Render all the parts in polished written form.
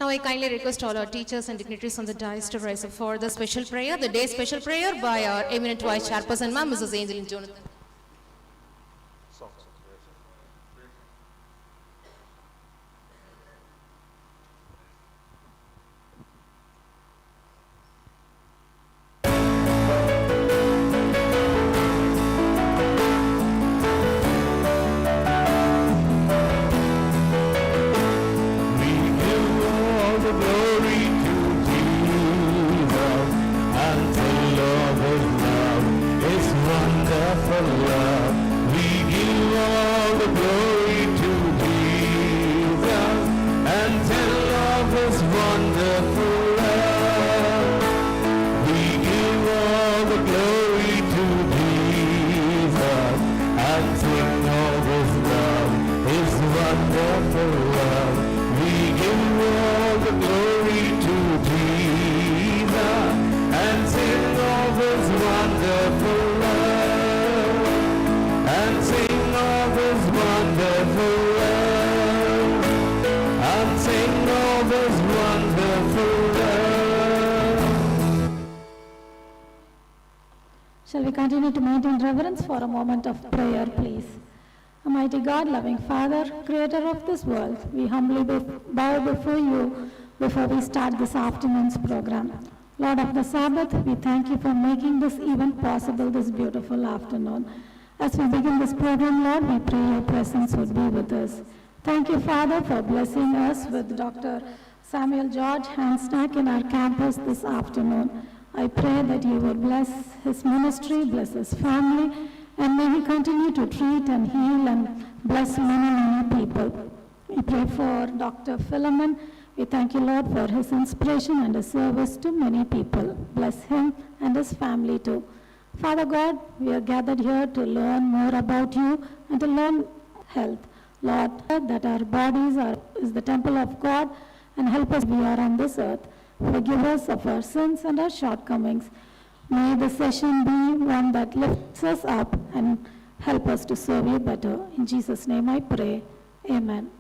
Now I kindly request all our teachers and dignitaries on the dais to rise up for the special prayer, the day special prayer by our eminent Vice Chairperson, Ma'am, Mrs. Angel Jonathan. Shall we continue to maintain reverence for a moment of prayer, please? Almighty God, loving Father, creator of this world, we humbly bow before you before we start this afternoon's program. Lord of the Sabbath, we thank you for making this event possible this beautiful afternoon. As we begin this program, Lord, we pray your presence would be with us. Thank you, Father, for blessing us with Dr. Samuel George Hansnack in our campus this afternoon. I pray that you would bless his ministry, bless his family, and may he continue to treat and heal and bless many, many people. We pray for Dr. Philemon. We thank you, Lord, for his inspiration and his service to many people. Bless him and his family too. Father God, we are gathered here to learn more about you and to learn health. Lord, that our bodies is the temple of God, and help us we are on this earth. Forgive us of our sins and our shortcomings. May the session be one that lifts us up and help us to serve you better. In Jesus' name I pray. Amen.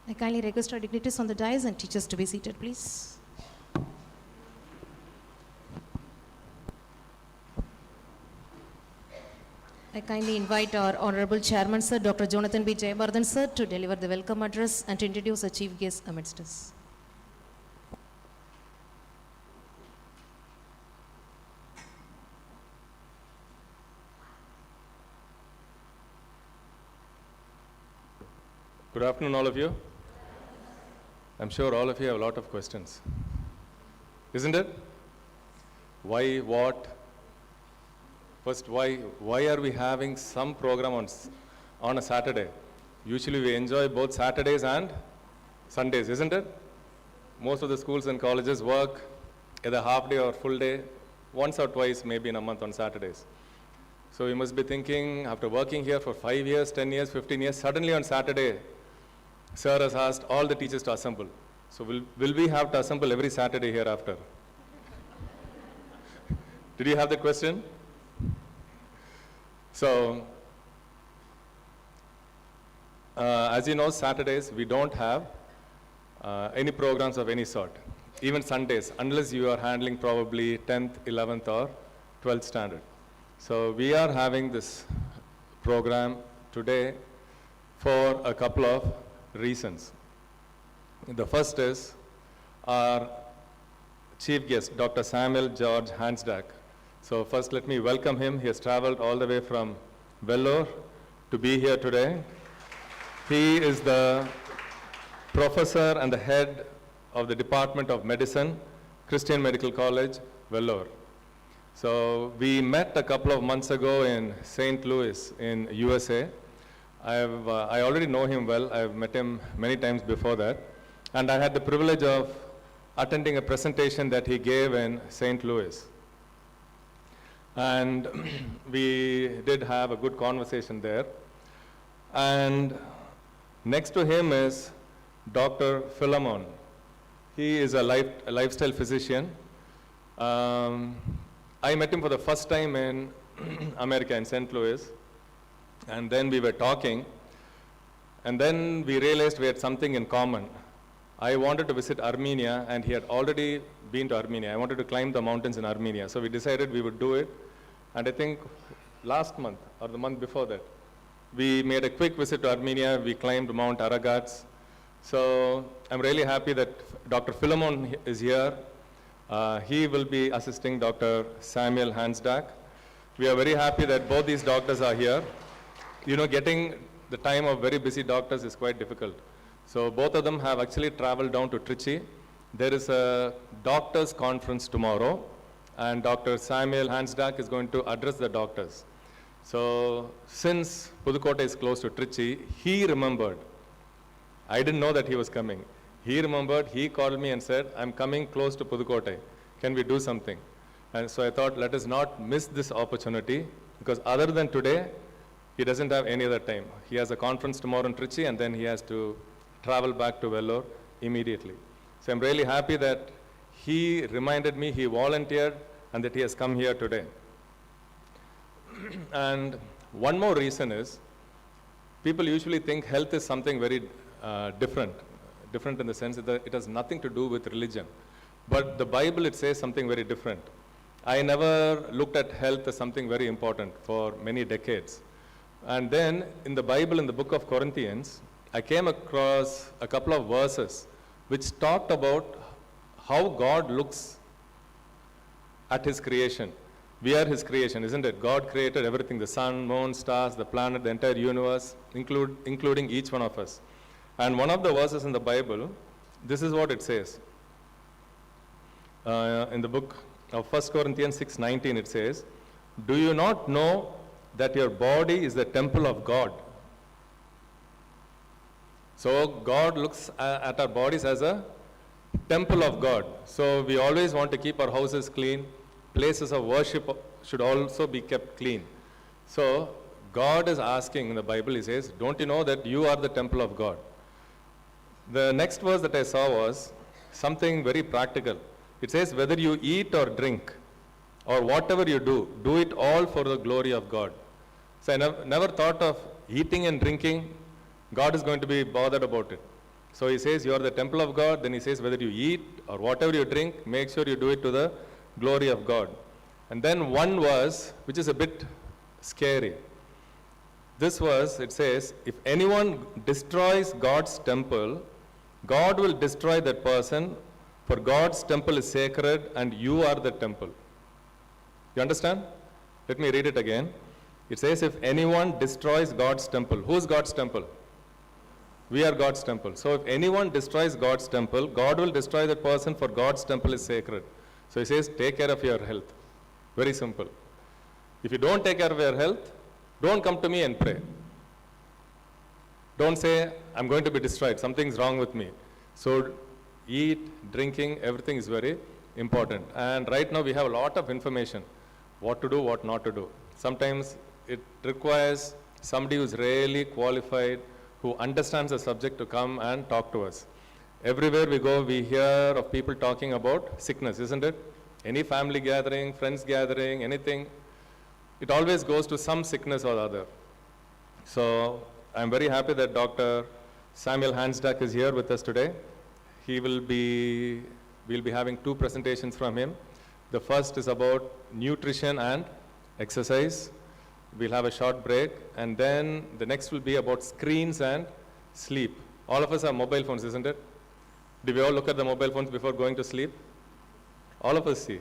I kindly request our dignitaries on the dais and teachers to be seated, please. I kindly invite our Honorable Chairman, Sir, Dr. Jonathan B. Jayabardhan, Sir, to deliver the welcome address and to introduce our chief guest amidst us. Good afternoon, all of you. I'm sure all of you have a lot of questions. Isn't it? Why, what? First, why are we having some program on a Saturday? Usually we enjoy both Saturdays and Sundays, isn't it? Most of the schools and colleges work either half day or full day, once or twice maybe in a month on Saturdays. So you must be thinking, after working here for 5 years, 10 years, 15 years, suddenly on Saturday, Sir has asked all the teachers to assemble. So will we have to assemble every Saturday hereafter? Did you have that question? So, as you know, Saturdays we don't have any programs of any sort, even Sundays, unless you are handling probably 10th, 11th or 12th standard. So we are having this program today for a couple of reasons. The first is our chief guest, Dr. Samuel George Hansnack. So first let me welcome him. He has traveled all the way from Vellore to be here today. He is the professor and the head of the Department of Medicine, Christian Medical College, Vellore. So we met a couple of months ago in St. Louis in USA. I already know him well. I've met him many times before that. And I had the privilege of attending a presentation that he gave in St. Louis. And we did have a good conversation there. And next to him is Dr. Philemon. He is a lifestyle physician. I met him for the first time in America, in St. Louis. And then we were talking. And then we realized we had something in common. I wanted to visit Armenia, and he had already been to Armenia. I wanted to climb the mountains in Armenia. So we decided we would do it. And I think last month or the month before that, we made a quick visit to Armenia. We climbed Mount Aragats. So I'm really happy that Dr. Philemon is here. He will be assisting Dr. Samuel Hansdack. We are very happy that both these doctors are here. You know, getting the time of very busy doctors is quite difficult. So both of them have actually traveled down to Trichy. There is a doctors conference tomorrow, and Dr. Samuel Hansdack is going to address the doctors. So since Pudukkottai is close to Trichy, he remembered. I didn't know that he was coming. He remembered, he called me and said, I'm coming close to Pudukkottai. Can we do something? And so I thought, let us not miss this opportunity, because other than today, he doesn't have any other time. He has a conference tomorrow in Trichy, and then he has to travel back to Vellore immediately. So I'm really happy that he reminded me, he volunteered, and that he has come here today. And one more reason is, people usually think health is something very different in the sense that it has nothing to do with religion. But the Bible, it says something very different. I never looked at health as something very important for many decades. And then in the Bible, in the book of Corinthians, I came across a couple of verses which talked about how God looks at his creation. We are his creation, isn't it? God created everything, the sun, moon, stars, the planet, the entire universe, including each one of us. And one of the verses in the Bible, this is what it says. In the book of 1 Corinthians 6:19, it says, do you not know that your body is the temple of God? So God looks at our bodies as a temple of God. So we always want to keep our houses clean. Places of worship should also be kept clean. So God is asking in the Bible, he says, don't you know that you are the temple of God? The next verse that I saw was something very practical. It says, whether you eat or drink or whatever you do it all for the glory of God. So I never thought of eating and drinking, God is going to be bothered about it. So he says, you are the temple of God. Then he says, whether you eat or whatever you drink, make sure you do it to the glory of God. And then one verse, which is a bit scary. This verse, it says, if anyone destroys God's temple, God will destroy that person, for God's temple is sacred and you are the temple. You understand? Let me read it again. It says, if anyone destroys God's temple, who's God's temple? We are God's temple. So if anyone destroys God's temple, God will destroy that person, for God's temple is sacred. So he says, take care of your health. Very simple. If you don't take care of your health, don't come to me and pray. Don't say, I'm going to be destroyed, something's wrong with me. So eat, drinking, everything is very important. And right now we have a lot of information, what to do, what not to do. Sometimes it requires somebody who's really qualified, who understands the subject, to come and talk to us. Everywhere we go, we hear of people talking about sickness, isn't it? Any family gathering, friends gathering, anything, it always goes to some sickness or other. So I'm very happy that Dr. Samuel Hansdack is here with us today. We'll be having two presentations from him. The first is about nutrition and exercise. We'll have a short break, and then the next will be about screens and sleep. All of us have mobile phones, isn't it? Do we all look at the mobile phones before going to sleep? All of us see.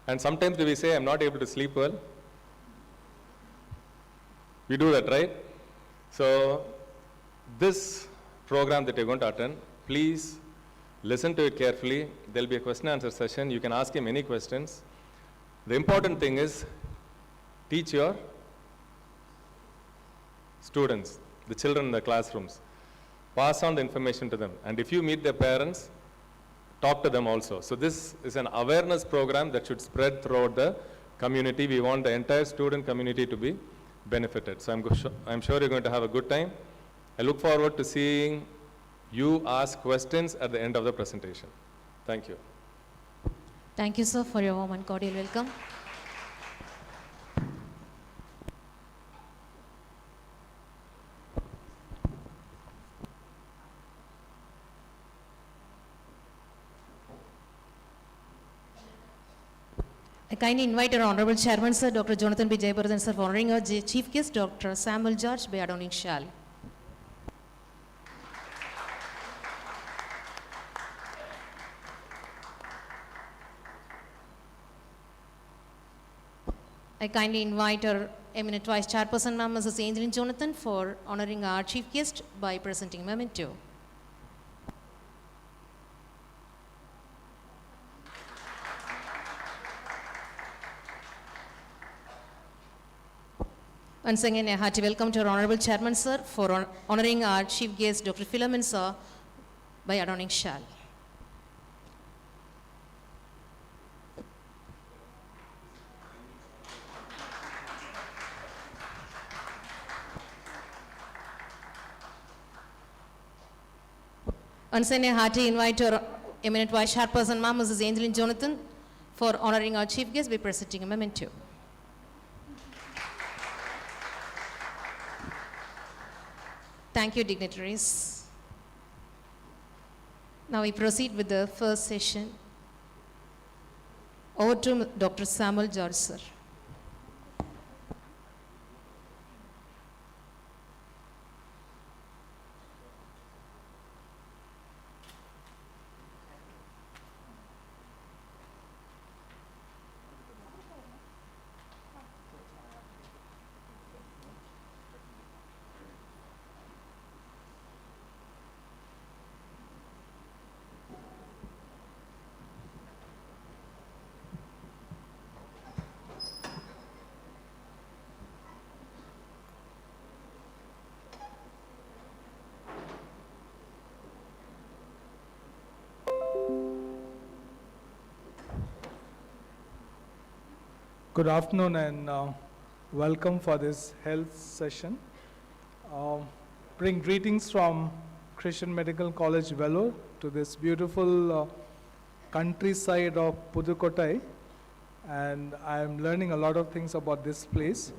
And sometimes do we say, I'm not able to sleep well? We do that, right? So this program that you're going to attend, please listen to it carefully. There'll be a question and answer session. You can ask him any questions. The important thing is, teach your students, the children in the classrooms. Pass on the information to them. And if you meet their parents, talk to them also. So this is an awareness program that should spread throughout the community. We want the entire student community to be benefited. So I'm sure you're going to have a good time. I look forward to seeing you ask questions at the end of the presentation. Thank you. Thank you, sir, for your warm and cordial welcome. I kindly invite our Honorable Chairman, Sir, Dr. Jonathan B. Jayabardhan, Sir, for honoring our Chief Guest, Dr. Samuel George, by adorning shawl. I kindly invite our eminent Vice Chairperson, Ma'am, Mrs. Angeline Jonathan, for honoring our Chief Guest by presenting memento. Once again, a hearty welcome to our Honorable Chairman, Sir, for honoring our Chief Guest, Dr. Philomen, Sir, by adorning shawl. Once again, a hearty invite to our eminent Vice Chairperson, Ma'am, Mrs. Angeline Jonathan, for honoring our Chief Guest by presenting a memento. Thank you, dignitaries. Now we proceed with the first session. Over to Dr. Samuel George, sir. Good afternoon and welcome for this health session. Bring greetings from Christian Medical College, Vellore, to this beautiful countryside of Pudukkottai, and I am learning a lot of things about this place.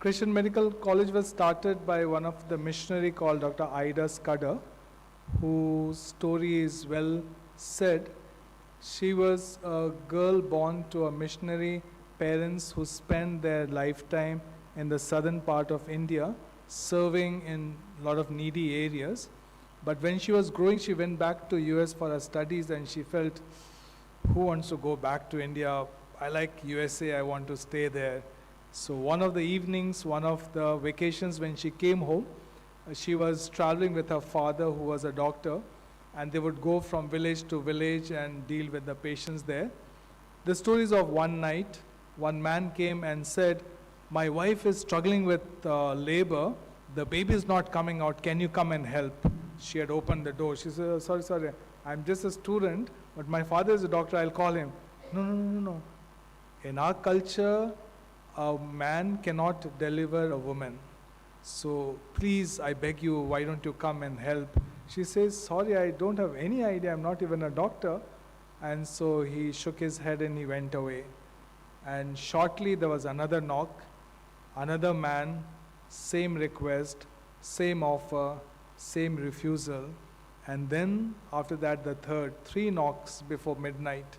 Christian Medical College was started by one of the missionary called Dr. Ida Scudder, whose story is well said. She was a girl born to a missionary parents who spent their lifetime in the southern part of India, serving in a lot of needy areas. But when she was growing, she went back to US for her studies, and she felt, who wants to go back to India? I like USA, I want to stay there. So one of the evenings, one of the vacations when she came home, she was traveling with her father, who was a doctor, and they would go from village to village and deal with the patients there. The stories of one night, one man came and said, my wife is struggling with labor, the baby is not coming out, can you come and help? She had opened the door. She said, sorry, I'm just a student, but my father is a doctor, I'll call him. No. In our culture, a man cannot deliver a woman. So please, I beg you, why don't you come and help? She says, sorry, I don't have any idea, I'm not even a doctor. And so he shook his head and he went away. And shortly there was another knock, another man, same request, same offer, same refusal. And then after that the third, 3 knocks before midnight.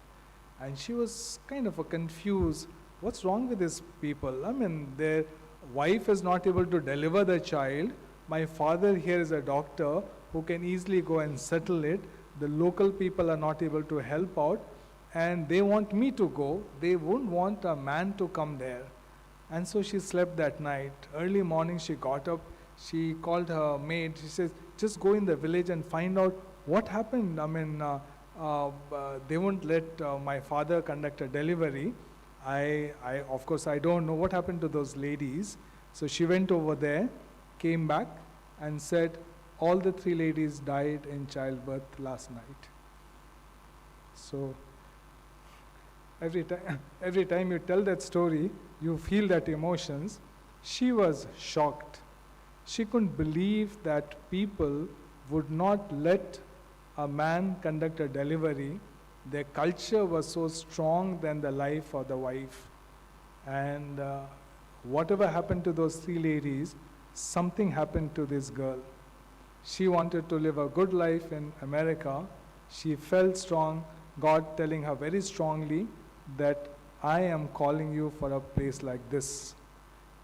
And she was kind of confused. What's wrong with these people? I mean, their wife is not able to deliver the child. My father here is a doctor who can easily go and settle it. The local people are not able to help out, and they want me to go. They won't want a man to come there. And so she slept that night. Early morning she got up, she called her maid. She says, just go in the village and find out what happened. I mean, they won't let my father conduct a delivery. Of course, I don't know what happened to those ladies. So she went over there, came back and said, all the 3 ladies died in childbirth last night. So every time you tell that story, you feel that emotions. She was shocked. She couldn't believe that people would not let a man conduct a delivery. Their culture was so strong than the life of the wife. And whatever happened to those 3 ladies, something happened to this girl. She wanted to live a good life in America. She felt strong, God telling her very strongly that I am calling you for a place like this.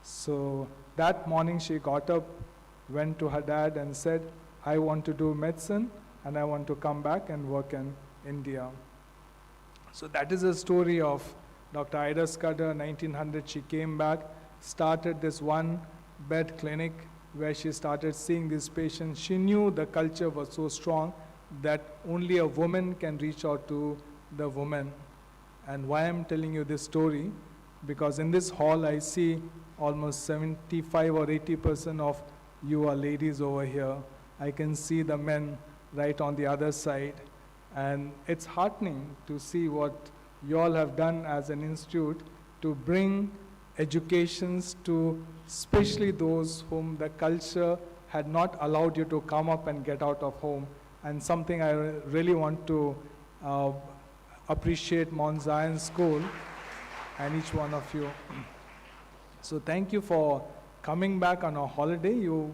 So that morning she got up, went to her dad and said, I want to do medicine and I want to come back and work in India. So that is the story of Dr. Ida Scudder. 1900 she came back, started this one bed clinic where she started seeing these patients. She knew the culture was so strong that only a woman can reach out to the woman. And why I'm telling you this story, because in this hall I see almost 75 or 80% of you are ladies over here. I can see the men right on the other side. And it's heartening to see what you all have done as an institute to bring educations to especially those whom the culture had not allowed you to come up and get out of home. And something I really want to appreciate Mount Zion School and each one of you. So thank you for coming back on a holiday. You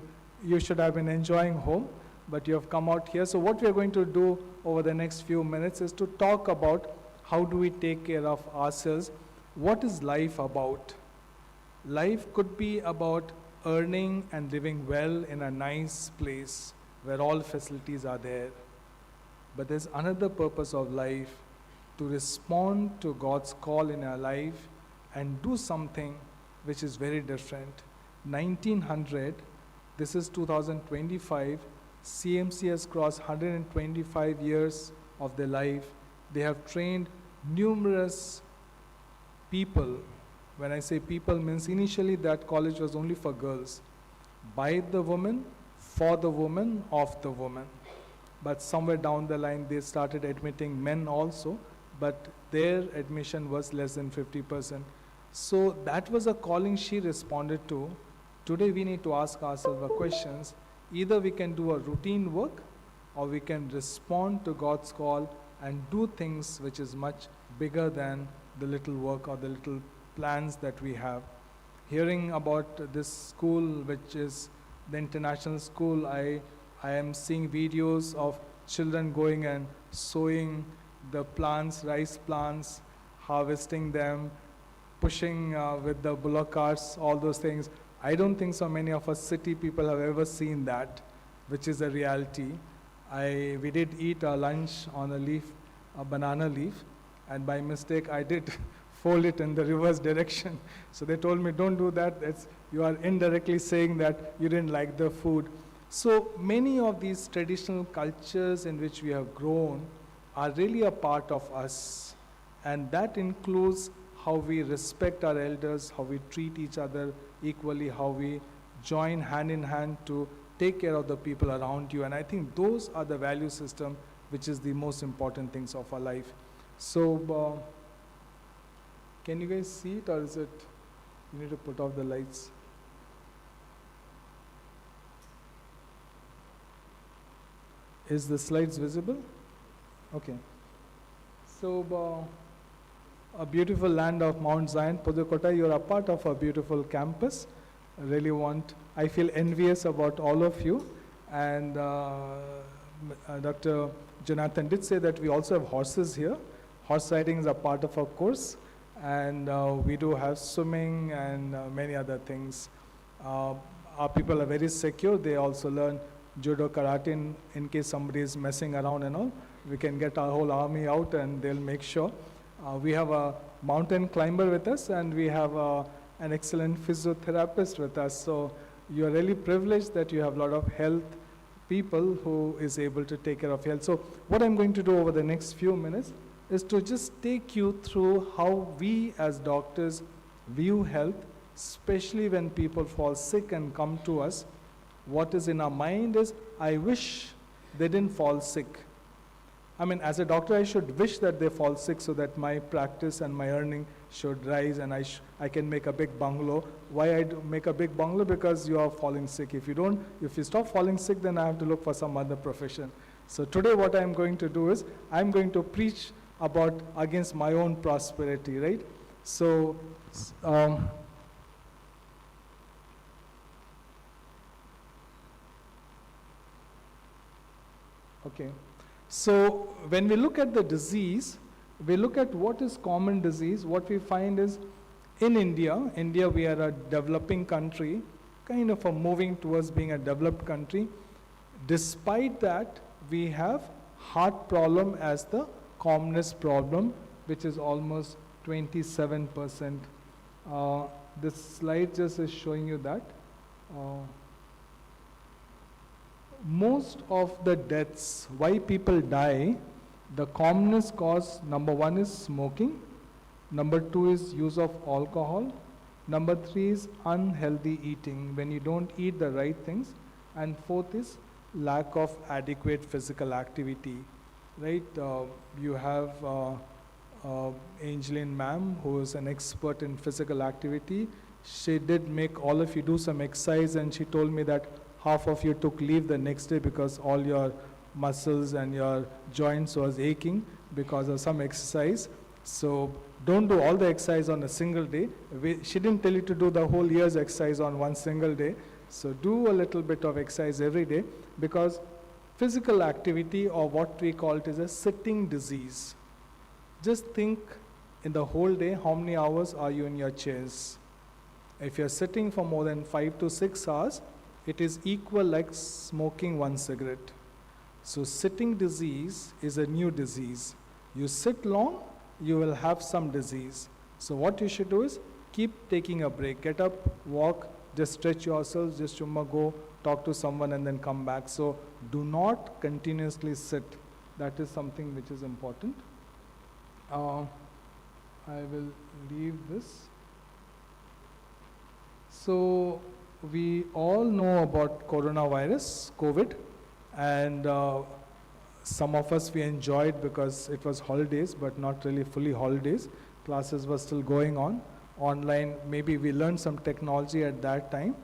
should have been enjoying home, but you have come out here. So what we are going to do over the next few minutes is to talk about how do we take care of ourselves. What is life about? Life could be about earning and living well in a nice place where all facilities are there. But there's another purpose of life, to respond to God's call in our life and do something which is very different. 1900, this is 2025, CMC has crossed 125 years of their life. They have trained numerous people. When I say people, means initially that college was only for girls. By the woman, for the woman, of the woman. But somewhere down the line they started admitting men also, but their admission was less than 50%. So that was a calling she responded to. Today we need to ask ourselves the questions. Either we can do a routine work, or we can respond to God's call and do things which is much bigger than the little work or the little plans that we have. Hearing about this school, which is the international school, I am seeing videos of children going and sowing the plants, rice plants, harvesting them, pushing with the bullock carts, all those things. I don't think so many of us city people have ever seen that, which is a reality. We did eat our lunch on a leaf, a banana leaf, and by mistake I did fold it in the reverse direction. So they told me, don't do that. You are indirectly saying that you didn't like the food. So many of these traditional cultures in which we have grown are really a part of us. And that includes how we respect our elders, how we treat each other equally, how we join hand in hand to take care of the people around you. And I think those are the value system which is the most important things of our life. So can you guys see it, or is it, you need to put off the lights? Is the slides visible? Okay. So a beautiful land of Mount Zion, Pudukkottai, you're a part of a beautiful campus. I feel envious about all of you. And Dr. Jonathan did say that we also have horses here. Horse riding is a part of our course. And we do have swimming and many other things. Our people are very secure. They also learn judo, karate in case somebody is messing around and all. We can get our whole army out and they'll make sure. We have a mountain climber with us, and we have an excellent physiotherapist with us. So you are really privileged that you have a lot of health people who is able to take care of health. So what I'm going to do over the next few minutes is to just take you through how we as doctors view health, especially when people fall sick and come to us. What is in our mind is, I wish they didn't fall sick. I mean, as a doctor, I should wish that they fall sick so that my practice and my earning should rise and I can make a big bungalow. Why I make a big bungalow? Because you are falling sick. If you stop falling sick, then I have to look for some other profession. So today what I'm going to do is, I'm going to preach about against my own prosperity, right? So, okay. So when we look at the disease, we look at what is common disease, what we find is in India we are a developing country, kind of a moving towards being a developed country. Despite that, we have heart problem as the commonest problem, which is almost 27%. This slide just is showing you that. Most of the deaths, why people die, the commonest cause, number 1 is smoking, number 2 is use of alcohol, number 3 is unhealthy eating, when you don't eat the right things, and 4th is lack of adequate physical activity, right? You have Angeline ma'am, who is an expert in physical activity. She did make all of you do some exercise, and she told me that half of you took leave the next day because all your muscles and your joints was aching because of some exercise. So don't do all the exercise on a single day. She didn't tell you to do the whole year's exercise on one single day. So do a little bit of exercise every day, because physical activity, or what we call it, is a sitting disease. Just think in the whole day, how many hours are you in your chairs? If you're sitting for more than 5 to 6 hours, it is equal like smoking one cigarette. So sitting disease is a new disease. You sit long, you will have some disease. So what you should do is keep taking a break. Get up, walk, just stretch yourselves, just go talk to someone and then come back. So do not continuously sit. That is something which is important. I will leave this. So we all know about coronavirus, COVID, and some of us we enjoyed because it was holidays, but not really fully holidays. Classes were still going on. Online, maybe we learned some technology at that time.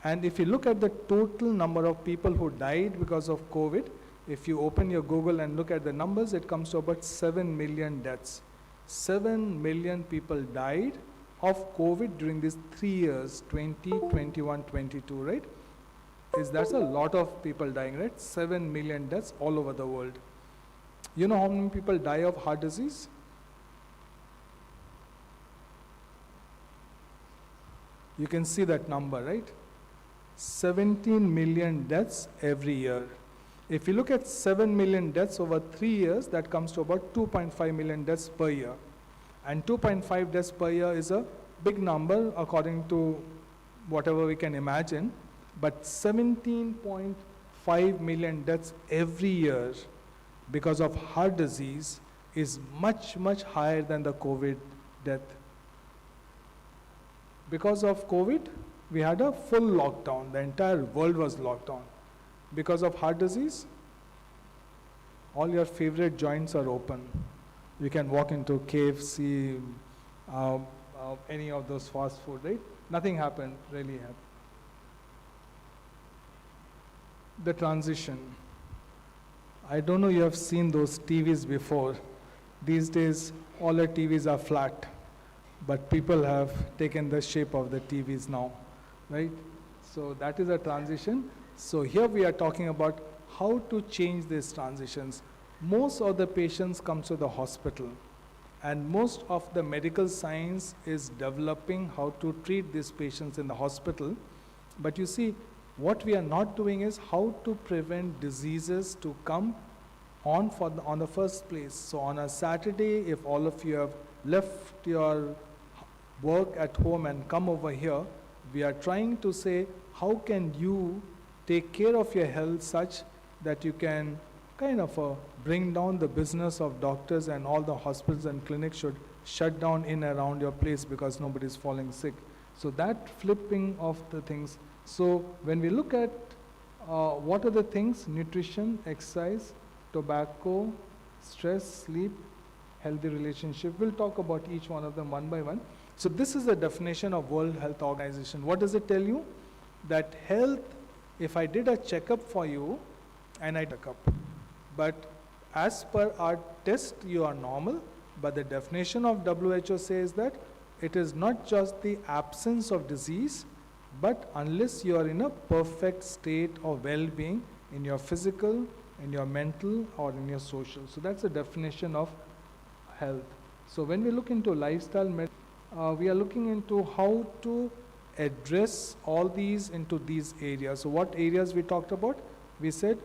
And if you look at the total number of people who died because of COVID, if you open your Google and look at the numbers, it comes to about 7 million deaths. 7 million people died of COVID during these 3 years, 20, 21, 22, right? That's a lot of people dying, right? 7 million deaths all over the world. You know how many people die of heart disease? You can see that number, right? 17 million deaths every year. If you look at 7 million deaths over 3 years, that comes to about 2.5 million deaths per year. And 2.5 deaths per year is a big number according to whatever we can imagine. But 17.5 million deaths every year because of heart disease is much, much higher than the COVID death. Because of COVID, we had a full lockdown. The entire world was locked down. Because of heart disease, all your favorite joints are open. You can walk into KFC, any of those fast food, right? Nothing happened, really happened. The transition. I don't know you have seen those TVs before. These days, all the TVs are flat, but people have taken the shape of the TVs now, right? So that is a transition. So here we are talking about how to change these transitions. Most of the patients come to the hospital, and most of the medical science is developing how to treat these patients in the hospital. But you see, what we are not doing is how to prevent diseases to come on the first place. So on a Saturday, if all of you have left your work at home and come over here, we are trying to say, how can you take care of your health such that you can kind of bring down the business of doctors, and all the hospitals and clinics should shut down in and around your place because nobody is falling sick. So that flipping of the things. So when we look at what are the things: nutrition, exercise, tobacco, stress, sleep, healthy relationship. We'll talk about each one of them one by one. So this is the definition of World Health Organization. What does it tell you? That health, if I did a checkup for you, and I took up, but as per our test, you are normal, but the definition of WHO says that it is not just the absence of disease, but unless you are in a perfect state of well-being in your physical, in your mental, or in your social. So that's the definition of health. So when we look into lifestyle medicine, we are looking into how to address all these into these areas. So what areas we talked about? We said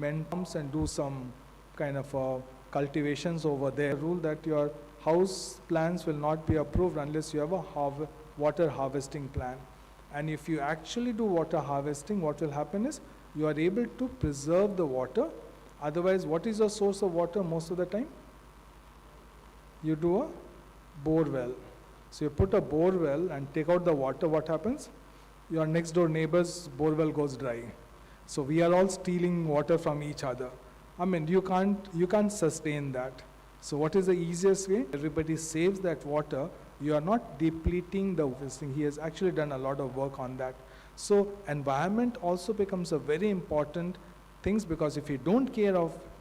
mentors and do some kind of cultivations over there. Rule that your house plants will not be approved unless you have a water harvesting plan. And if you actually do water harvesting, what will happen is you are able to preserve the water. Otherwise, what is your source of water most of the time? You do a bore well. So you put a bore well and take out the water, what happens? Your next door neighbor's bore well goes dry. So we are all stealing water from each other. I mean, you can't sustain that. So what is the easiest way? Everybody saves that water. You are not depleting the thing. He has actually done a lot of work on that. So environment also becomes a very important thing, because if you don't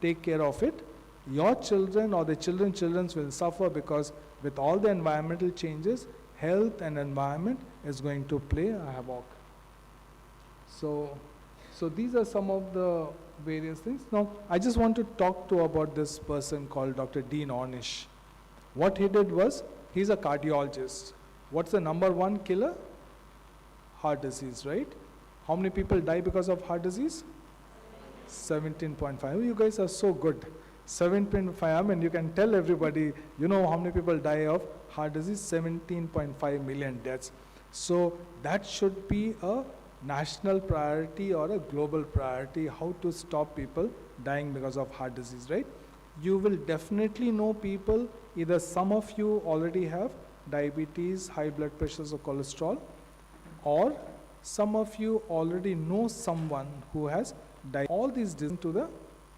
take care of it, your children or the children's will suffer, because with all the environmental changes, health and environment is going to play a havoc. So these are some of the various things. Now, I just want to talk about this person called Dr. Dean Ornish. What he did was, he's a cardiologist. What's the number one killer? Heart disease, right? How many people die because of heart disease? 17.5. You guys are so good. 7.5, I mean, you can tell everybody, you know how many people die of heart disease? 17.5 million deaths. So that should be a national priority or a global priority, how to stop people dying because of heart disease, right? You will definitely know people, either some of you already have diabetes, high blood pressures or cholesterol, or some of you already know someone who has died. All these diseases to the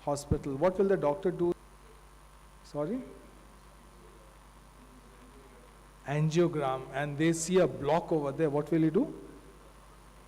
hospital. What will the doctor do? Sorry? Angiogram, and they see a block over there. What will he do?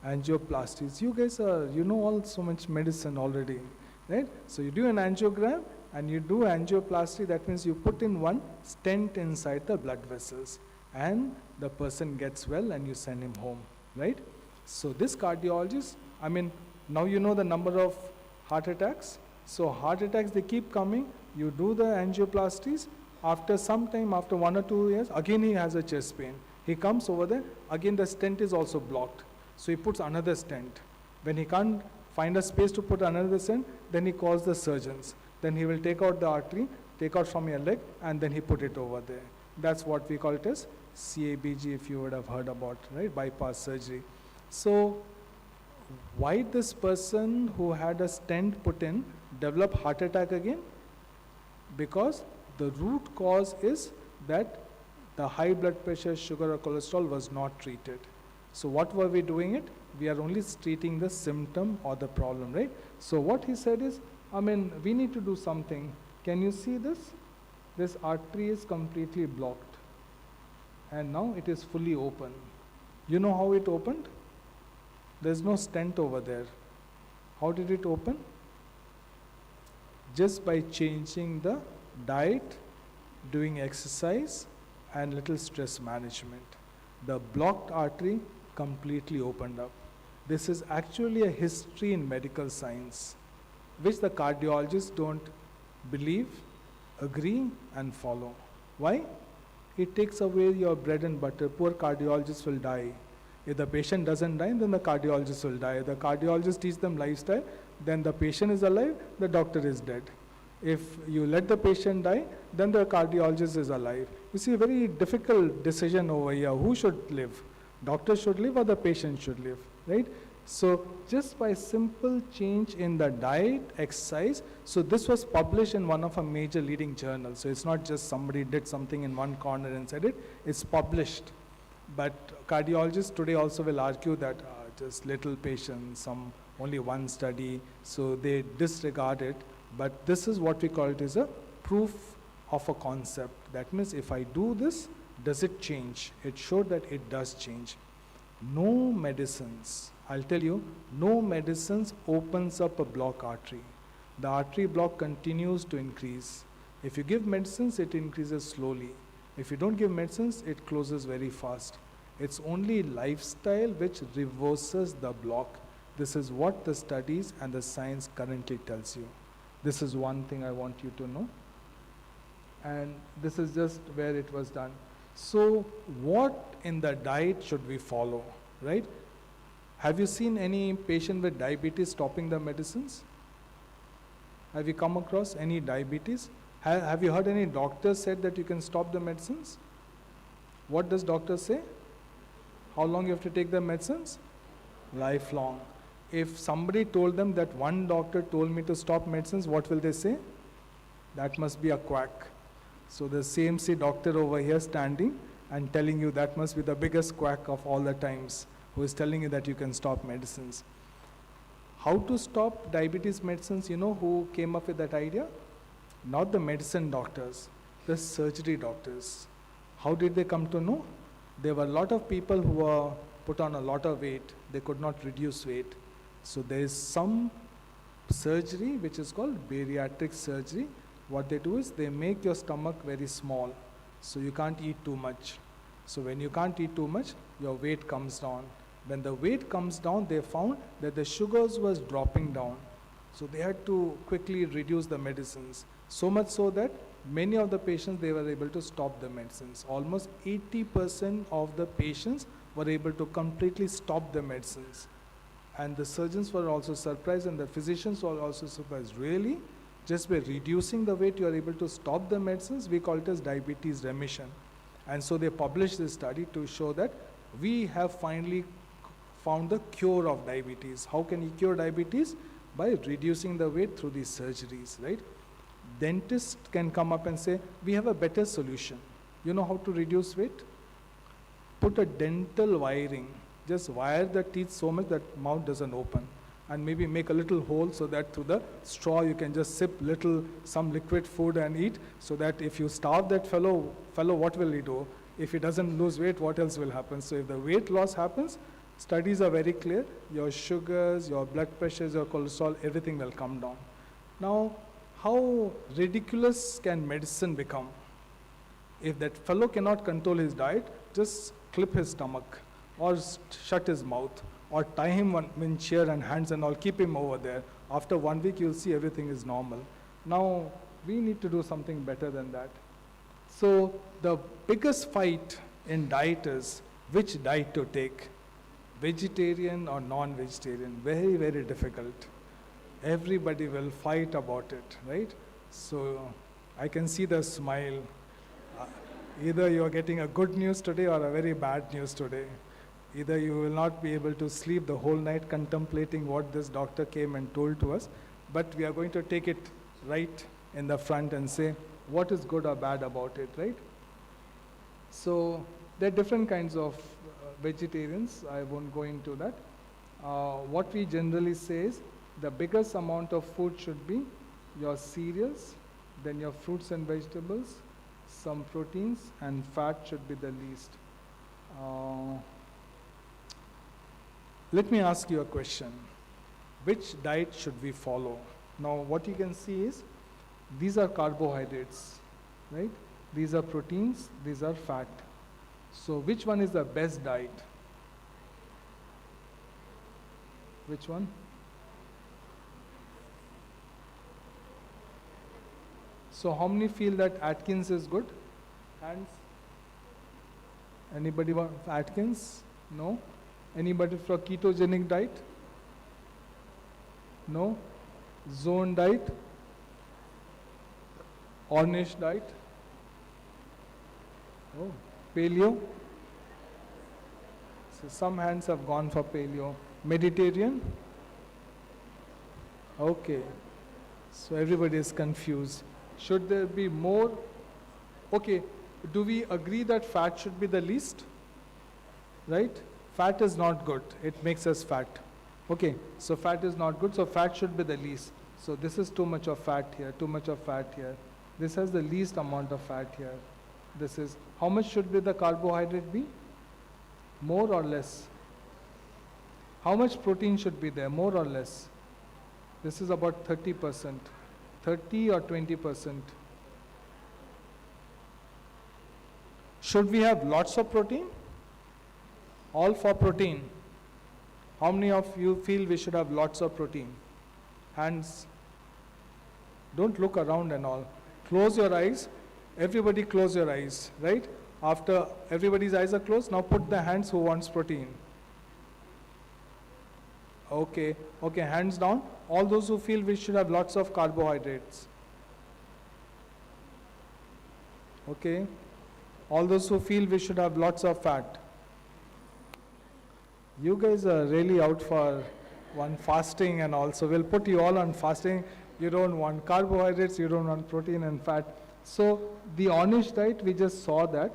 Angioplasties. You guys you know all so much medicine already, right? So you do an angiogram and you do angioplasty. That means you put in one stent inside the blood vessels, and the person gets well and you send him home, right? So this cardiologist, I mean, now you know the number of heart attacks. So heart attacks, they keep coming. You do the angioplasties. After some time, after 1 or 2 years, again he has a chest pain. He comes over there, again the stent is also blocked. So he puts another stent. When he can't find a space to put another stent, then he calls the surgeons. Then he will take out the artery, take out from your leg, and then he put it over there. That's what we call it as CABG, if you would have heard about, right? Bypass surgery. So why this person who had a stent put in develop heart attack again? Because the root cause is that the high blood pressure, sugar or cholesterol was not treated. So what were we doing it? We are only treating the symptom or the problem, right? So what he said is, I mean, we need to do something. Can you see this? This artery is completely blocked. And now it is fully open. You know how it opened? There's no stent over there. How did it open? Just by changing the diet, doing exercise, and little stress management. The blocked artery completely opened up. This is actually a history in medical science, which the cardiologists don't believe, agree, and follow. Why? It takes away your bread and butter. Poor cardiologists will die. If the patient doesn't die, then the cardiologist will die. If the cardiologist teaches them lifestyle, then the patient is alive, the doctor is dead. If you let the patient die, then the cardiologist is alive. You see, a very difficult decision over here. Who should live? Doctor should live or the patient should live, right? So just by simple change in the diet, exercise, so this was published in one of a major leading journals. So it's not just somebody did something in one corner and said it, it's published. But cardiologists today also will argue that just little patients, only one study, so they disregard it. But this is what we call it as a proof of a concept. That means if I do this, does it change? It showed that it does change. No medicines, I'll tell you, no medicines opens up a block artery. The artery block continues to increase. If you give medicines, it increases slowly. If you don't give medicines, it closes very fast. It's only lifestyle which reverses the block. This is what the studies and the science currently tells you. This is one thing I want you to know. and this is just where it was done. So what in the diet should we follow, right? Have you seen any patient with diabetes stopping the medicines? Have you come across any diabetes? Have you heard any doctor said that you can stop the medicines? What does doctor say? How long you have to take the medicines? Lifelong. If somebody told them that one doctor told me to stop medicines, what will they say? That must be a quack. So the CMC doctor over here standing and telling you that must be the biggest quack of all the times, who is telling you that you can stop medicines. How to stop diabetes medicines? You know who came up with that idea? Not the medicine doctors, the surgery doctors. How did they come to know? There were a lot of people who were put on a lot of weight. They could not reduce weight. So there is some surgery which is called bariatric surgery. What they do is they make your stomach very small, so you can't eat too much. So when you can't eat too much, your weight comes down. When the weight comes down, they found that the sugars was dropping down. So they had to quickly reduce the medicines. So much so that many of the patients, they were able to stop the medicines. Almost 80% of the patients were able to completely stop the medicines. And the surgeons were also surprised, and the physicians were also surprised. Really? Just by reducing the weight, you are able to stop the medicines? We call it as diabetes remission. And so they published this study to show that we have finally found the cure of diabetes. How can you cure diabetes? By reducing the weight through these surgeries, right? Dentists can come up and say, we have a better solution. You know how to reduce weight? Put a dental wiring. Just wire the teeth so much that mouth doesn't open. And maybe make a little hole so that through the straw you can just sip some liquid food and eat, so that if you starve that fellow, what will he do? If he doesn't lose weight, what else will happen? So if the weight loss happens, studies are very clear. Your sugars, your blood pressures, your cholesterol, everything will come down. Now, how ridiculous can medicine become? If that fellow cannot control his diet, just clip his stomach or shut his mouth, or tie him in chair and hands and all, keep him over there. After 1 week, you'll see everything is normal. Now, we need to do something better than that. So, the biggest fight in diet is which diet to take, vegetarian or non-vegetarian. Very, very difficult. Everybody will fight about it, right? So, I can see the smile. Either you are getting a good news today or a very bad news today. Either you will not be able to sleep the whole night contemplating what this doctor came and told to us, but we are going to take it right in the front and say what is good or bad about it, right? So there are different kinds of vegetarians. I won't go into that. What we generally say is the biggest amount of food should be your cereals, then your fruits and vegetables, some proteins, and fat should be the least. Let me ask you a question. Which diet should we follow? Now what you can see is, these are carbohydrates, right? These are proteins, these are fat. So which one is the best diet? Which one? So how many feel that Atkins is good? Hands? Anybody want Atkins? No? Anybody for ketogenic diet? No? Zone diet? Ornish diet? Oh, paleo? So some hands have gone for paleo. Mediterranean? Okay. So everybody is confused. Should there be more? Okay, do we agree that fat should be the least? Right? Fat is not good. It makes us fat. Okay, so fat is not good, so fat should be the least. So this is too much of fat here, too much of fat here. This has the least amount of fat here. This is, how much should be the carbohydrate be? More or less? How much protein should be there, more or less? This is about 30%. 30 or 20%. Should we have lots of protein? All for protein. How many of you feel we should have lots of protein? Hands. Don't look around and all. Close your eyes. Everybody close your eyes, right? After everybody's eyes are closed, now put the hands who wants protein. Okay, hands down. All those who feel we should have lots of carbohydrates. Okay. All those who feel we should have lots of fat. You guys are really out for one fasting and also we'll put you all on fasting. You don't want carbohydrates, you don't want protein and fat. So the Ornish diet, we just saw that.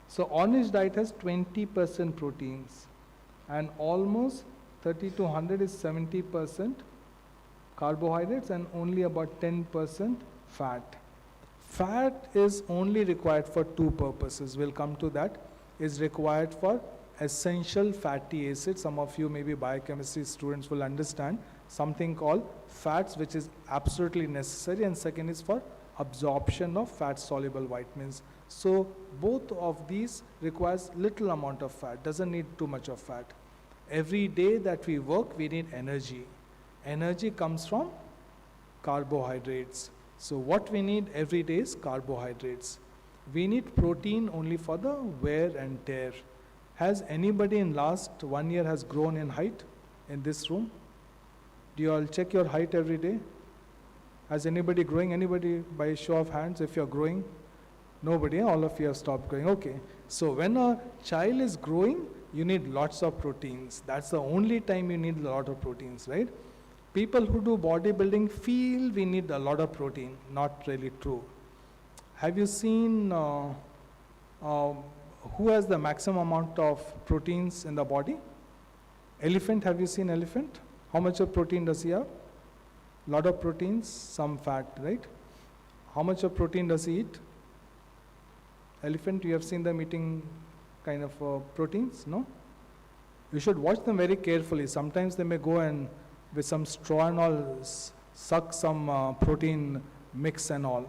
So Ornish diet has 20% proteins and almost 30 to 100 is 70% carbohydrates and only about 10% fat. Fat is only required for two purposes. We'll come to that. Is required for essential fatty acids. Some of you maybe biochemistry students will understand something called fats, which is absolutely necessary, and second is for absorption of fat soluble vitamins. So both of these requires little amount of fat, doesn't need too much of fat. Every day that we work, we need energy. Energy comes from carbohydrates. So what we need every day is carbohydrates. We need protein only for the wear and tear. Has anybody in last 1 year has grown in height in this room? Do you all check your height every day? Has anybody growing? Anybody by show of hands if you're growing? Nobody, all of you have stopped growing. Okay. So when a child is growing, you need lots of proteins. That's the only time you need a lot of proteins, right? People who do bodybuilding feel we need a lot of protein. Not really true. Have you seen who has the maximum amount of proteins in the body? Elephant, have you seen elephant? How much of protein does he have? Lot of proteins, some fat, right? How much of protein does he eat? Elephant, you have seen them eating kind of proteins, no? You should watch them very carefully. Sometimes they may go and with some straw and all suck some protein mix and all.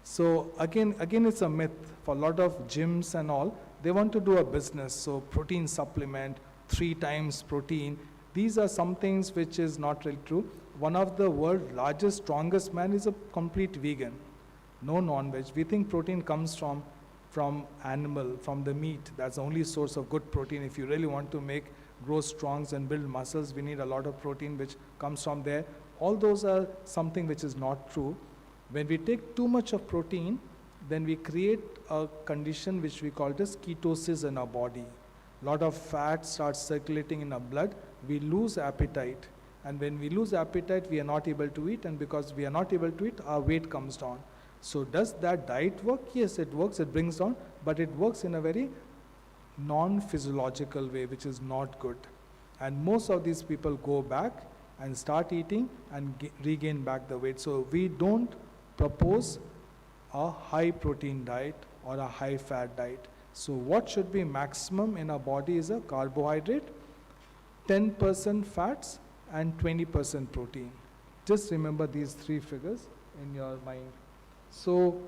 So again it's a myth for a lot of gyms and all. They want to do a business, so protein supplement, 3 times protein. These are some things which is not really true. One of the world's largest, strongest man is a complete vegan. No non-veg. We think protein comes from animal, from the meat. That's the only source of good protein. If you really want to grow strong and build muscles, we need a lot of protein which comes from there. All those are something which is not true. When we take too much of protein, then we create a condition which we call as ketosis in our body. A lot of fat starts circulating in our blood. We lose appetite. And when we lose appetite, we are not able to eat. And because we are not able to eat, our weight comes down. So does that diet work? Yes, it works. It brings down. But it works in a very non-physiological way, which is not good. And most of these people go back and start eating and regain back the weight. So we don't propose a high protein diet or a high fat diet. So what should be maximum in our body is a carbohydrate, 10% fats and 20% protein. Just remember these 3 figures in your mind. So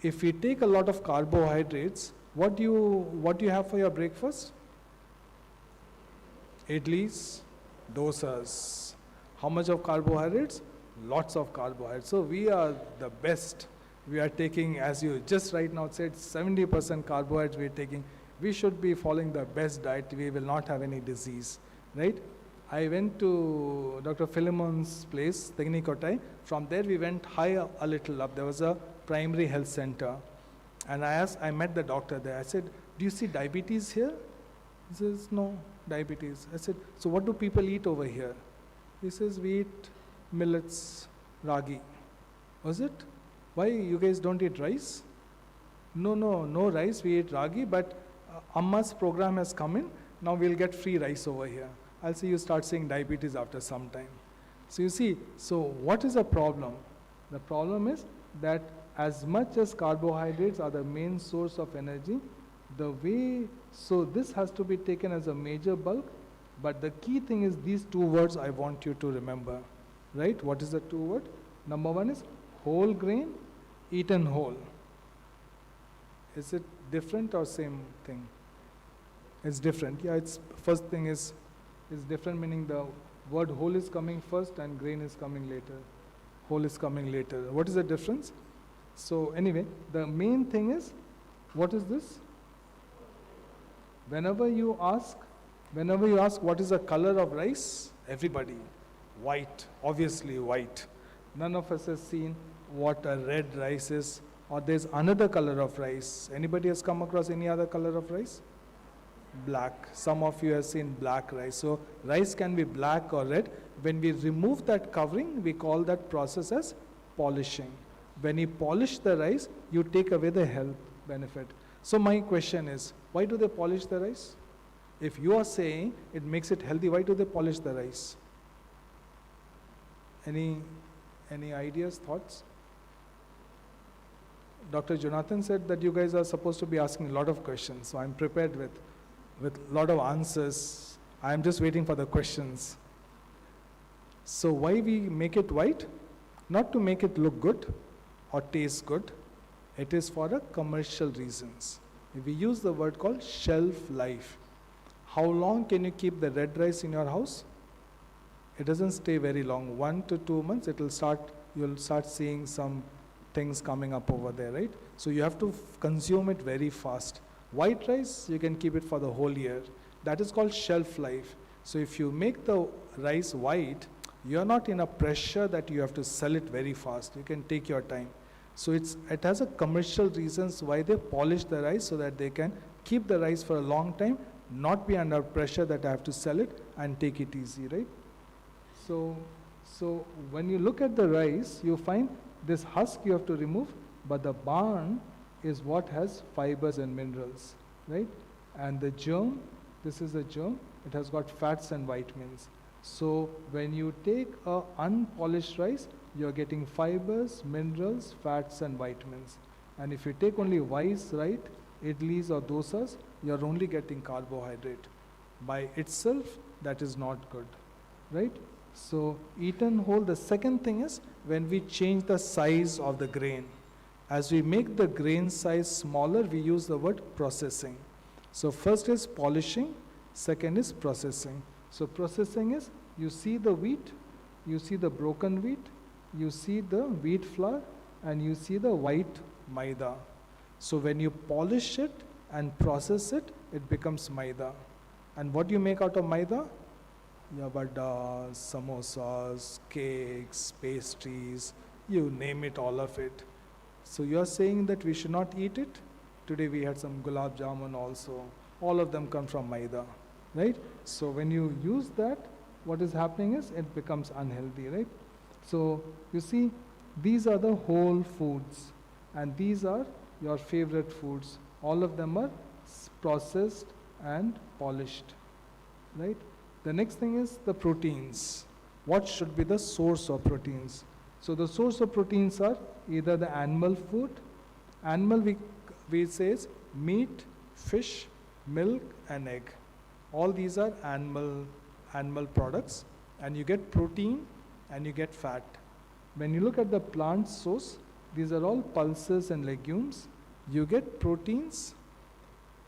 if we take a lot of carbohydrates, what do you have for your breakfast? Idlis, dosas. How much of carbohydrates? Lots of carbohydrates. So we are the best. We are taking, as you just right now said, 70% carbohydrates we are taking. We should be following the best diet. We will not have any disease, right? I went to Dr. Philemon's place, Tegnikotai. From there we went high a little up. There was a primary health center. And I met the doctor there. I said, do you see diabetes here? He says, no, diabetes. I said, so what do people eat over here? He says, we eat millets, ragi. Was it? Why you guys don't eat rice? No rice, we eat ragi, but Amma's program has come in. Now we'll get free rice over here. I'll see you start seeing diabetes after some time. So you see, so what is the problem? The problem is that as much as carbohydrates are the main source of energy, so this has to be taken as a major bulk, but the key thing is these 2 words I want you to remember, right? What is the 2 words? Number 1 is whole grain, eaten whole. Is it different or same thing? It's different. Yeah, it's first thing is different, meaning the word whole is coming first and grain is coming later. Whole is coming later. What is the difference? So anyway, the main thing is, what is this? Whenever you ask what is the color of rice, everybody, white, obviously white. None of us has seen what a red rice is, or there's another color of rice. Anybody has come across any other color of rice? Black. Some of you have seen black rice. So rice can be black or red. When we remove that covering, we call that process as polishing. When you polish the rice, you take away the health benefit. So my question is, why do they polish the rice? If you are saying it makes it healthy, why do they polish the rice? Any ideas, thoughts? Dr. Jonathan said that you guys are supposed to be asking a lot of questions, so I'm prepared with a lot of answers. I'm just waiting for the questions. So why we make it white? Not to make it look good or taste good. It is for a commercial reasons. We use the word called shelf life. How long can you keep the red rice in your house? It doesn't stay very long. 1 to 2 months, you'll start seeing some things coming up over there, right? So you have to consume it very fast. White rice, you can keep it for the whole year. That is called shelf life. So if you make the rice white, you're not in a pressure that you have to sell it very fast. You can take your time. So it has a commercial reasons why they polish the rice, so that they can keep the rice for a long time, not be under pressure that I have to sell it, and take it easy, right? So when you look at the rice, you find this husk you have to remove, but the barn is what has fibers and minerals, right? And the germ, this is the germ, it has got fats and vitamins. So when you take a unpolished rice, you're getting fibers, minerals, fats and vitamins. And if you take only rice, right, idlis or dosas, you're only getting carbohydrate. By itself, that is not good, right? So eaten whole, the second thing is when we change the size of the grain. As we make the grain size smaller, we use the word processing. So first is polishing, second is processing. So processing is, you see the wheat, you see the broken wheat, you see the wheat flour, and you see the white maida. So when you polish it and process it, it becomes maida. And what do you make out of maida? Vadas, samosas, cakes, pastries, you name it, all of it. So you are saying that we should not eat it? Today we had some gulab jamun also. All of them come from maida, right? So when you use that, what is happening is it becomes unhealthy, right? So you see, these are the whole foods, and these are your favorite foods. All of them are processed and polished, right? The next thing is the proteins. What should be the source of proteins? So the source of proteins are either the animal food. Animal we say is meat, fish, milk and egg. All these are animal products, and you get protein and you get fat. When you look at the plant source, these are all pulses and legumes. You get proteins,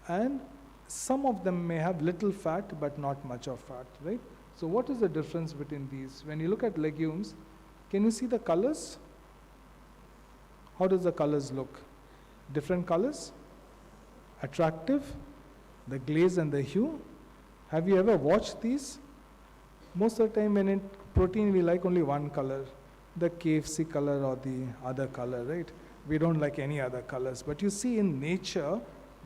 and some of them may have little fat but not much of fat, right? So what is the difference between these? When you look at legumes, can you see the colors? How does the colors look? Different colors? Attractive? The glaze and the hue? Have you ever watched these? Most of the time when in protein we like only one color, the KFC color or the other color, right? We don't like any other colors. But you see in nature,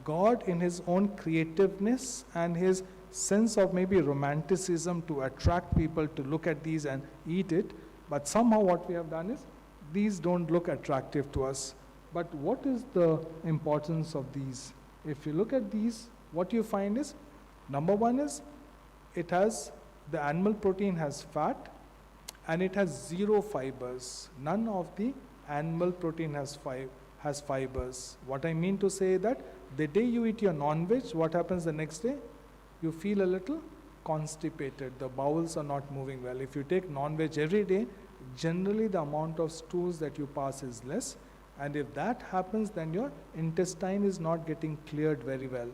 God in his own creativeness and his sense of maybe romanticism to attract people to look at these and eat it, but somehow what we have done is, these don't look attractive to us. But what is the importance of these? If you look at these, what you find is, number one is, the animal protein has fat and it has zero fibers. None of the animal protein has fibers. What I mean to say that, the day you eat your non-veg, what happens the next day? You feel a little constipated. The bowels are not moving well. If you take non-veg every day, generally the amount of stools that you pass is less. And if that happens, then your intestine is not getting cleared very well.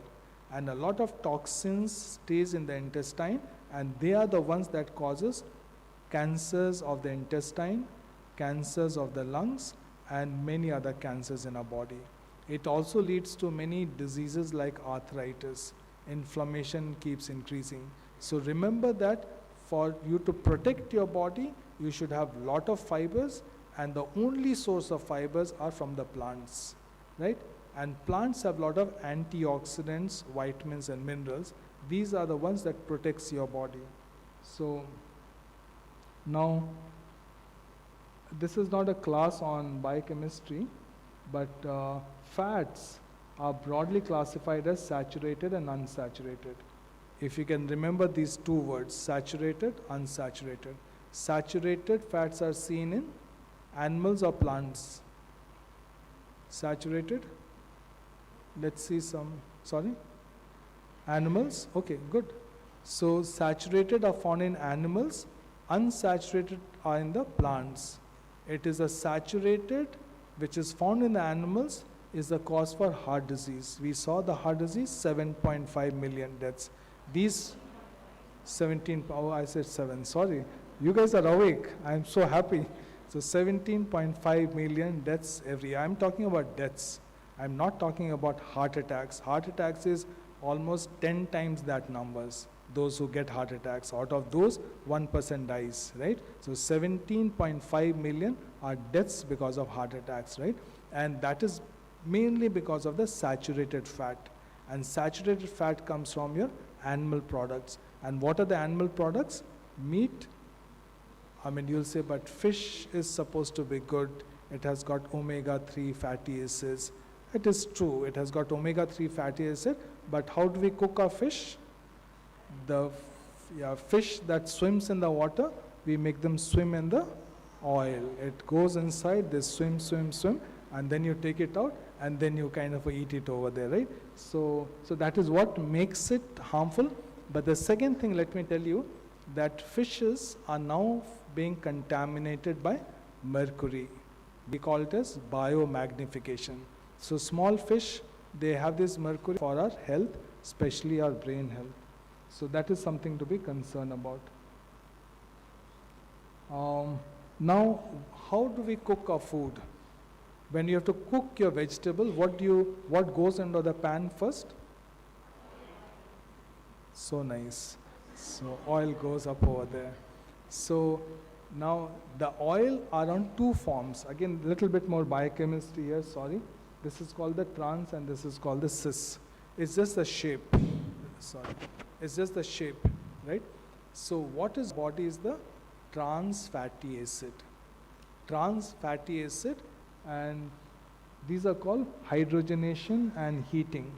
And a lot of toxins stays in the intestine, and they are the ones that causes cancers of the intestine, cancers of the lungs, and many other cancers in our body. It also leads to many diseases like arthritis. Inflammation keeps increasing. So remember that for you to protect your body, you should have lot of fibers, and the only source of fibers are from the plants, right? And plants have a lot of antioxidants, vitamins and minerals. These are the ones that protects your body. So now, this is not a class on biochemistry, but fats are broadly classified as saturated and unsaturated. If you can remember these two words, saturated, unsaturated. Saturated fats are seen in animals or plants? Saturated? Let's see some, sorry? Animals? Okay, good. So saturated are found in animals, unsaturated are in the plants. It is a saturated which is found in the animals is the cause for heart disease. We saw the heart disease, 7.5 million deaths. These 17, oh I said 7, sorry. You guys are awake, I'm so happy. So 17.5 million deaths every year. I'm talking about deaths. I'm not talking about heart attacks. Heart attacks is almost 10 times that numbers. Those who get heart attacks, out of those, 1% dies, right? So 17.5 million are deaths because of heart attacks, right? And that is mainly because of the saturated fat. And saturated fat comes from your animal products. And what are the animal products? Meat. I mean, you'll say, but fish is supposed to be good. It has got omega-3 fatty acids. It is true, it has got omega-3 fatty acid, but how do we cook our fish? The fish that swims in the water, we make them swim in the oil. It goes inside, they swim, and then you take it out, and then you kind of eat it over there, right? So that is what makes it harmful. But the second thing, let me tell you, that fishes are now being contaminated by mercury. We call it as biomagnification. So small fish, they have this mercury for our health, especially our brain health. So that is something to be concerned about. Now, how do we cook our food? When you have to cook your vegetable, what goes into the pan first? So nice. So oil goes up over there. So now the oil are on two forms. Again, a little bit more biochemistry here, sorry. This is called the trans and this is called the cis. It's just the shape. Sorry. It's just the shape, right? So what is body is the trans fatty acid. Trans fatty acid, and these are called hydrogenation and heating.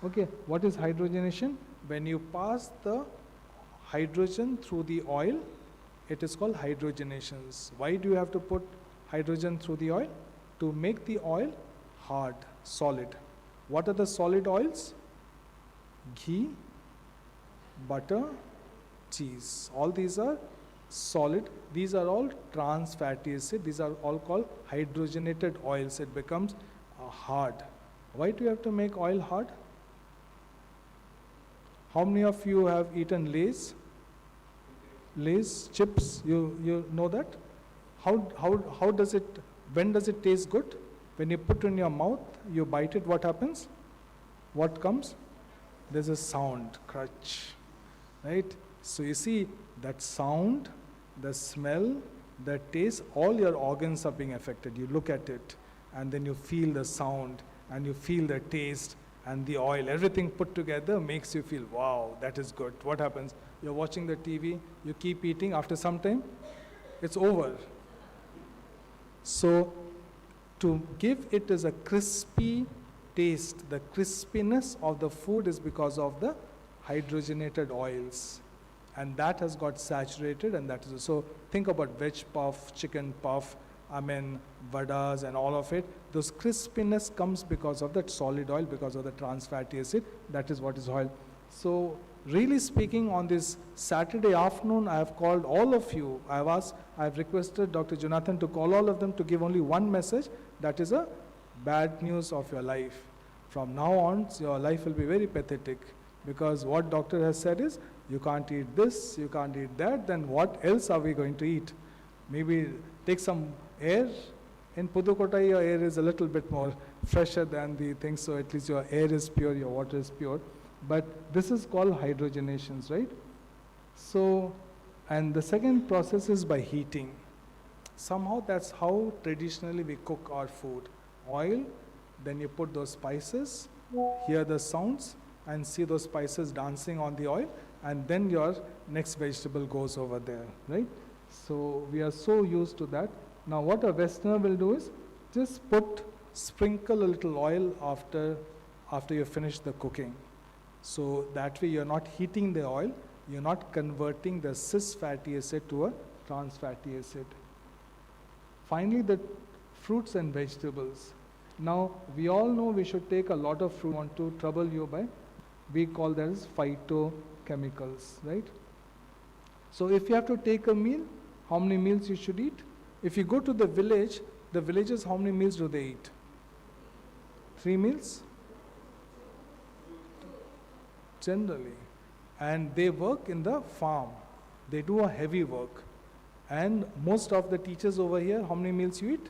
Okay, what is hydrogenation? When you pass the hydrogen through the oil, it is called hydrogenations. Why do you have to put hydrogen through the oil? To make the oil hard, solid. What are the solid oils? Ghee, butter, cheese. All these are solid. These are all trans fatty acid. These are all called hydrogenated oils. It becomes hard. Why do you have to make oil hard? How many of you have eaten Lay's? Lay's chips, you know that? How does it, when does it taste good? When you put it in your mouth, you bite it, what happens? What comes? There's a sound, crunch, right? So you see, that sound, the smell, the taste, all your organs are being affected. You look at it, and then you feel the sound, and you feel the taste, and the oil, everything put together makes you feel, wow, that is good. What happens? You're watching the TV, you keep eating, after some time, it's over. So, to give it as a crispy taste, the crispiness of the food is because of the hydrogenated oils. And that has got saturated, and that is, so think about veg puff, chicken puff, vadas and all of it. Those crispiness comes because of that solid oil, because of the trans fatty acid. That is what is oil. So really speaking, on this Saturday afternoon, I have called all of you. I have requested Dr. Jonathan to call all of them to give only one message. That is a bad news of your life. From now on, your life will be very pathetic, because what doctor has said is, you can't eat this, you can't eat that, then what else are we going to eat? Maybe take some air In Pudukkottai, your air is a little bit more fresher than the thing, so at least your air is pure, your water is pure. But this is called hydrogenations, right? So, and the second process is by heating. Somehow that's how traditionally we cook our food. Oil, then you put those spices, hear the sounds, and see those spices dancing on the oil, and then your next vegetable goes over there, right? So we are so used to that. Now what a Westerner will do is just sprinkle a little oil after you finish the cooking. So that way you're not heating the oil, you're not converting the cis fatty acid to a trans fatty acid. Finally, the fruits and vegetables. Now, we all know we should take a lot of fruit. We want to trouble you by, we call that as phytochemicals, right? So if you have to take a meal, how many meals you should eat? If you go to the villages, how many meals do they eat? 3 meals? Generally. And they work in the farm. They do a heavy work. And most of the teachers over here, how many meals you eat?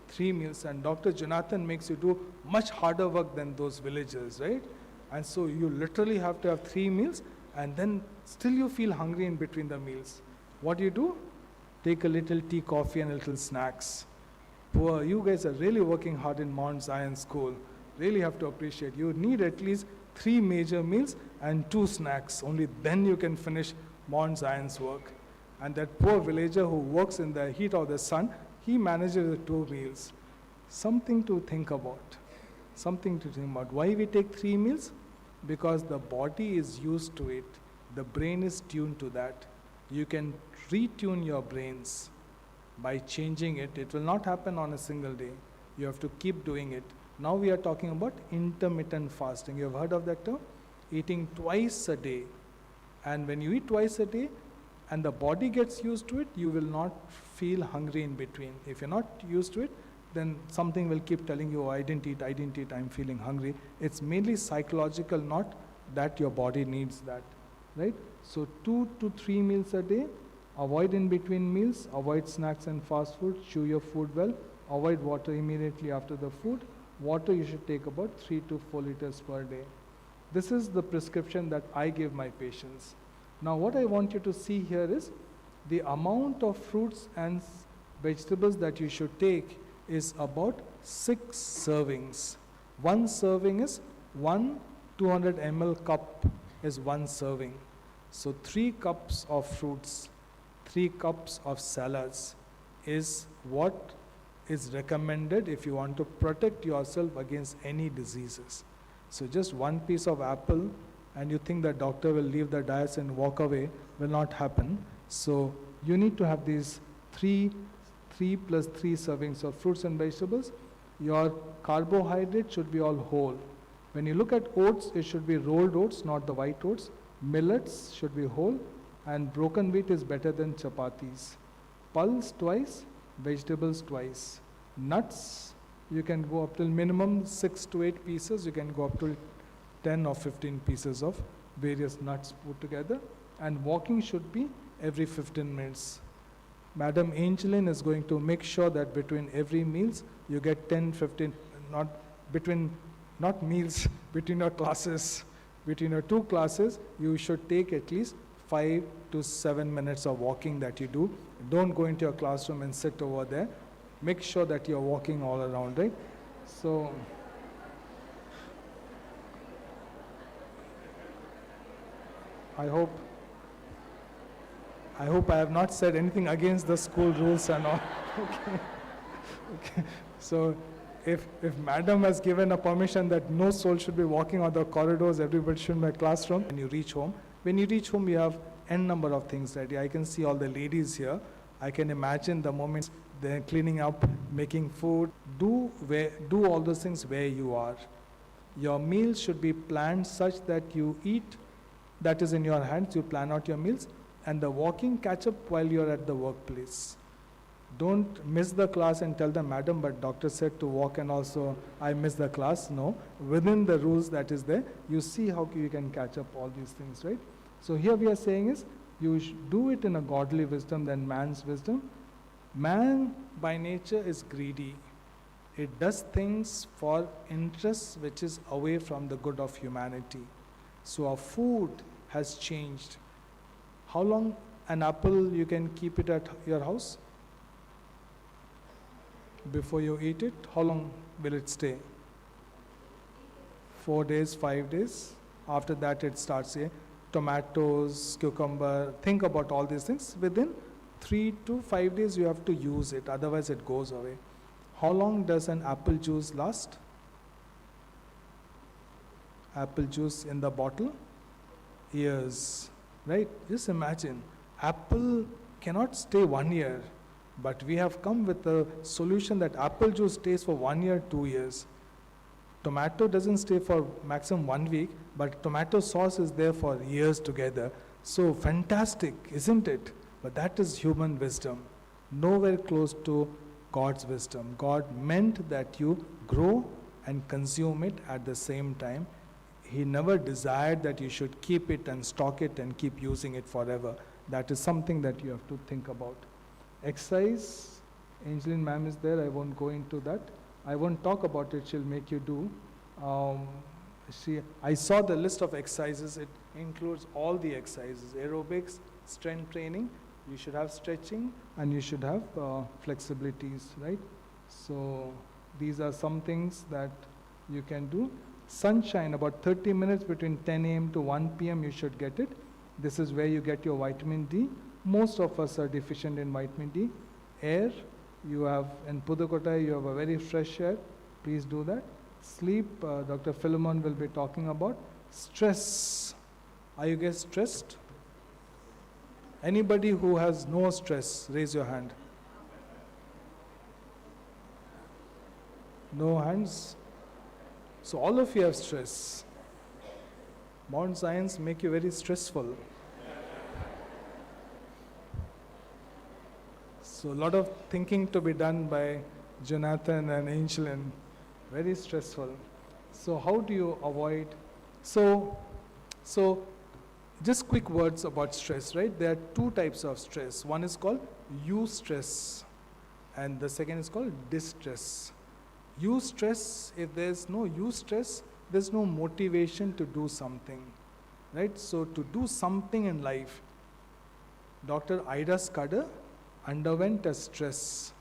3 meals. And Dr. Jonathan makes you do much harder work than those villagers, right? And so you literally have to have 3 meals, and then still you feel hungry in between the meals. What do? Take a little tea, coffee, and a little snacks. Poor, you guys are really working hard in Mount Zion School. Really have to appreciate. You need at least 3 major meals and 2 snacks. Only then you can finish Mount Zion's work. And that poor villager who works in the heat of the sun, he manages the 2 meals. Something to think about. Something to think about. Why we take 3 meals? Because the body is used to it. The brain is tuned to that. You can retune your brains by changing it. It will not happen on a single day. You have to keep doing it. Now we are talking about intermittent fasting. You have heard of that term? Eating twice a day. And when you eat twice a day, and the body gets used to it, you will not feel hungry in between. If you're not used to it, then something will keep telling you, oh, I didn't eat, I'm feeling hungry. It's mainly psychological, not that your body needs that, right? So 2 to 3 meals a day, avoid in between meals, avoid snacks and fast food, chew your food well, avoid water immediately after the food. Water you should take about 3 to 4 liters per day. This is the prescription that I give my patients. Now what I want you to see here is the amount of fruits and vegetables that you should take is about 6 servings. 1 serving is 1 200 ml cup is 1 serving. So 3 cups of fruits, 3 cups of salads is what is recommended if you want to protect yourself against any diseases. So just 1 piece of apple and you think that doctor will leave the dais and walk away, will not happen. So you need to have these 3 plus 3 servings of fruits and vegetables. Your carbohydrate should be all whole. When you look at oats, it should be rolled oats, not the white oats. Millets should be whole, and broken wheat is better than chapatis. Pulse twice, vegetables twice. Nuts, you can go up till minimum 6 to 8 pieces. You can go up to 10 or 15 pieces of various nuts put together. And walking should be every 15 minutes. Madam Angeline is going to make sure that between every meals, you get 10, 15, not meals, between your classes. Between your 2 classes, you should take at least 5 to 7 minutes of walking that you do. Don't go into your classroom and sit over there. Make sure that you're walking all around, right? So, I hope I have not said anything against the school rules and all. Okay. So if madam has given a permission that no soul should be walking on the corridors, everybody should be in a classroom, and you reach home. When you reach home, you have n number of things ready. I can see all the ladies here. I can imagine the moments they're cleaning up, making food. Do all those things where you are. Your meals should be planned such that you eat, that is in your hands, you plan out your meals, and the walking catch up while you're at the workplace. Don't miss the class and tell them, madam, but doctor said to walk and also I missed the class. No, within the rules that is there, you see how you can catch up all these things, right? So here we are saying is, you do it in a godly wisdom than man's wisdom. Man by nature is greedy. It does things for interests which is away from the good of humanity. So our food has changed. How long an apple you can keep it at your house? Before you eat it, how long will it stay? 4 days, 5 days. After that it starts here. Tomatoes, cucumber, think about all these things. Within 3 to 5 days you have to use it, otherwise it goes away. How long does an apple juice last? Apple juice in the bottle? Years, right? Just imagine, apple cannot stay 1 year, but we have come with a solution that apple juice stays for 1 year, 2 years. Tomato doesn't stay for maximum 1 week, but tomato sauce is there for years together. So fantastic, isn't it? But that is human wisdom, nowhere close to God's wisdom. God meant that you grow and consume it at the same time. He never desired that you should keep it and stock it and keep using it forever. That is something that you have to think about. Exercise, Angeline ma'am is there, I won't go into that. I won't talk about it, she'll make you do. I saw the list of exercises, it includes all the exercises, aerobics, strength training, you should have stretching, and you should have flexibilities, right? So these are some things that you can do. Sunshine, about 30 minutes between 10 a.m. to 1 p.m. you should get it. This is where you get your vitamin D. Most of us are deficient in vitamin D. Air, you have in Pudukkottai, you have a very fresh air. Please do that. Sleep, Dr. Philemon will be talking about. Stress, are you guys stressed? Anybody who has no stress, raise your hand. No hands? So all of you have stress. Modern science make you very stressful. So a lot of thinking to be done by Jonathan and Angeline. Very stressful. So how do you avoid? So just quick words about stress, right? There are two types of stress. One is called eustress and the second is called distress. Eustress, if there's no eustress, there's no motivation to do something, right? So to do something in life, Dr. Ida Scudder underwent a stress.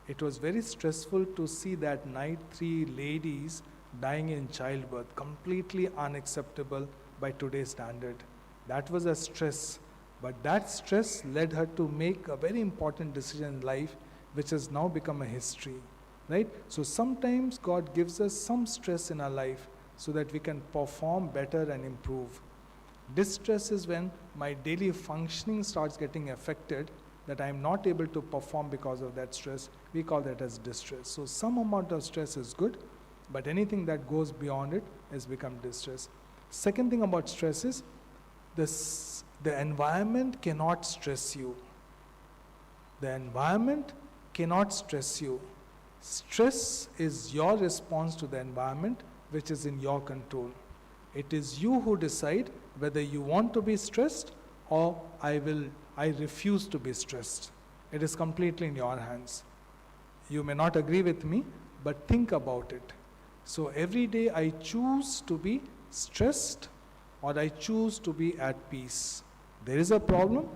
It was very stressful to see that night 3 ladies dying in childbirth, completely unacceptable by today's standard. That was a stress, but that stress led her to make a very important decision in life, which has now become a history, right? So sometimes God gives us some stress in our life so that we can perform better and improve. Distress is when my daily functioning starts getting affected, that I am not able to perform because of that stress. We call that as distress. So some amount of stress is good, but anything that goes beyond it has become distress. Second thing about stress is the environment cannot stress you. The environment cannot stress you. Stress is your response to the environment, which is in your control. It is you who decide whether you want to be stressed or I refuse to be stressed. It is completely in your hands. You may not agree with me, but think about it. So every day I choose to be stressed or I choose to be at peace. There is a problem,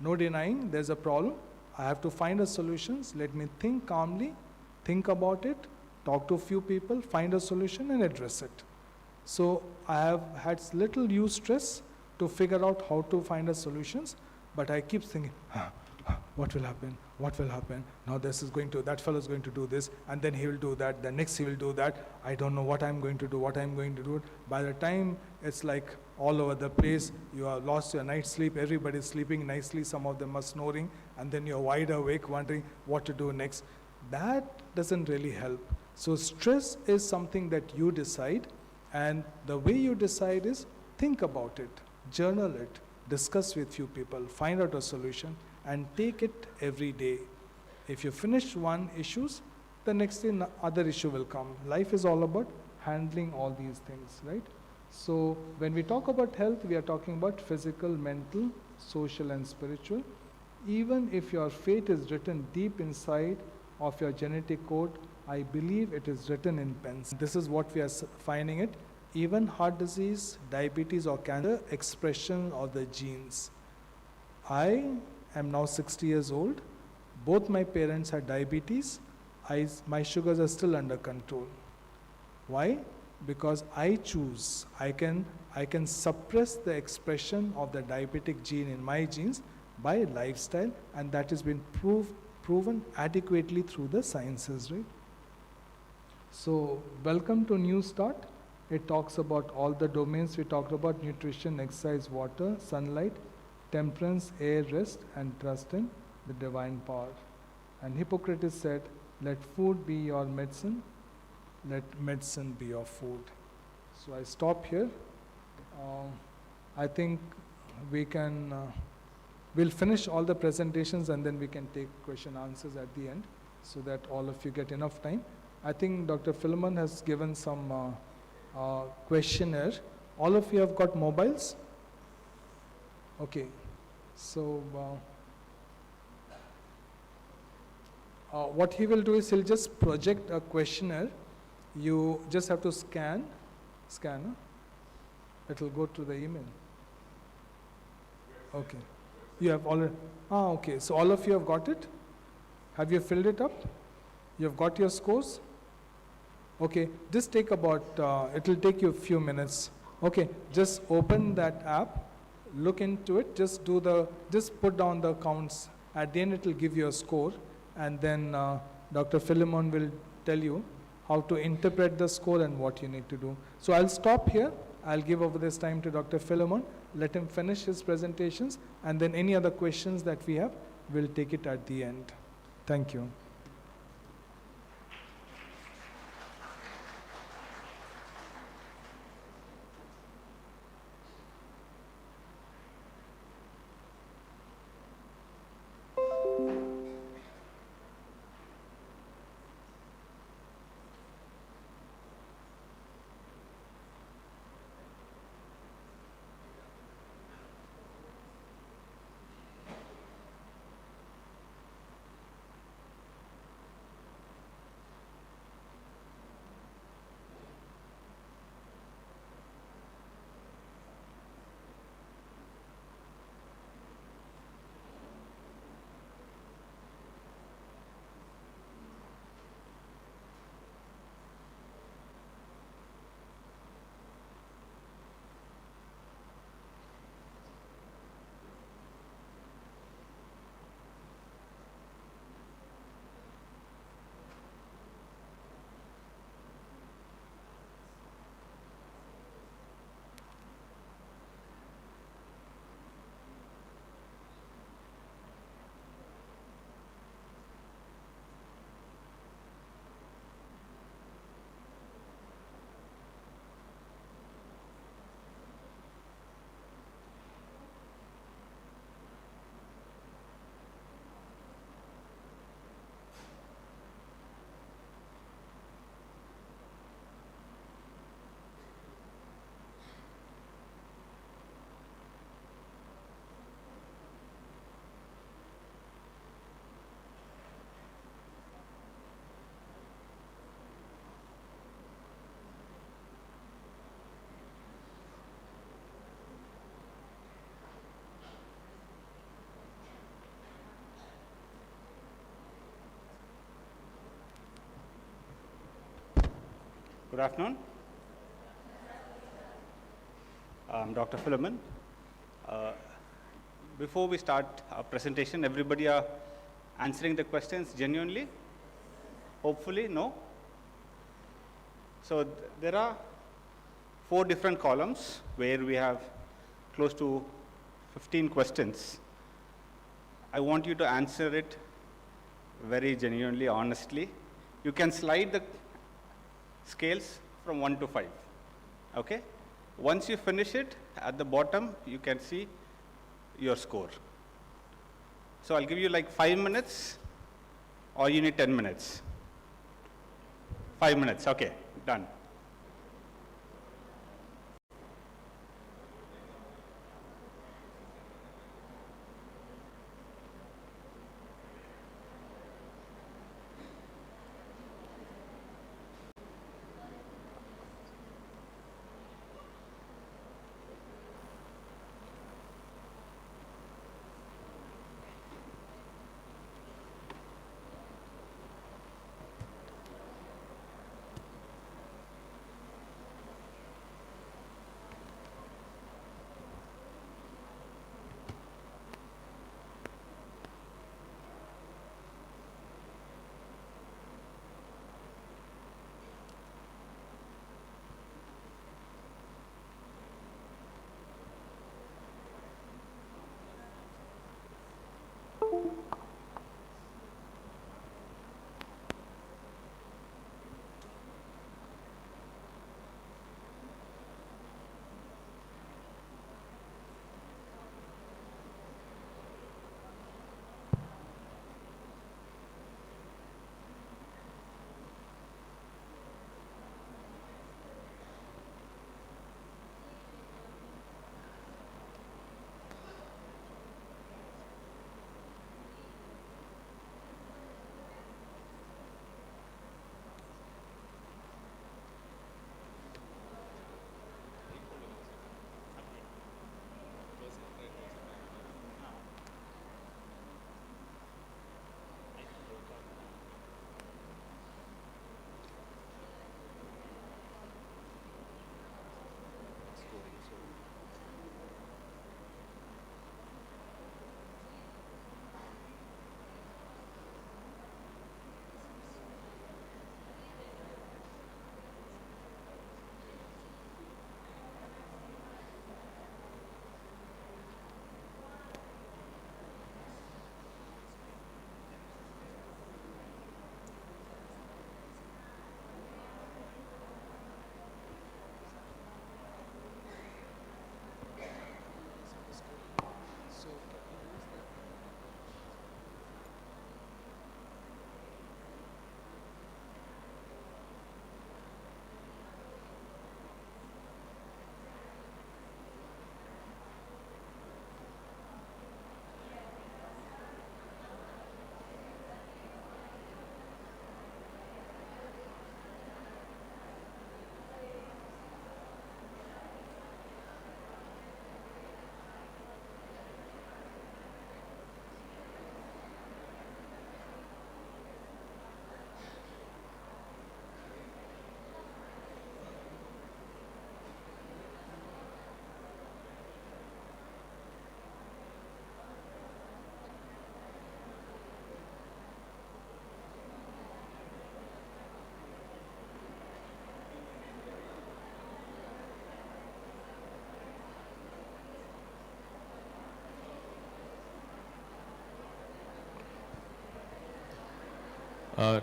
no denying there's a problem. I have to find a solution. Let me think calmly, think about it, talk to a few people, find a solution and address it. So I have had little eustress to figure out how to find a solutions, but I keep thinking, what will happen? What will happen? Now that fellow is going to do this, and then he will do that, then next he will do that. I don't know what I'm going to do. By the time it's like all over the place, you have lost your night's sleep, everybody's sleeping nicely, some of them are snoring, and then you're wide awake wondering what to do next. That doesn't really help. So stress is something that you decide, and the way you decide is think about it, journal it, discuss with few people, find out a solution, and take it every day. If you finish one issues, the next day other issue will come. Life is all about handling all these things, right? So when we talk about health, we are talking about physical, mental, social, and spiritual. Even if your fate is written deep inside of your genetic code, I believe it is written in pens. This is what we are finding it. Even heart disease, diabetes or cancer, expression of the genes. I am now 60 years old. Both my parents had diabetes. My sugars are still under control. Why? Because I choose. I can suppress the expression of the diabetic gene in my genes by lifestyle, and that has been proven adequately through the sciences, right? So, welcome to New Start. It talks about all the domains we talked about: nutrition, exercise, water, sunlight, temperance, air, rest, and trust in the divine power. And Hippocrates said, let food be your medicine, let medicine be your food. So I stop here. I think we'll finish all the presentations and then we can take question answers at the end so that all of you get enough time. I think Dr. Philemon has given some questionnaire. All of you have got mobiles? Okay. So what he will do is he'll just project a questionnaire. You just have to scan. It will go to the email. Okay. You have already, okay. So all of you have got it? Have you filled it up? You have got your scores? Okay, just take about, it will take you a few minutes. Okay, just open that app, look into it, just put down the counts. At the end it will give you a score, and then Dr. Philemon will tell you how to interpret the score and what you need to do. So I'll stop here. I'll give over this time to Dr. Philemon. Let him finish his presentations, and then any other questions that we have, we'll take it at the end. Thank you. Good afternoon. I'm Dr. Philemon. Before we start our presentation, everybody are answering the questions genuinely? Hopefully, no? So there are 4 different columns where we have close to 15 questions. I want you to answer it very genuinely, honestly. You can slide the scales from 1 to 5, okay? Once you finish it, at the bottom, you can see your score. So I'll give you like 5 minutes, or you need 10 minutes? 5 minutes, okay, done.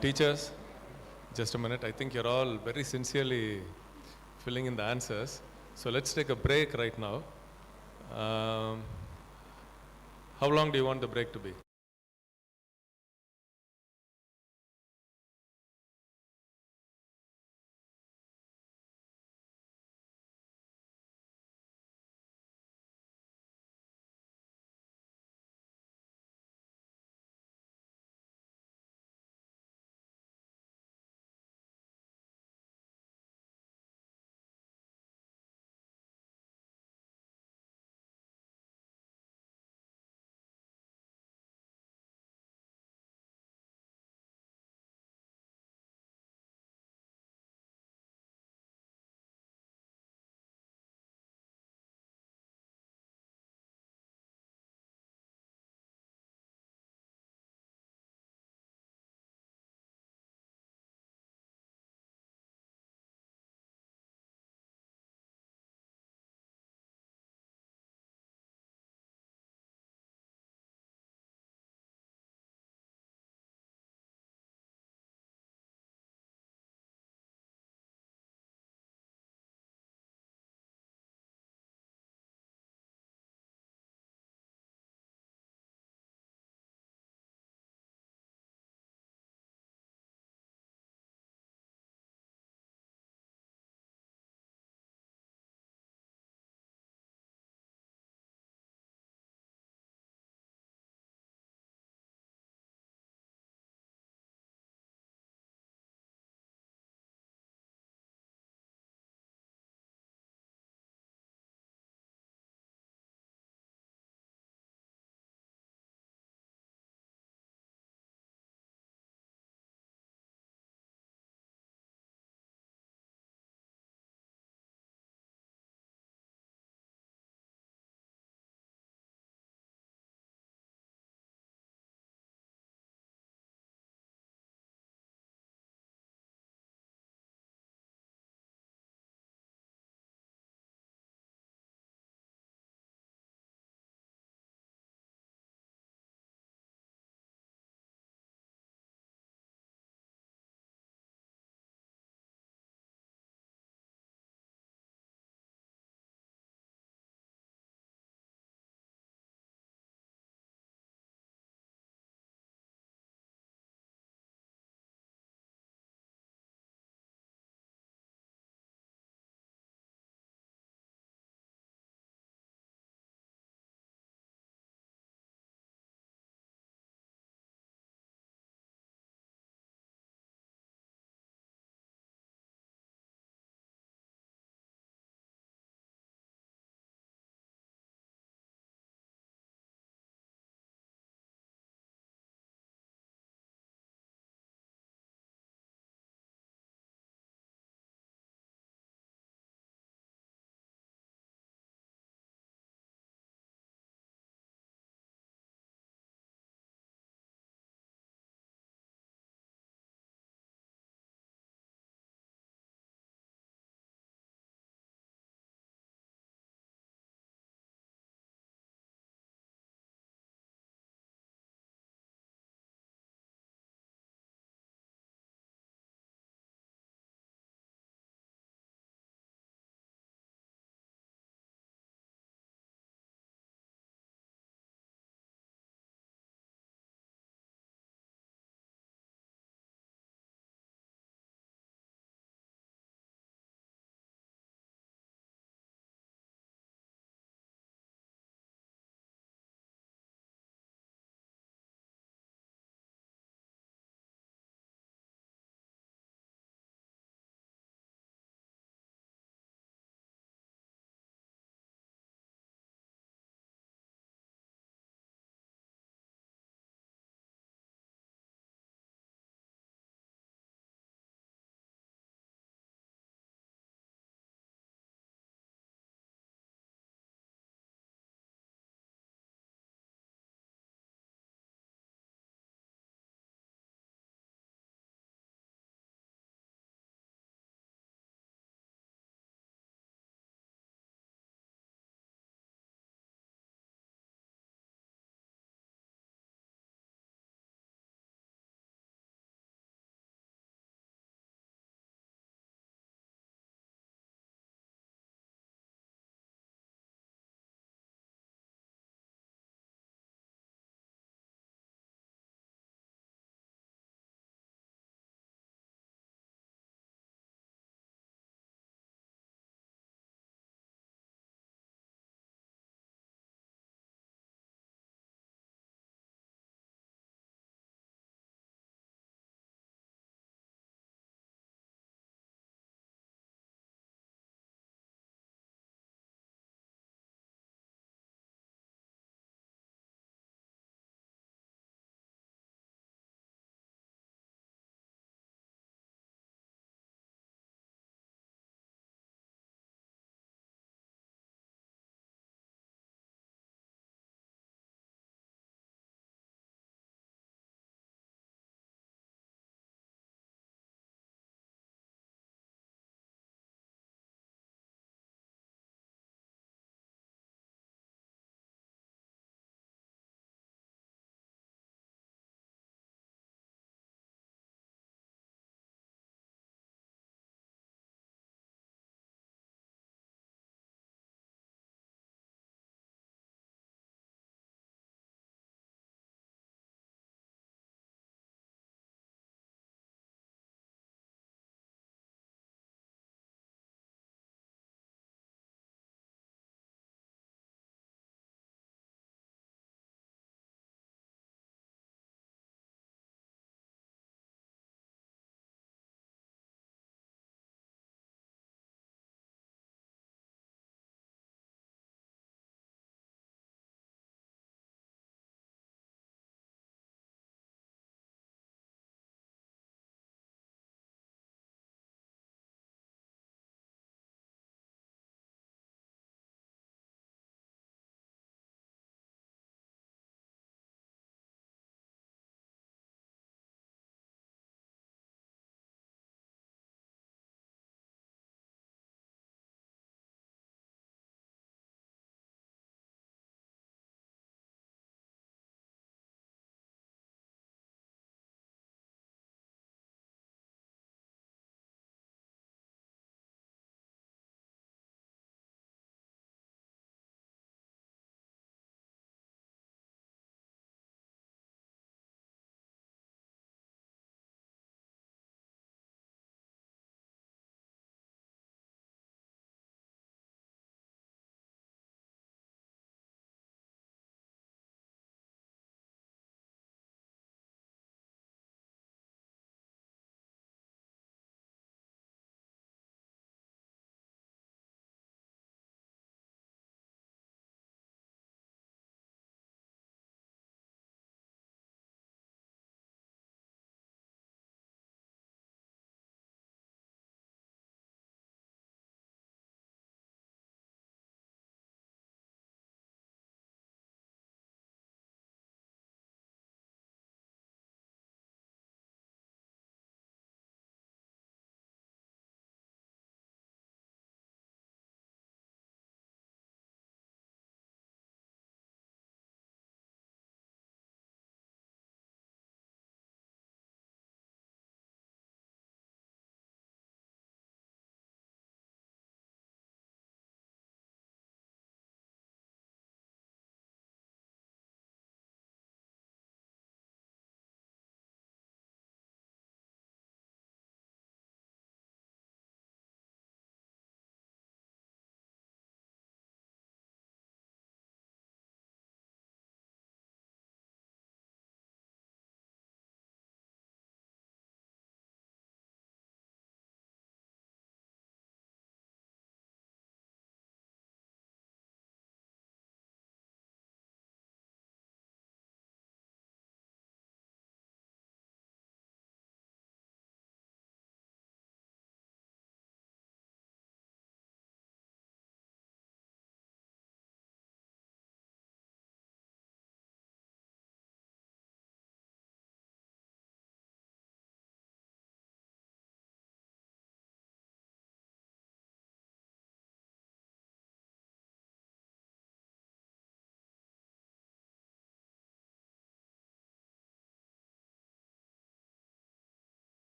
Teachers, just a minute. I think you're all very sincerely filling in the answers. So let's take a break right now. How long do you want the break to be?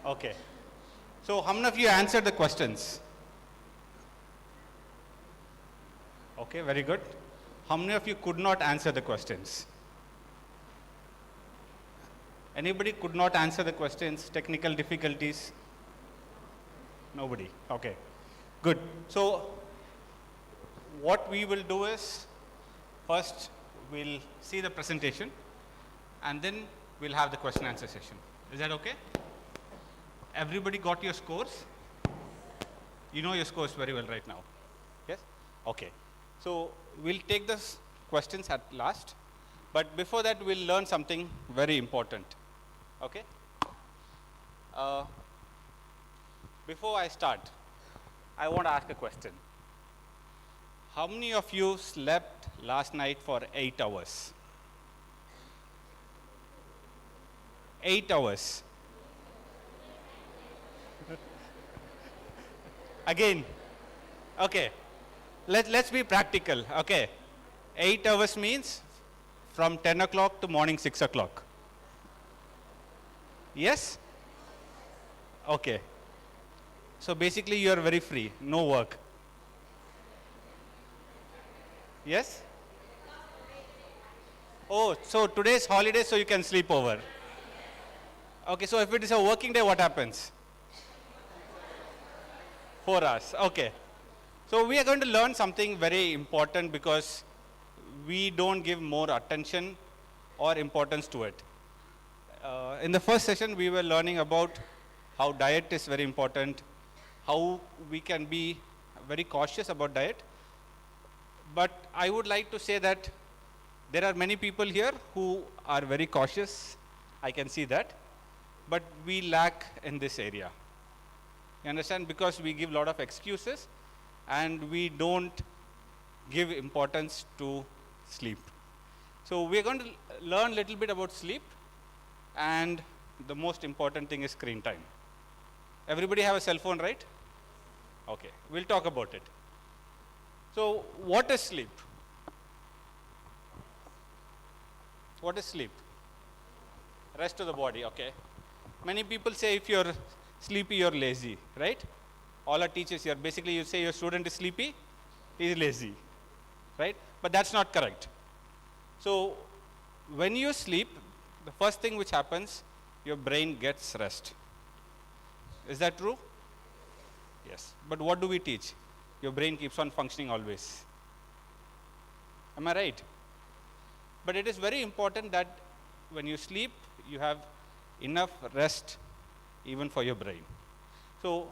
Okay. So how many of you answered the questions? Okay, very good. How many of you could not answer the questions? Anybody could not answer the questions, technical difficulties? Nobody. Okay, good. So what we will do is, first we'll see the presentation and then we'll have the question answer session. Is that okay? Everybody got your scores? You know your scores very well right now. Yes? Okay. So we'll take the questions at last, but before that we'll learn something very important. Okay? Before I start, I want to ask a question. How many of you slept last night for 8 hours? 8 hours. Again, okay, let's be practical, okay. 8 hours means from 10 o'clock to morning 6 o'clock. Yes? Okay. So basically you are very free, no work. Yes? Oh, so today's holiday, so you can sleep over. Okay, so if it is a working day, what happens? 4 hours, okay. So we are going to learn something very important because we don't give more attention or importance to it. In the first session, we were learning about how diet is very important, how we can be very cautious about diet. But I would like to say that there are many people here who are very cautious, I can see that, but we lack in this area. You understand? Because we give a lot of excuses and we don't give importance to sleep. So we're going to learn a little bit about sleep, and the most important thing is screen time. Everybody have a cell phone, right? Okay, we'll talk about it. So what is sleep? What is sleep? Rest of the body, okay. Many people say if you're sleepy, you're lazy, right? All our teachers here, basically you say your student is sleepy, he is lazy, right? But that's not correct. So when you sleep, the first thing which happens, your brain gets rest. Is that true? Yes. But what do we teach? Your brain keeps on functioning always. Am I right? But it is very important that when you sleep, you have enough rest even for your brain. So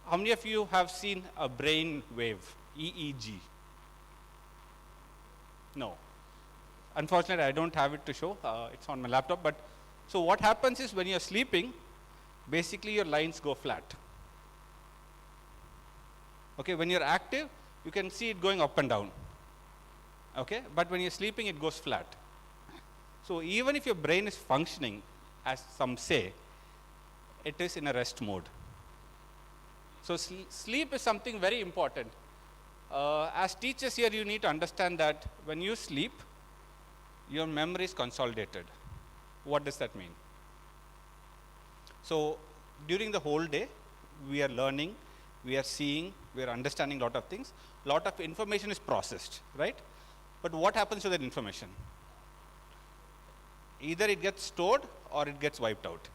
how many of you have seen a brain wave, EEG? No. Unfortunately, I don't have it to show. It's on my laptop. But so what happens is when you're sleeping, basically your lines go flat. Okay, when you're active, you can see it going up and down. Okay, but when you're sleeping, it goes flat. So even if your brain is functioning, as some say, it is in a rest mode. So sleep is something very important. As teachers here, you need to understand that when you sleep, your memory is consolidated. What does that mean? So during the whole day, we are learning, we are seeing, we are understanding a lot of things. A lot of information is processed, right? But what happens to that information? Either it gets stored or it gets wiped out.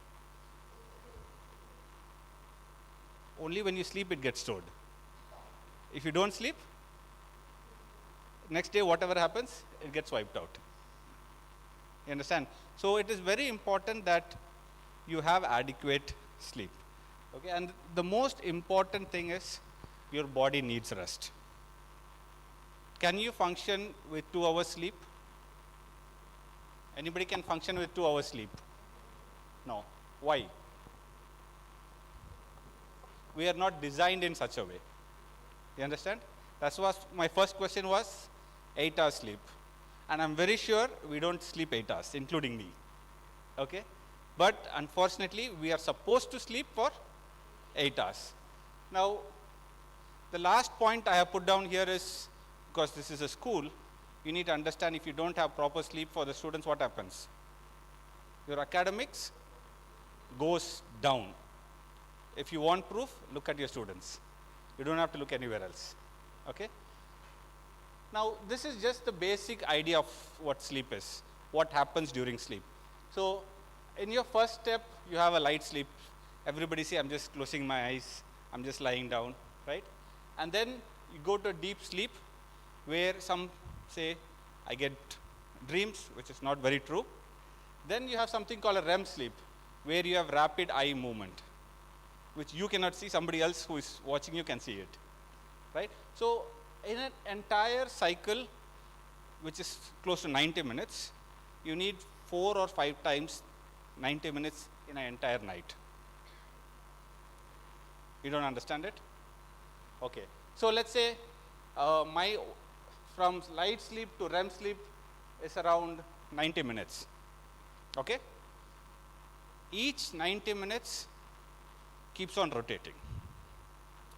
Only when you sleep it gets stored. If you don't sleep, next day whatever happens, it gets wiped out. You understand? So it is very important that you have adequate sleep. Okay, and the most important thing is your body needs rest. Can you function with 2 hours sleep? Anybody can function with 2 hours sleep? No. Why? We are not designed in such a way. You understand? That's what my first question was, 8 hours sleep. And I'm very sure we don't sleep 8 hours, including me. Okay? But unfortunately, we are supposed to sleep for 8 hours. Now, the last point I have put down here is, because this is a school, you need to understand if you don't have proper sleep for the students, what happens? Your academics goes down. If you want proof, look at your students. You don't have to look anywhere else. Okay? Now, this is just the basic idea of what sleep is, what happens during sleep. So, in your first step, you have a light sleep. Everybody say, I'm just closing my eyes, I'm just lying down, right? And then you go to a deep sleep where some say, I get dreams, which is not very true. Then you have something called a REM sleep, where you have rapid eye movement, which you cannot see, somebody else who is watching you can see it, right? So, in an entire cycle, which is close to 90 minutes, you need 4 or 5 times 90 minutes in an entire night. You don't understand it? Okay. So, let's say from light sleep to REM sleep is around 90 minutes. Okay? Each 90 minutes keeps on rotating.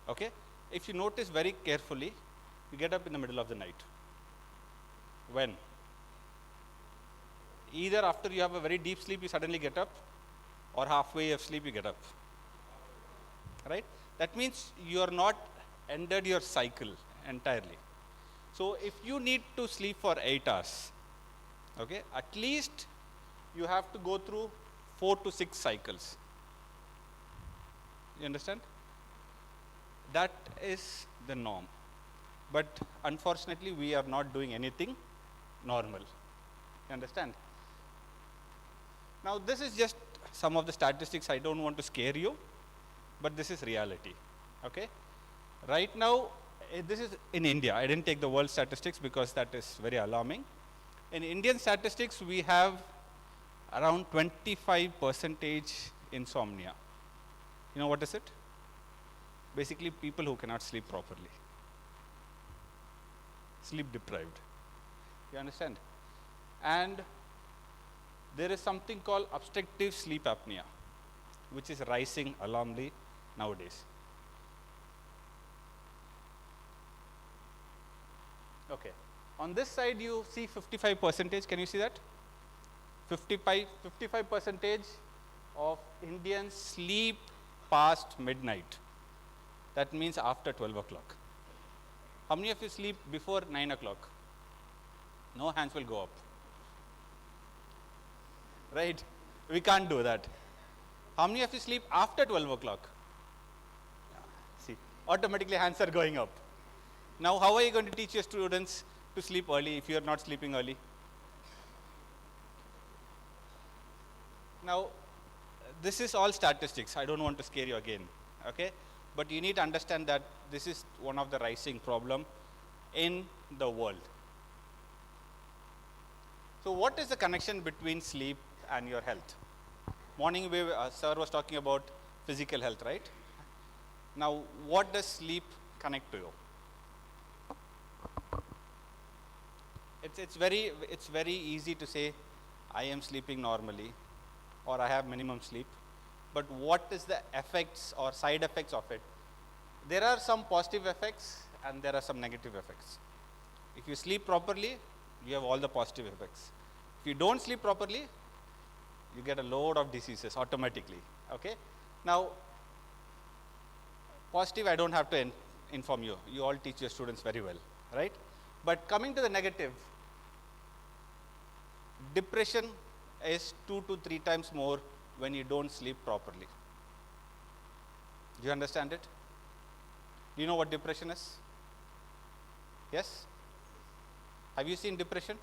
Okay? If you notice very carefully, you get up in the middle of the night. When? Either after you have a very deep sleep, you suddenly get up, or halfway of sleep, you get up. Right? That means you are not ended your cycle entirely. So, if you need to sleep for 8 hours, okay, at least you have to go through 4 to 6 cycles. You understand? That is the norm. But unfortunately, we are not doing anything normal. You understand? Now, this is just some of the statistics. I don't want to scare you, but this is reality. Okay? Right now, this is in India. I didn't take the world statistics because that is very alarming. In Indian statistics, we have around 25% insomnia. You know what is it? Basically, people who cannot sleep properly. Sleep deprived. You understand? And there is something called obstructive sleep apnea, which is rising alarmingly nowadays. Okay. On this side, you see 55%. Can you see that? 55% of Indians sleep past midnight. That means after 12 o'clock. How many of you sleep before 9 o'clock? No hands will go up. Right? We can't do that. How many of you sleep after 12 o'clock? See, automatically hands are going up. Now, how are you going to teach your students to sleep early if you are not sleeping early? Now, this is all statistics. I don't want to scare you again. Okay? But you need to understand that this is one of the rising problem in the world. So, what is the connection between sleep and your health? Morning, sir was talking about physical health, right? Now, what does sleep connect to you? It's very easy to say, I am sleeping normally, or I have minimum sleep. But what is the effects or side effects of it? There are some positive effects and there are some negative effects. If you sleep properly, you have all the positive effects. If you don't sleep properly, you get a load of diseases automatically. Okay? Now, positive, I don't have to inform you. You all teach your students very well, right? But coming to the negative, depression is 2 to 3 times more when you don't sleep properly. Do you understand it? Do you know what depression is? Yes? Have you seen depression?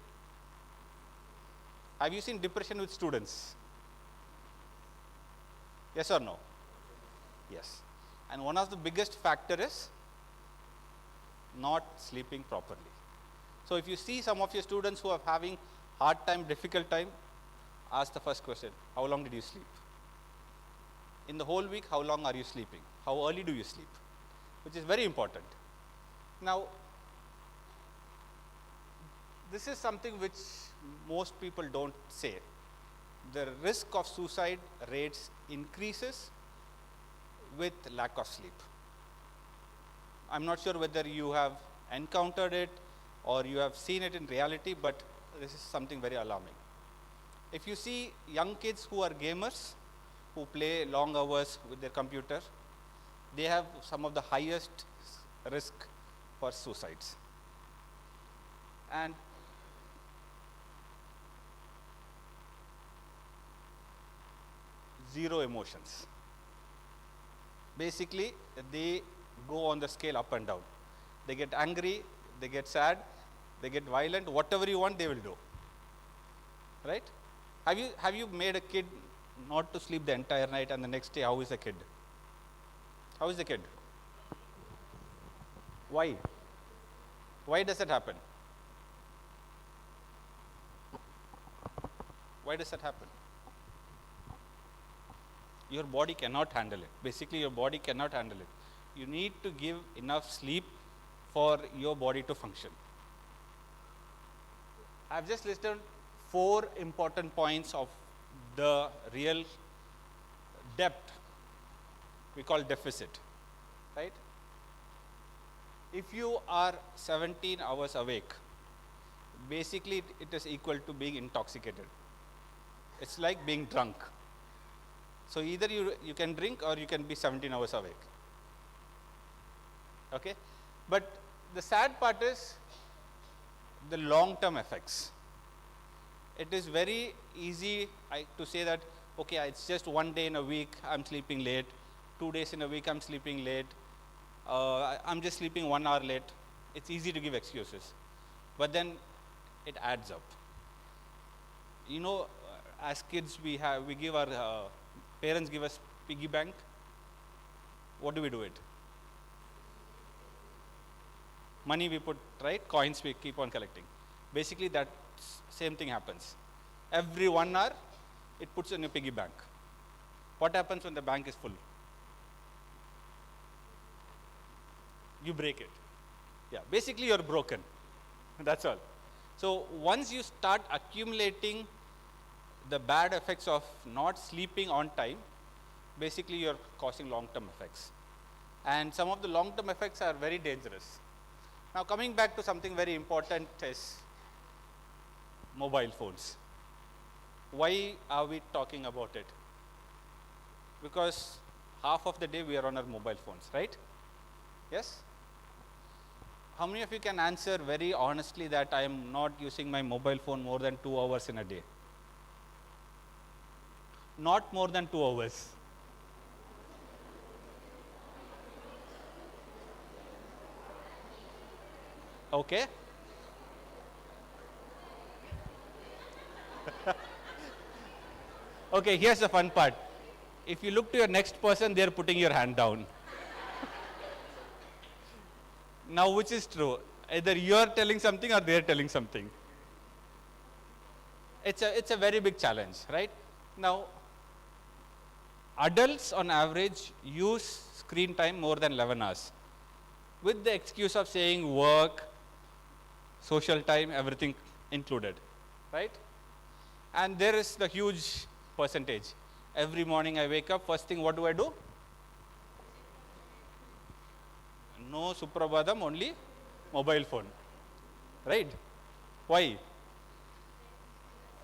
Have you seen depression with students? Yes or no? Yes. And one of the biggest factor is not sleeping properly. So if you see some of your students who are having hard time, difficult time, ask the first question, how long did you sleep? In the whole week, how long are you sleeping? How early do you sleep? Which is very important. Now, this is something which most people don't say. The risk of suicide rates increases with lack of sleep. I'm not sure whether you have encountered it or you have seen it in reality, but this is something very alarming. If you see young kids who are gamers, who play long hours with their computer, they have some of the highest risk for suicides. And zero emotions. Basically, they go on the scale up and down. They get angry, they get sad, they get violent, whatever you want, they will do. Right? Have you made a kid not to sleep the entire night, and the next day, how is the kid? How is the kid? Why? Why does that happen? Why does that happen? Your body cannot handle it. Basically, your body cannot handle it. You need to give enough sleep for your body to function. I've just listed 4 important points of the real depth we call deficit, right? If you are 17 hours awake, basically it is equal to being intoxicated. It's like being drunk. So either you can drink or you can be 17 hours awake. Okay? But the sad part is the long-term effects. It is very easy to say that, okay, it's just 1 day in a week I'm sleeping late, 2 days in a week I'm sleeping late, I'm just sleeping 1 hour late. It's easy to give excuses. But then it adds up. You know, as kids we give our, parents give us piggy bank. What do we do it? Money we put, right? Coins we keep on collecting. Basically that same thing happens. Every 1 hour, it puts in a piggy bank. What happens when the bank is full? You break it. Yeah, basically you're broken. That's all. So once you start accumulating the bad effects of not sleeping on time, basically you're causing long-term effects. And some of the long-term effects are very dangerous. Now coming back to something very important is mobile phones. Why are we talking about it? Because half of the day we are on our mobile phones, right? Yes? How many of you can answer very honestly that I am not using my mobile phone more than 2 hours in a day? Not more than 2 hours. Okay? Okay, here's the fun part. If you look to your next person, they are putting your hand down. Now, which is true? Either you are telling something or they are telling something. It's a very big challenge, right? Now, adults on average use screen time more than 11 hours with the excuse of saying work, social time, everything included, right? And there is the huge percentage. Every morning I wake up, first thing what do? No Suprabhadam, only mobile phone, right? Why?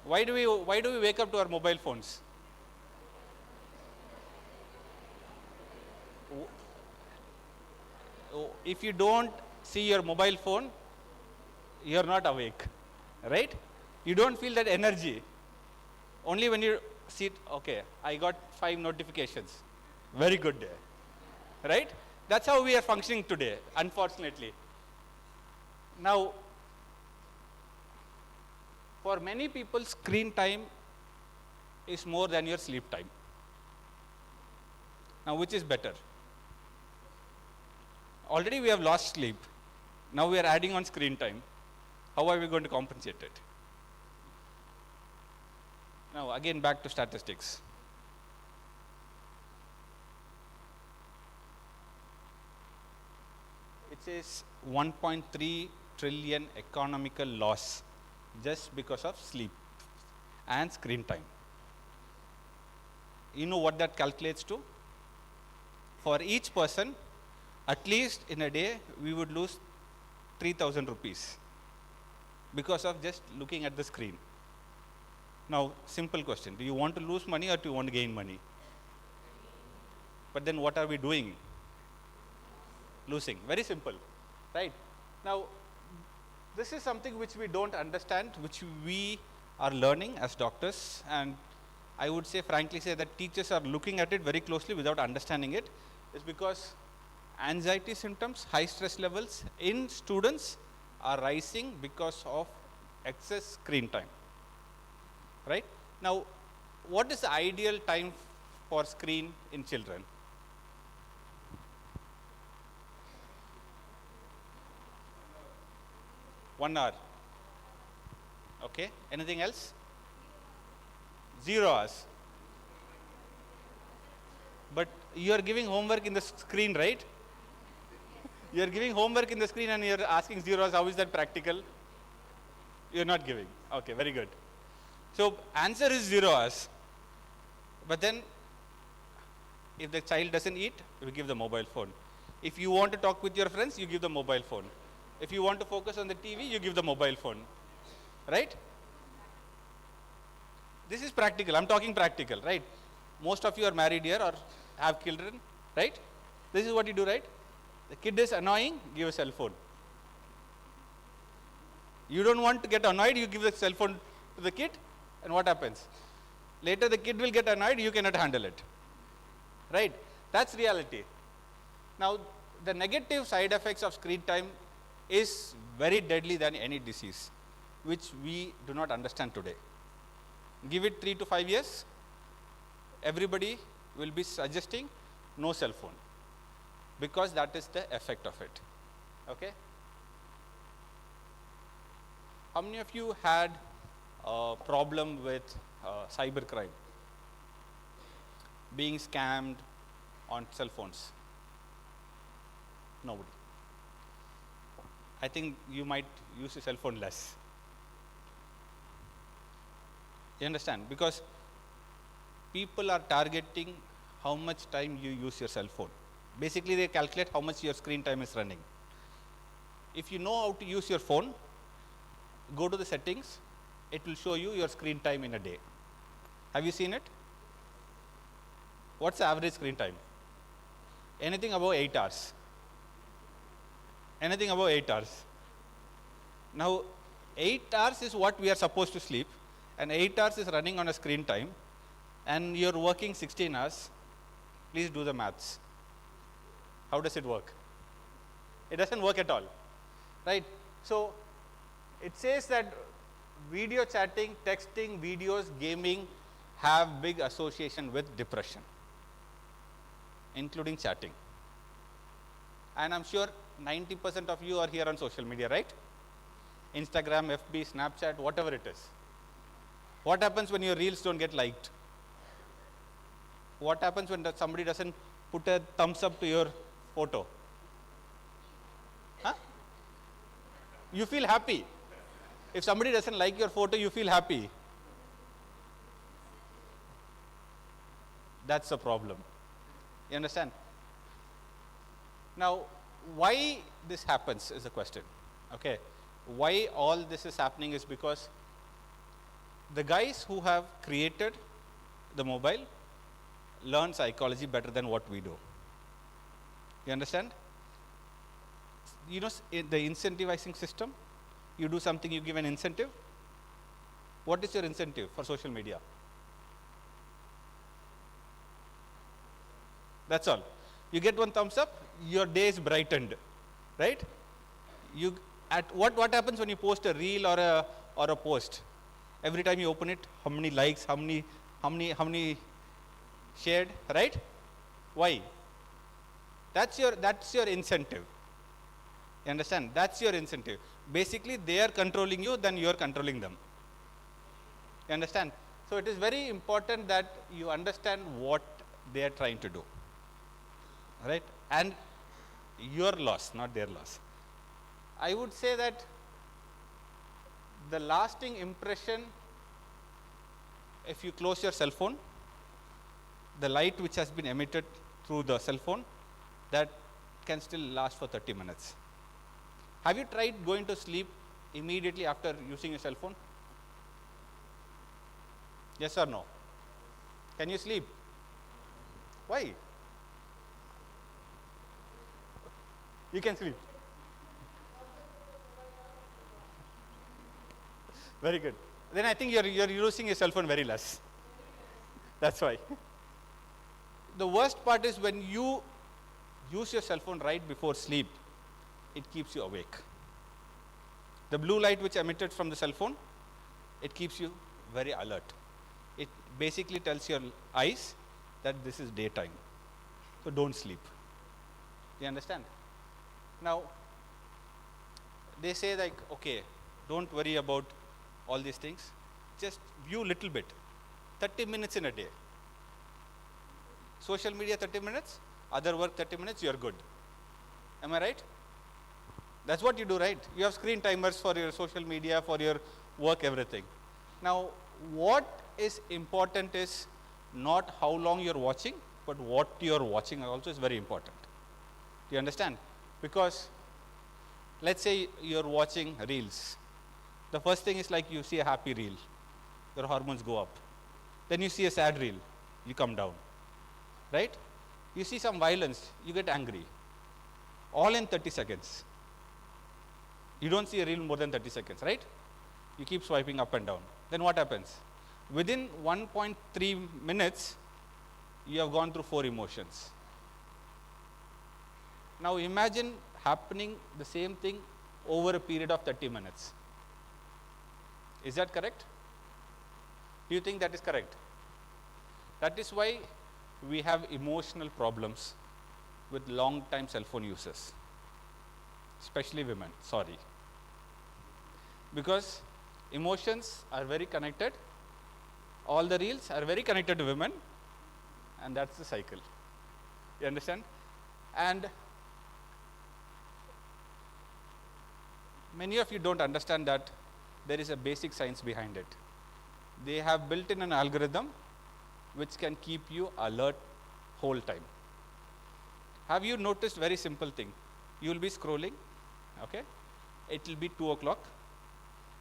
Why do we wake up to our mobile phones? If you don't see your mobile phone, you're not awake, right? You don't feel that energy. Only when you see it, okay, I got 5 notifications. Very good day, right? That's how we are functioning today, unfortunately. Now, for many people, screen time is more than your sleep time. Now, which is better? Already we have lost sleep. Now we are adding on screen time. How are we going to compensate it? Now, again, back to statistics. It says 1.3 trillion economical loss just because of sleep and screen time. You know what that calculates to? For each person, at least in a day, we would lose 3,000 rupees because of just looking at the screen. Now, simple question. Do you want to lose money or do you want to gain money? But then what are we doing? losing. Very simple, right? Now, this is something which we don't understand, which we are learning as doctors, and I would say, frankly say, that teachers are looking at it very closely without understanding it, is because anxiety symptoms, high stress levels in students are rising because of excess screen time, right? Now, what is the ideal time for screen in children? One hour. Okay. Anything else? 0 hours. But you are giving homework in the screen, right? You are giving homework in the screen and you are asking 0 hours. How is that practical? You are not giving. Okay, very good. So, answer is 0 hours. But then, if the child doesn't eat, we give the mobile phone. If you want to talk with your friends, you give the mobile phone. If you want to focus on the TV, you give the mobile phone. Right? This is practical. I'm talking practical, right? Most of you are married here or have children, right? This is what you do, right? The kid is annoying, give a cell phone. You don't want to get annoyed, you give the cell phone to the kid, and what happens? Later the kid will get annoyed, you cannot handle it. Right? That's reality. Now, the negative side effects of screen time is very deadly than any disease, which we do not understand today. Give it 3 to 5 years, everybody will be suggesting no cell phone, because that is the effect of it. Okay? How many of you had a problem with cybercrime? Being scammed on cell phones? Nobody. I think you might use your cell phone less. You understand? Because people are targeting how much time you use your cell phone. Basically, they calculate how much your screen time is running. If you know how to use your phone, go to the settings, it will show you your screen time in a day. Have you seen it? What's the average screen time? Anything above 8 hours. Anything above 8 hours. Now, 8 hours is what we are supposed to sleep, and 8 hours is running on a screen time, and you're working 16 hours. Please do the maths. How does it work? It doesn't work at all, right? So, it says that video chatting, texting, videos, gaming have big association with depression, including chatting. And I'm sure 90% of you are here on social media, right? Instagram, FB, Snapchat, whatever it is. What happens when your reels don't get liked? What happens when somebody doesn't put a thumbs up to your photo? Huh? You feel happy. If somebody doesn't like your photo, you feel happy. That's the problem. You understand? Now, why this happens is the question. Okay? Why all this is happening is because the guys who have created the mobile learn psychology better than what we do. You understand? You know, in the incentivizing system, you do something, you give an incentive. What is your incentive for social media? That's all. You get one thumbs up, your day is brightened, right? You what happens when you post a reel or a post? Every time you open it, how many likes, how many shared, right? Why? That's your incentive. You understand? That's your incentive. Basically, they are controlling you, then you are controlling them. You understand? So it is very important that you understand what they are trying to do, right? And your loss, not their loss. I would say that the lasting impression, if you close your cell phone, the light which has been emitted through the cell phone, that can still last for 30 minutes. Have you tried going to sleep immediately after using your cell phone? Yes or no? Can you sleep? Why? You can sleep. Very good. Then I think you're using your cell phone very less. That's why. The worst part is when you use your cell phone right before sleep, it keeps you awake. The blue light which emitted from the cell phone, it keeps you very alert. It basically tells your eyes that this is daytime. So don't sleep. Do you understand? Now, they say like, okay, don't worry about all these things. Just view little bit. 30 minutes in a day. Social media 30 minutes, other work 30 minutes, you're good. Am I right? That's what you do, right? You have screen timers for your social media, for your work, everything. Now, what is important is not how long you're watching, but what you're watching also is very important. Do you understand? Because let's say you're watching reels. The first thing is like you see a happy reel, your hormones go up. Then you see a sad reel, you come down. Right? You see some violence, you get angry. All in 30 seconds. You don't see a reel more than 30 seconds, right? You keep swiping up and down. Then what happens? Within 1.3 minutes, you have gone through 4 emotions. Now imagine happening the same thing over a period of 30 minutes. Is that correct? Do you think that is correct? That is why we have emotional problems with long time cell phone users, especially women, sorry. Because emotions are very connected, all the reels are very connected to women, and that's the cycle. You understand? And many of you don't understand that there is a basic science behind it. They have built in an algorithm which can keep you alert whole time. Have you noticed very simple thing? You will be scrolling, okay? It will be 2 o'clock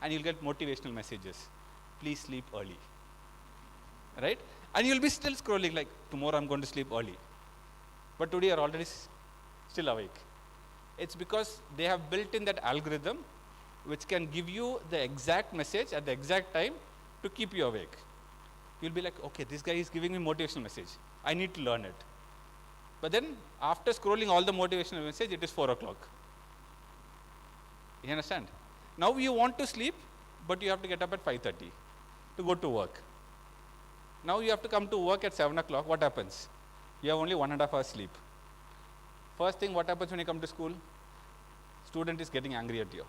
and you'll get motivational messages. Please sleep early, right? And you'll be still scrolling like, tomorrow I'm going to sleep early. But today you're already still awake. It's because they have built in that algorithm which can give you the exact message at the exact time to keep you awake. You'll be like, okay, this guy is giving me motivational message. I need to learn it. But then after scrolling all the motivational message, it is 4 o'clock. You understand? Now you want to sleep, but you have to get up at 5:30 to go to work. Now you have to come to work at 7 o'clock. What happens? You have only 1.5 hours sleep. First thing, what happens when you come to school? Student is getting angry at you.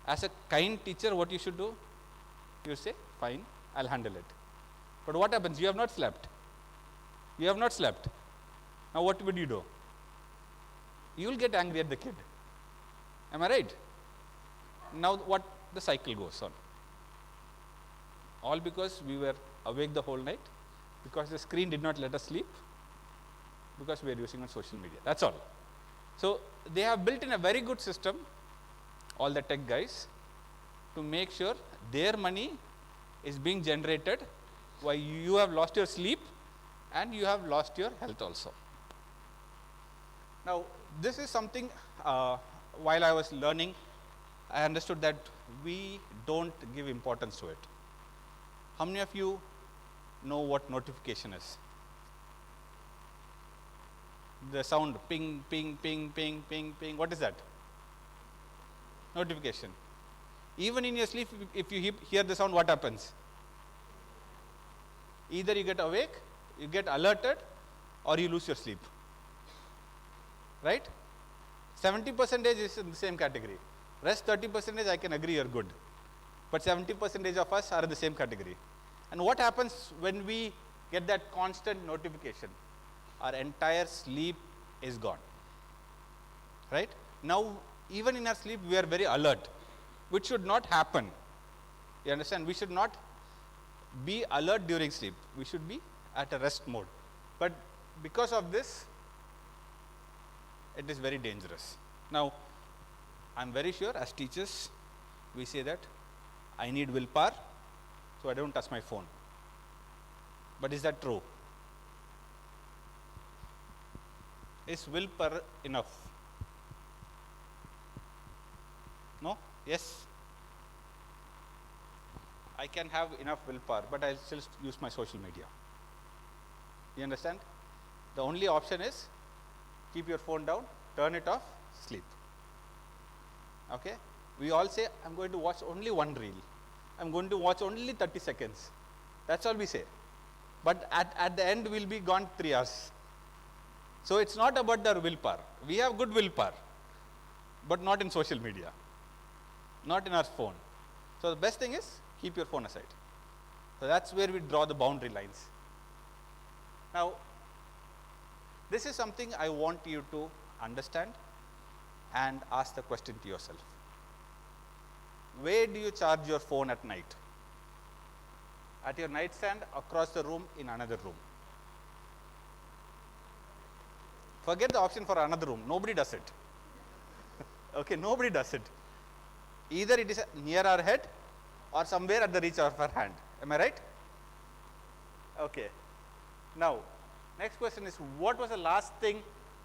As a kind teacher, what you should do? You say, fine, I'll handle it. But what happens? You have not slept. You have not slept. Now what would you do? You will get angry at the kid. Am I right? Now what the cycle goes on? All because we were awake the whole night, because the screen did not let us sleep, because we are using on social media. That's all. So they have built in a very good system, all the tech guys, to make sure their money is being generated while you have lost your sleep and you have lost your health also. Now this is something, while I was learning, I understood that we don't give importance to it. How many of you know what notification is? The sound ping, ping, ping, ping, ping, ping. What is that? Notification. Even in your sleep, if you hear the sound, what happens? Either you get awake, you get alerted, or you lose your sleep. Right? 70% is in the same category. Rest 30% I can agree you're good. But 70% of us are in the same category. And what happens when we get that constant notification? Our entire sleep is gone. Right? Now, even in our sleep, we are very alert, which should not happen. You understand? We should not be alert during sleep. We should be at a rest mode. But because of this, it is very dangerous. Now, I'm very sure as teachers, we say that I need willpower, so I don't touch my phone. But is that true? Is willpower enough? No? Yes? I can have enough willpower, but I'll still use my social media. You understand? The only option is keep your phone down, turn it off, sleep. Okay? We all say, I'm going to watch only one reel. I'm going to watch only 30 seconds. That's all we say. But at the end, we'll be gone 3 hours. So it's not about our willpower. We have good willpower, but not in social media, not in our phone. So the best thing is keep your phone aside. So that's where we draw the boundary lines. Now, this is something I want you to understand and ask the question to yourself. Where do you charge your phone at night? At your nightstand, across the room, in another room. Forget the option for another room. Nobody does it. Okay, nobody does it. Either it is near our head or somewhere at the reach of our hand. Am I right? Okay. Now, next question is, what was the last thing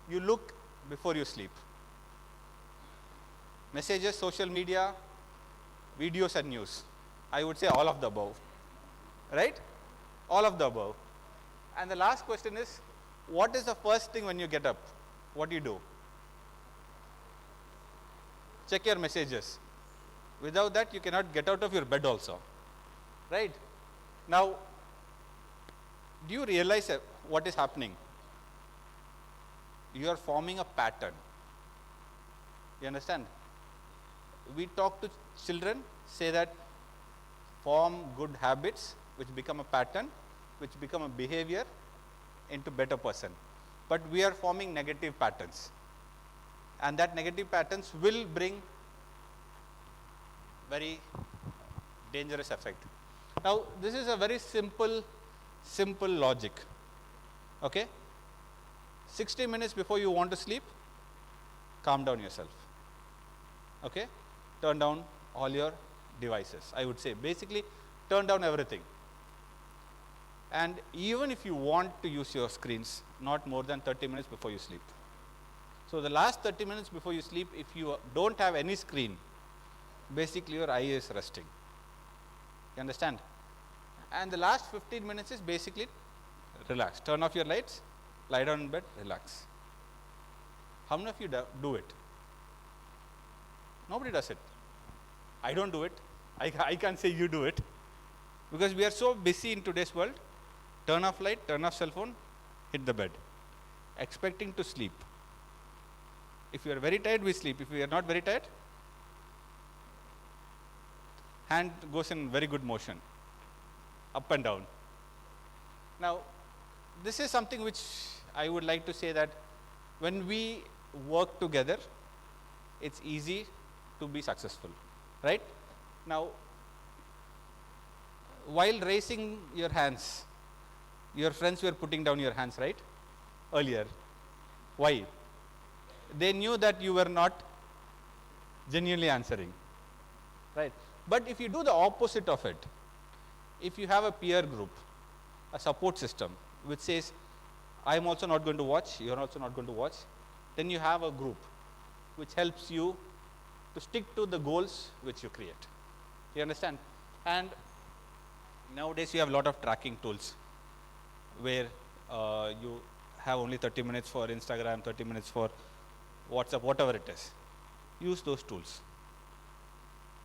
you look before you sleep? Messages, social media, videos and news. I would say all of the above. Right? All of the above. And the last question is, what is the first thing when you get up? What do you do? Check your messages. Without that, you cannot get out of your bed also. Right? Now, do you realize what is happening? You are forming a pattern. You understand? We talk to children, say that form good habits which become a pattern, which become a behavior into better person. But we are forming negative patterns. And that negative patterns will bring very dangerous effect. Now, this is a very simple logic. Okay? 60 minutes before you want to sleep, calm down yourself. Okay? Turn down all your devices. I would say basically turn down everything. And even if you want to use your screens, not more than 30 minutes before you sleep. So the last 30 minutes before you sleep, if you don't have any screen, basically your eye is resting. You understand? And the last 15 minutes is basically relax. Turn off your lights, lie down in bed, relax. How many of you do it? Nobody does it. I don't do it. I can't say you do it. Because we are so busy in today's world. Turn off light, turn off cell phone, hit the bed. Expecting to sleep. If you are very tired, we sleep. If we are not very tired, hand goes in very good motion, up and down. Now, this is something which I would like to say that when we work together, it's easy to be successful, right? Now, while raising your hands, your friends were putting down your hands, right? Earlier. Why? They knew that you were not genuinely answering, right? But if you do the opposite of it, if you have a peer group, a support system, which says, I'm also not going to watch, you're also not going to watch, then you have a group which helps you to stick to the goals which you create. You understand? And nowadays you have a lot of tracking tools where you have only 30 minutes for Instagram, 30 minutes for WhatsApp, whatever it is. Use those tools.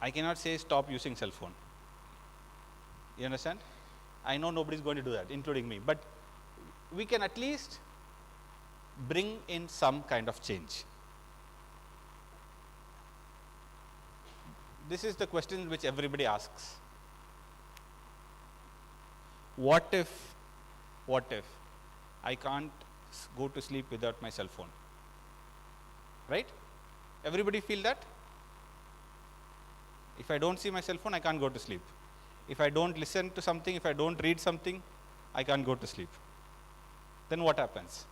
I cannot say stop using cell phone. You understand? I know nobody is going to do that, including me. But we can at least bring in some kind of change. This is the question which everybody asks. What if I can't go to sleep without my cell phone? Right? Everybody feel that? If I don't see my cell phone, I can't go to sleep. If I don't listen to something, if I don't read something, I can't go to sleep. Then what happens?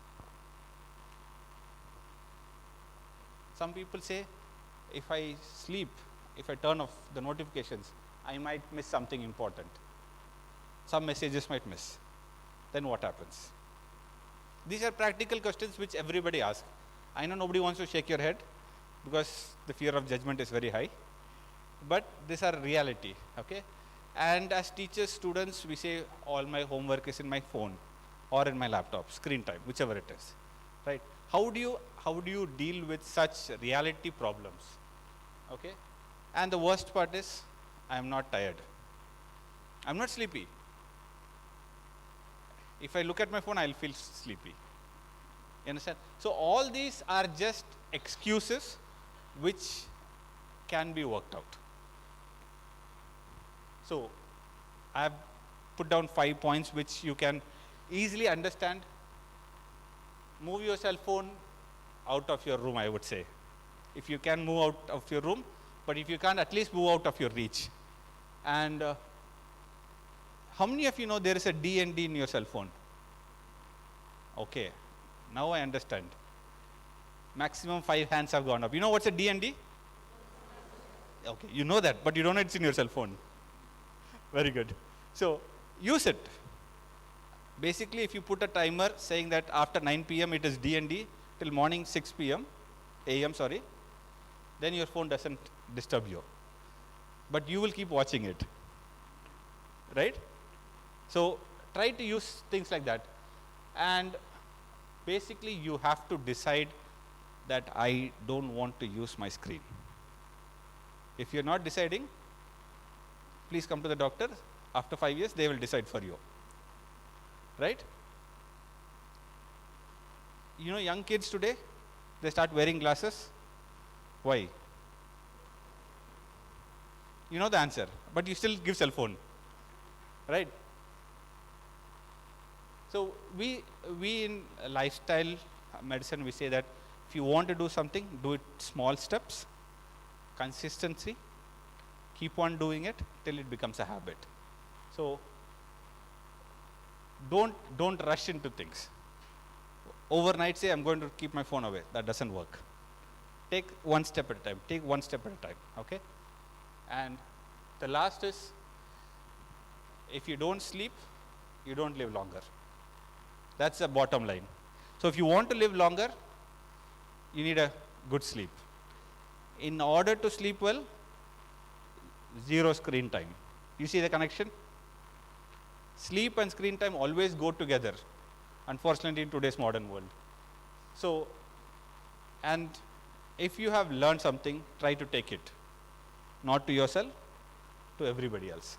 Some people say, if I sleep, if I turn off the notifications, I might miss something important. Some messages might miss. Then what happens? These are practical questions which everybody asks. I know nobody wants to shake your head because the fear of judgment is very high. but these are reality, okay? And as teachers, students, we say all my homework is in my phone or in my laptop, screen time, whichever it is, right? How do you deal with such reality problems, okay? And the worst part is, I am not tired. I'm not sleepy. If I look at my phone, I'll feel sleepy. You understand? So all these are just excuses which can be worked out. So I have put down 5 points which you can easily understand. Move your cell phone out of your room, I would say. If you can move out of your room, but if you can't, at least move out of your reach. And how many of you know there is a D&D in your cell phone? Okay, now I understand. Maximum 5 hands have gone up. You know what's a D&D? Okay, you know that, but you don't know it's in your cell phone. Very good. So use it. Basically, if you put a timer saying that after 9 p.m. it is D&D till morning 6 p.m. a.m. sorry, then your phone doesn't disturb you. But you will keep watching it, right? So try to use things like that. And basically, you have to decide that I don't want to use my screen. If you're not deciding, please come to the doctor. After 5 years, they will decide for you, right? You know, young kids today, they start wearing glasses. Why? You know the answer, but you still give cell phone, right? So we in lifestyle medicine, we say that if you want to do something, do it small steps, consistency, keep on doing it till it becomes a habit. So don't rush into things. Overnight say I'm going to keep my phone away. That doesn't work. Take one step at a time. Take one step at a time. Okay? And the last is, if you don't sleep, you don't live longer. That's the bottom line. So if you want to live longer, you need a good sleep. In order to sleep well, zero screen time. You see the connection? Sleep and screen time always go together, unfortunately, in today's modern world. So, and if you have learned something, try to take it. Not to yourself, to everybody else.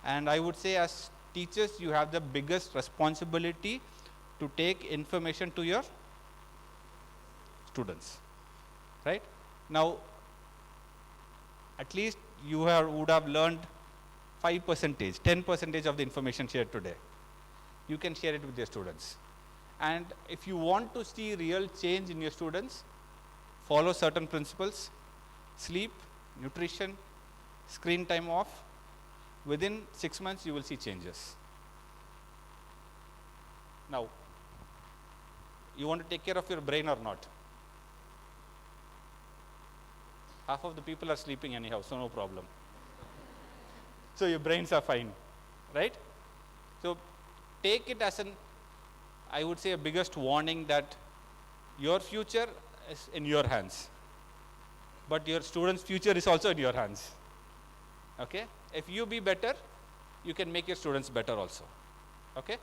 And I would say, as teachers, you have the biggest responsibility to take information to your students, right? Now, at least you would have learned 5%, 10% of the information shared today. You can share it with your students. And if you want to see real change in your students, follow certain principles: sleep, nutrition, screen time off. Within 6 months, you will see changes. Now, you want to take care of your brain or not? Half of the people are sleeping anyhow, so no problem. So your brains are fine, right? So take it as I would say, a biggest warning that your future is in your hands, but your students' future is also in your hands. Okay? If you be better, you can make your students better also. Okay?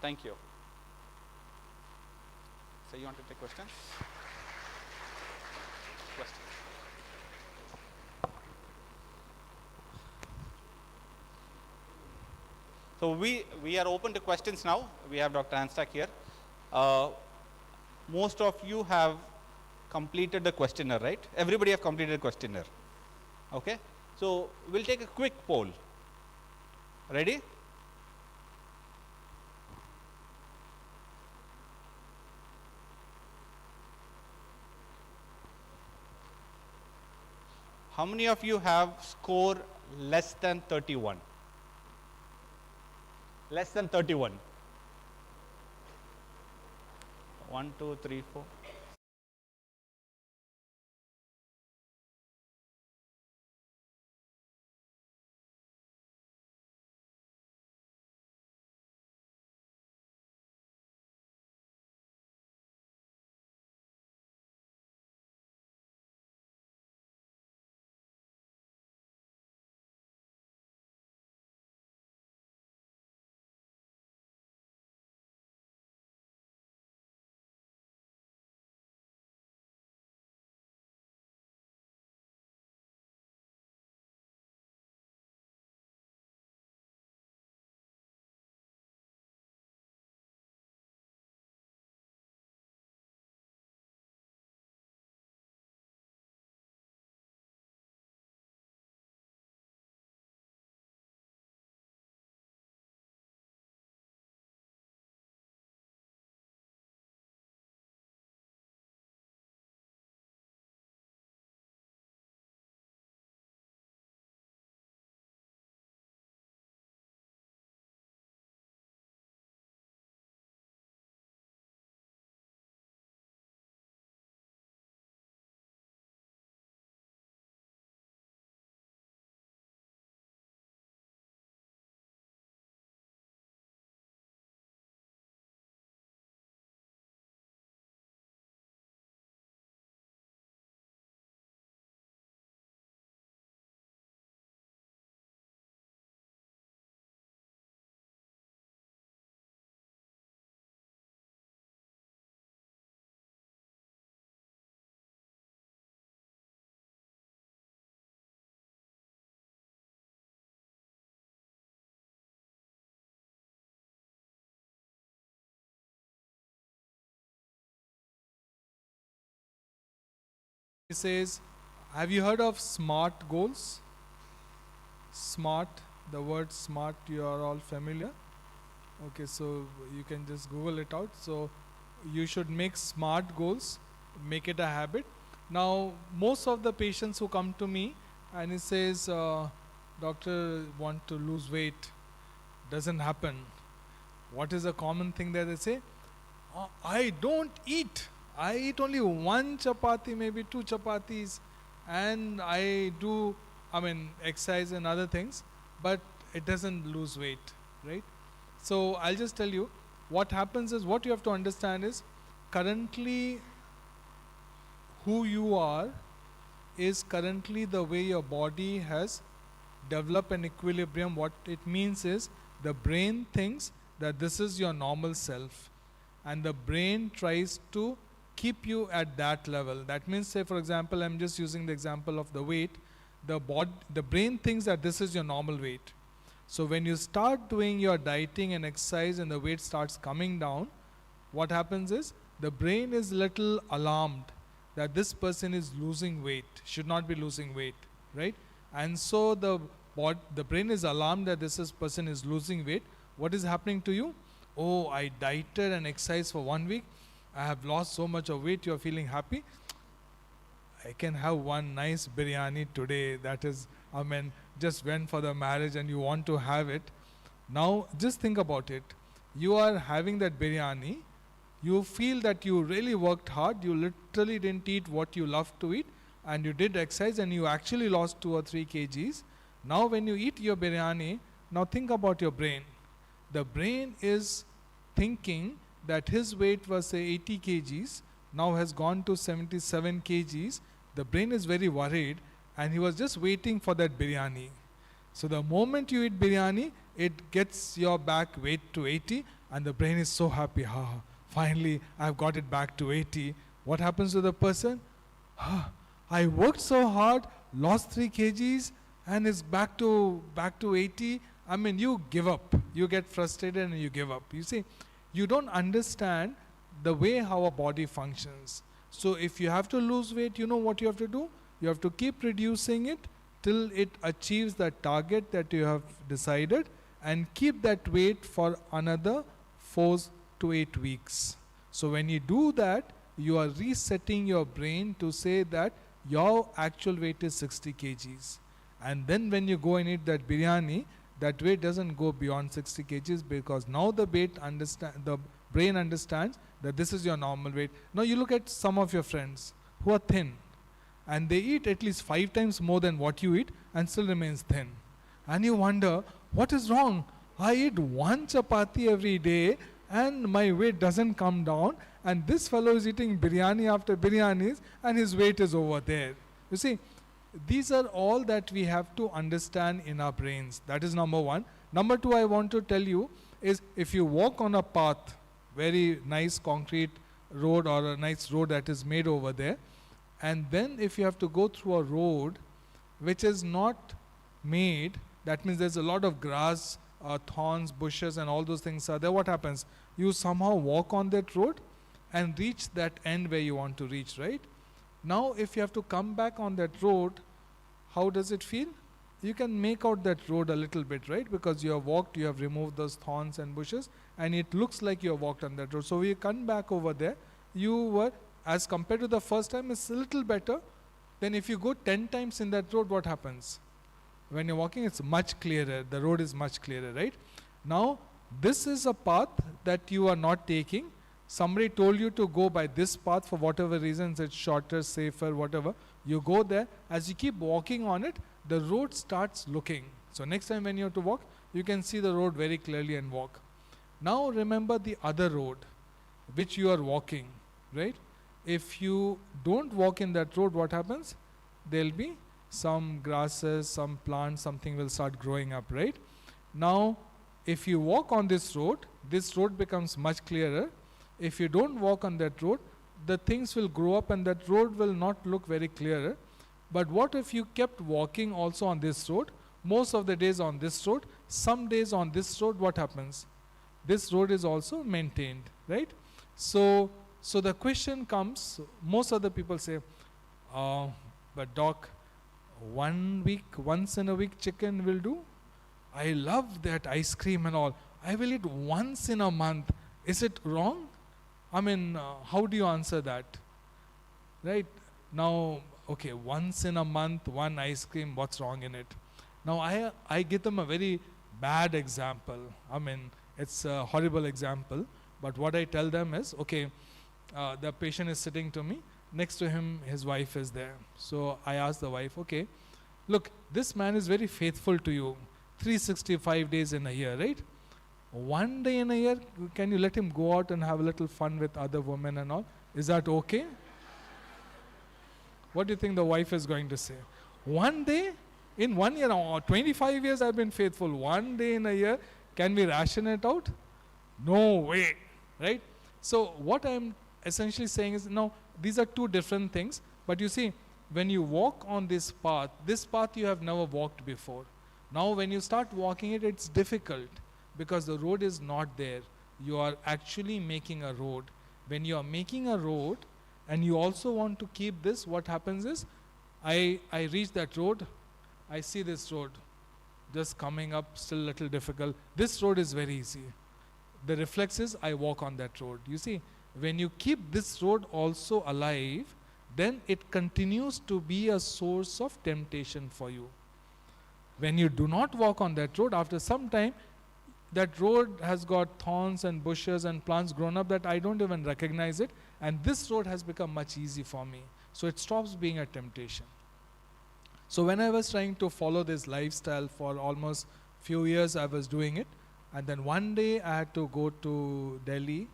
Thank you. So you want to take questions? Questions? So we are open to questions now. We have Dr. Anstak here. Most of you have completed the questionnaire, right? Everybody have completed the questionnaire. Okay? So we'll take a quick poll. Ready? How many of you have score less than 31? Less than 31. 1, 2, 3, 4. He says, have you heard of SMART goals? SMART, the word SMART, you are all familiar. Okay, so you can just Google it out. So you should make SMART goals, make it a habit. Now, most of the patients who come to me and he says, doctor, want to lose weight, doesn't happen. What is a common thing that they say? I don't eat. I eat only one chapati, maybe two chapatis, and I do, exercise and other things, but it doesn't lose weight, right? So I'll just tell you, what happens is, what you have to understand is, currently who you are is currently the way your body has developed an equilibrium. What it means is, the brain thinks that this is your normal self, and the brain tries to keep you at that level. That means, say for example, I'm just using the example of the weight. The brain thinks that this is your normal weight. So when you start doing your dieting and exercise and the weight starts coming down, what happens is, the brain is little alarmed that this person is losing weight, should not be losing weight, right? And so the brain is alarmed that this person is losing weight. What is happening to you? Oh, I dieted and exercised for 1 week. I have lost so much of weight. You are feeling happy. I can have one nice biryani today. That is, just went for the marriage and you want to have it. Now, just think about it. You are having that biryani. You feel that you really worked hard. You literally didn't eat what you love to eat. And you did exercise and you actually lost 2 or 3 kgs. Now, when you eat your biryani, now think about your brain. The brain is thinking that his weight was, say, 80 kgs, now has gone to 77 kgs. The brain is very worried and he was just waiting for that biryani. So the moment you eat biryani, it gets your back weight to 80 and the brain is so happy. Finally, I've got it back to 80. What happens to the person? I worked so hard, lost 3 kgs and is back to 80. You give up. You get frustrated and you give up. You see, you don't understand the way how a body functions. So if you have to lose weight, you know what you have to do? You have to keep reducing it till it achieves the target that you have decided, and keep that weight for another 4 to 8 weeks. So when you do that, you are resetting your brain to say that your actual weight is 60 kgs. And then when you go and eat that biryani, that weight doesn't go beyond 60 kgs, because now the brain understands that this is your normal weight. Now you look at some of your friends who are thin and they eat at least 5 times more than what you eat and still remains thin. And you wonder, what is wrong? I eat 1 chapati every day and my weight doesn't come down, and this fellow is eating biryani after biryanis and his weight is over there. You see, these are all that we have to understand in our brains. That is number 1. Number 2, I want to tell you is, if you walk on a path, very nice concrete road or a nice road that is made over there, and then if you have to go through a road which is not made, that means there's a lot of grass, thorns, bushes and all those things are there, what happens? You somehow walk on that road and reach that end where you want to reach, right? Now if you have to come back on that road, how does it feel? You can make out that road a little bit, right? Because you have walked, you have removed those thorns and bushes, and it looks like you have walked on that road. So when you come back over there, you were, as compared to the first time, it's a little better. Then if you go 10 times in that road, what happens? When you're walking, it's much clearer. The road is much clearer, right? Now, this is a path that you are not taking. Somebody told you to go by this path for whatever reasons, it's shorter, safer, whatever. You go there. As you keep walking on it, the road starts looking. So next time when you have to walk, you can see the road very clearly and walk. Now remember the other road which you are walking, right? If you don't walk in that road, what happens? There'll be some grasses, some plants, something will start growing up, right? Now, if you walk on this road becomes much clearer. If you don't walk on that road, the things will grow up and that road will not look very clearer. But what if you kept walking also on this road? Most of the days on this road, some days on this road, what happens? This road is also maintained, right? So the question comes, most of the people say, But doc, 1 week, once in a week chicken will do? I love that ice cream and all. I will eat once in a month. Is it wrong? I mean, how do you answer that? Right? Now, okay, once in a month, one ice cream, what's wrong in it? Now, I give them a very bad example. I mean, it's a horrible example. But what I tell them is, okay, the patient is sitting to me. Next to him, his wife is there. So I ask the wife, okay, look, this man is very faithful to you. 365 days in a year, right? One day in a year, can you let him go out and have a little fun with other women and all? Is that okay? What do you think the wife is going to say? One day? In 1 year, 25 years I've been faithful. One day in a year, can we ration it out? No way, right? So what I'm essentially saying is, now, these are two different things. But you see, when you walk on this path you have never walked before. Now when you start walking it, it's difficult because the road is not there. You are actually making a road. When you are making a road and you also want to keep this, what happens is, I reach that road, I see this road just coming up, still a little difficult. This road is very easy. The reflex is I walk on that road. You see, when you keep this road also alive, then it continues to be a source of temptation for you. When you do not walk on that road, after some time, that road has got thorns and bushes and plants grown up that I don't even recognize it, and this road has become much easy for me. So it stops being a temptation. So when I was trying to follow this lifestyle for almost few years, I was doing it. And then one day I had to go to Delhi.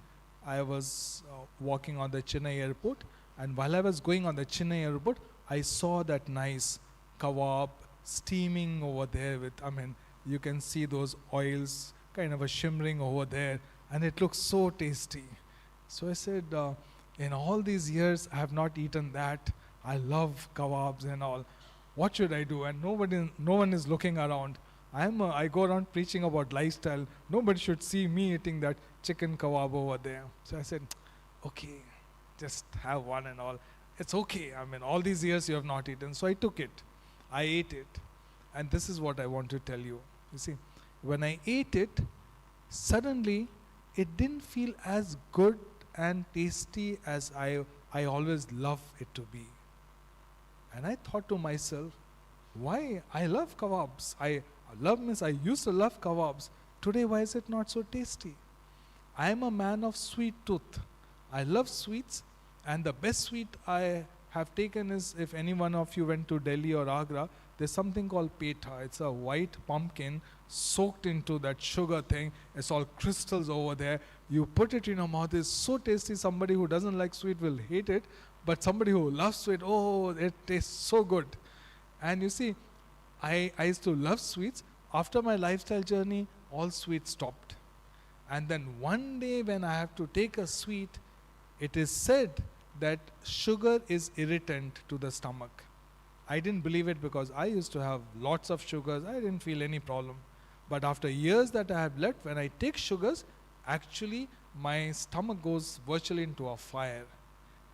I was walking on the Chennai airport. And while I was going on the Chennai airport, I saw that nice kebab steaming over there with, I mean, you can see those oils kind of a shimmering over there. And it looks so tasty. So I said, in all these years, I have not eaten that. I love kebabs and all. What should I do? And no one is looking around. I go around preaching about lifestyle. Nobody should see me eating that chicken kebab over there. So I said, okay, just have one and all. It's okay. I mean, all these years you have not eaten. So I took it. I ate it. And this is what I want to tell you. You see, when I ate it, suddenly it didn't feel as good and tasty as I always love it to be. And I thought to myself, why? I love kebabs. I used to love kebabs. Today, why is it not so tasty? I am a man of sweet tooth. I love sweets, and the best sweet I have taken is, if any one of you went to Delhi or Agra, there's something called petha. It's a white pumpkin soaked into that sugar thing. It's all crystals over there. You put it in your mouth. It's so tasty. Somebody who doesn't like sweet will hate it. But somebody who loves sweet, oh, it tastes so good. And you see, I used to love sweets. After my lifestyle journey, all sweets stopped. And then one day when I have to take a sweet, it is said that sugar is irritant to the stomach. I didn't believe it because I used to have lots of sugars. I didn't feel any problem. But after years that I have left, when I take sugars, actually my stomach goes virtually into a fire.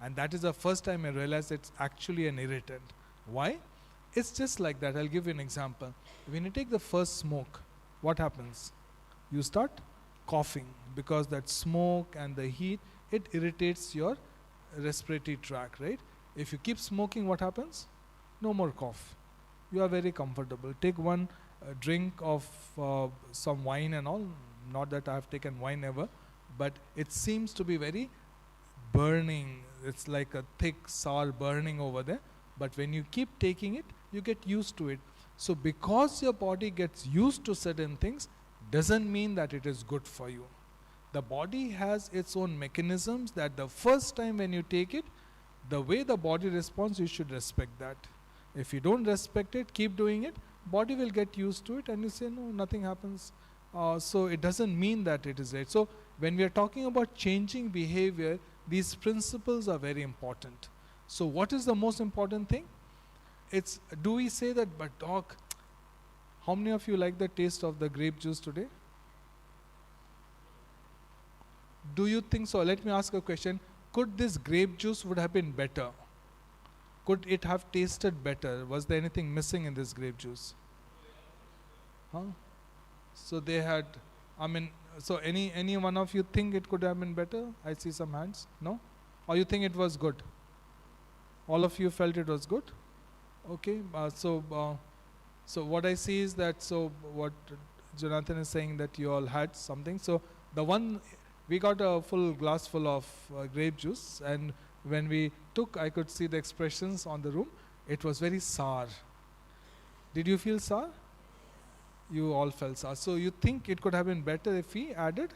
And that is the first time I realized it's actually an irritant. Why? It's just like that. I'll give you an example. When you take the first smoke, what happens? You start coughing because that smoke and the heat, it irritates your respiratory tract, right? If you keep smoking, what happens? No more cough. You are very comfortable. Take one drink of some wine and all. Not that I have taken wine ever, but it seems to be very burning. It's like a thick, sour burning over there. But when you keep taking it, you get used to it. So because your body gets used to certain things, doesn't mean that it is good for you. The body has its own mechanisms that the first time when you take it, the way the body responds, you should respect that. If you don't respect it, keep doing it, body will get used to it and you say, no, nothing happens. So it doesn't mean that it is right. So when we are talking about changing behavior, these principles are very important. So what is the most important thing? It's, do we say that, but doc, how many of you like the taste of the grape juice today? Do you think so? Let me ask a question. Could this grape juice would have been better? Could it have tasted better? Was there anything missing in this grape juice? Huh? So they had, so any one of you think it could have been better? I see some hands. No? Or you think it was good? All of you felt it was good? Okay. So what I see is that, so what Jonathan is saying, that you all had something. So the one, we got a full glass full of grape juice, and when we took, I could see the expressions on the room. It was very sour. Did you feel sour? You all felt sour. So you think it could have been better if we added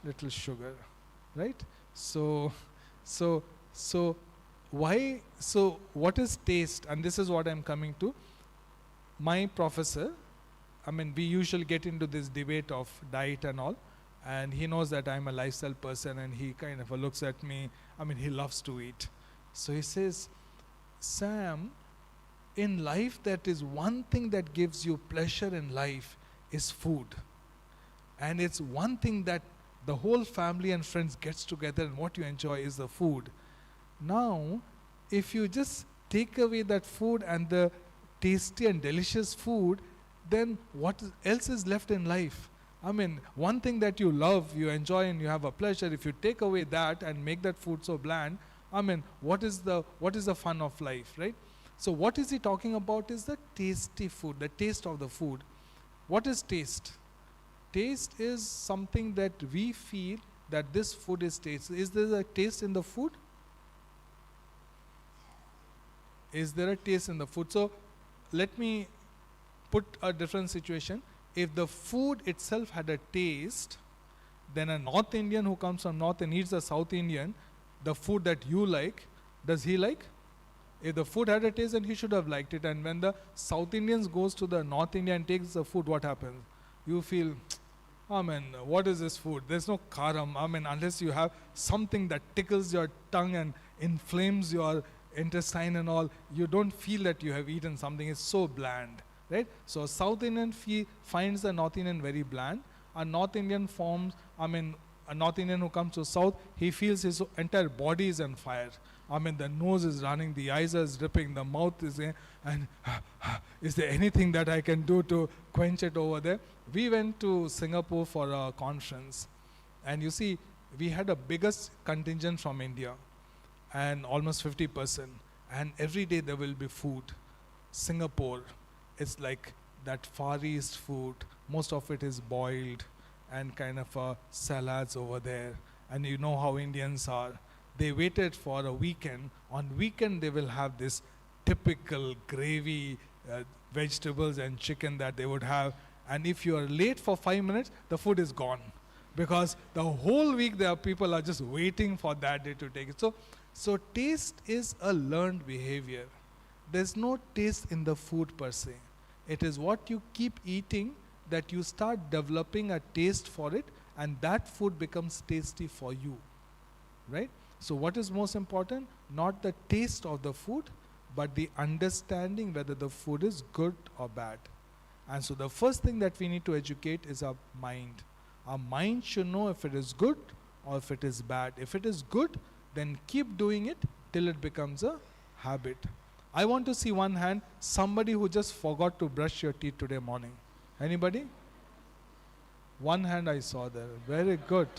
little sugar, right? So why? So what is taste? And this is what I'm coming to. My professor, we usually get into this debate of diet and all, and he knows that I'm a lifestyle person, and he kind of looks at me. He loves to eat. So he says, Sam, in life, that is one thing that gives you pleasure in life is food. And it's one thing that the whole family and friends gets together, and what you enjoy is the food. Now, if you just take away that food and the tasty and delicious food, then what else is left in life? One thing that you love, you enjoy, and you have a pleasure, if you take away that and make that food so bland, what is the fun of life, right? So what is he talking about is the tasty food, the taste of the food. What is taste? Taste is something that we feel that this food is tasty. Is there a taste in the food? Is there a taste in the food? So let me put a different situation. If the food itself had a taste, then a North Indian who comes from North and eats a South Indian, the food that you like, does he like? If the food had a taste, then he should have liked it. And when the South Indians goes to the North India and takes the food, what happens? You feel, what is this food? There's no karam. Unless you have something that tickles your tongue and inflames your intestine and all, you don't feel that you have eaten something. It's so bland, right? So a South Indian finds the North Indian very bland. A North Indian a North Indian who comes to South, he feels his entire body is on fire. The nose is running, the eyes are dripping, the mouth is in, and is there anything that I can do to quench it over there? We went to Singapore for a conference, and you see, we had a biggest contingent from India, and almost 50%, and every day there will be food. Singapore, it's like that Far East food, most of it is boiled, and kind of salads over there, and you know how Indians are. They waited for a weekend. On weekend, they will have this typical gravy, vegetables and chicken that they would have. And if you are late for 5 minutes, the food is gone. Because the whole week, people are just waiting for that day to take it. So taste is a learned behavior. There's no taste in the food per se. It is what you keep eating that you start developing a taste for it, and that food becomes tasty for you, right? So what is most important? Not the taste of the food, but the understanding whether the food is good or bad. And so the first thing that we need to educate is our mind. Our mind should know if it is good or if it is bad. If it is good, then keep doing it till it becomes a habit. I want to see one hand, somebody who just forgot to brush your teeth today morning. Anybody? One hand I saw there. Very good.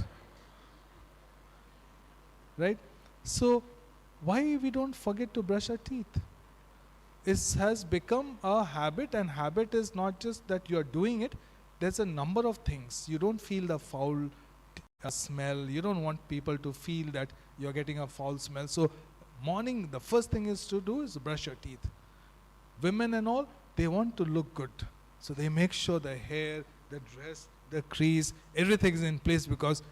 Right? So, why we don't forget to brush our teeth? It has become a habit, and habit is not just that you are doing it. There's a number of things. You don't feel the foul smell. You don't want people to feel that you're getting a foul smell. So, morning, the first thing is to do is brush your teeth. Women and all, they want to look good. So, they make sure the hair, the dress, the crease, everything is in place, because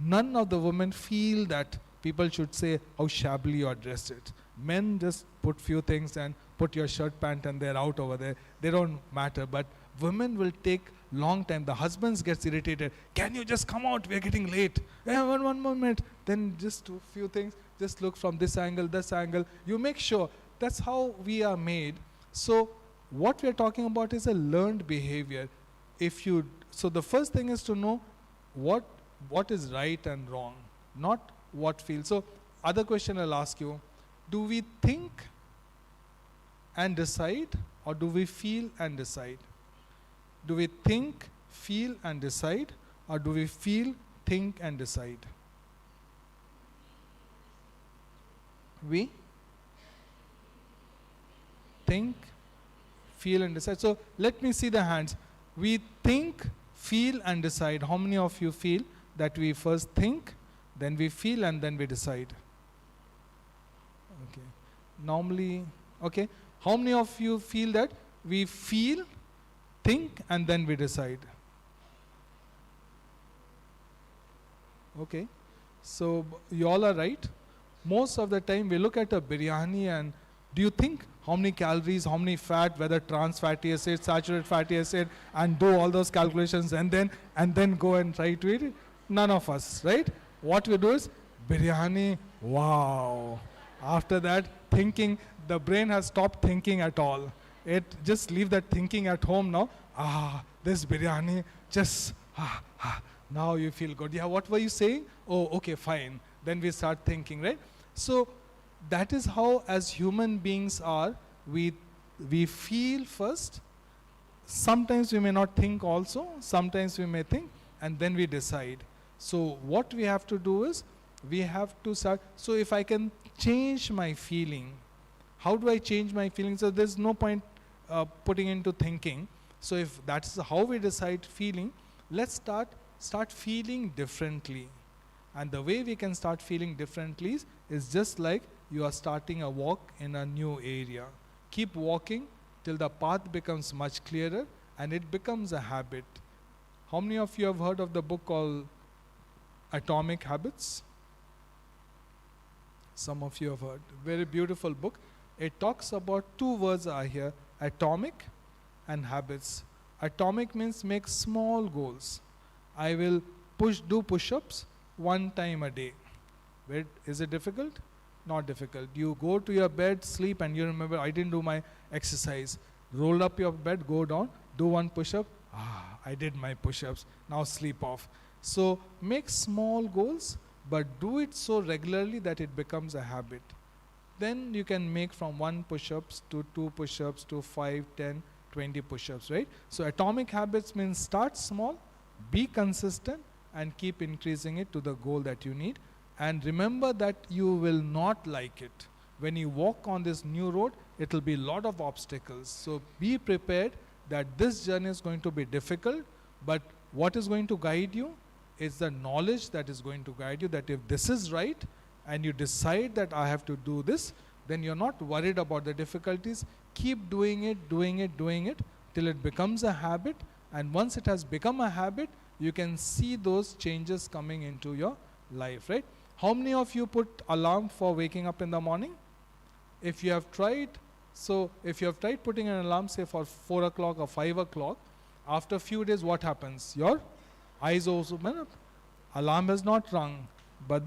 none of the women feel that people should say how shabbily you are dressed it. Men just put few things and put your shirt, pant, and they're out over there. They don't matter. But women will take long time. The husbands gets irritated. Can you just come out? We're getting late. Yeah, one moment. Then just do few things. Just look from this angle, this angle. You make sure. That's how we are made. So what we're talking about is a learned behavior. So the first thing is to know what is right and wrong, not what feels. So other question I'll ask you, do we think and decide, or do we feel and decide? Do we think, feel and decide, or do we feel, think and decide? We think, feel and decide. So let me see the hands. We think, feel and decide. How many of you feel that we first think, then we feel and then we decide? Okay. Normally, okay. How many of you feel that we feel, think and then we decide? Okay. So you all are right. Most of the time we look at a biryani and do you think how many calories, how many fat, whether trans fatty acid, saturated fatty acid, and do all those calculations and then go and try to eat it? None of us, right? What we do is biryani, wow. After that, thinking, the brain has stopped thinking at all. It just leave that thinking at home now. This biryani, just, now you feel good. Yeah, what were you saying? Oh, okay, fine. Then we start thinking, right? So that is how as human beings are, we feel first. Sometimes we may not think also, sometimes we may think, and then we decide. So what we have to do is, we have to start, so if I can change my feeling, how do I change my feeling? So there's no point putting into thinking. So if that's how we decide feeling, let's start feeling differently. And the way we can start feeling differently is just like you are starting a walk in a new area. Keep walking till the path becomes much clearer and it becomes a habit. How many of you have heard of the book called Atomic Habits? Some of you have heard. Very beautiful book. It talks about two words are here, atomic and habits. Atomic means make small goals. I will do push-ups 1 time a day. Wait, is it difficult? Not difficult. You go to your bed, sleep, and you remember, I didn't do my exercise. Roll up your bed, go down, do 1 push-up. I did my push-ups. Now sleep off. So make small goals, but do it so regularly that it becomes a habit. Then you can make from 1 push-ups to 2 push-ups to 5, 10, 20 push-ups, right? So atomic habits means start small, be consistent, and keep increasing it to the goal that you need. And remember that you will not like it. When you walk on this new road, it will be a lot of obstacles. So be prepared that this journey is going to be difficult, but what is going to guide you is the knowledge that is going to guide you, that if this is right and you decide that I have to do this, then you're not worried about the difficulties. Keep doing it till it becomes a habit. And once it has become a habit, you can see those changes coming into your life, right? How many of you put alarm for waking up in the morning? If you have tried, putting an alarm, say for 4 o'clock or 5 o'clock, after a few days, what happens? Your eyes also open up. Alarm has not rung, but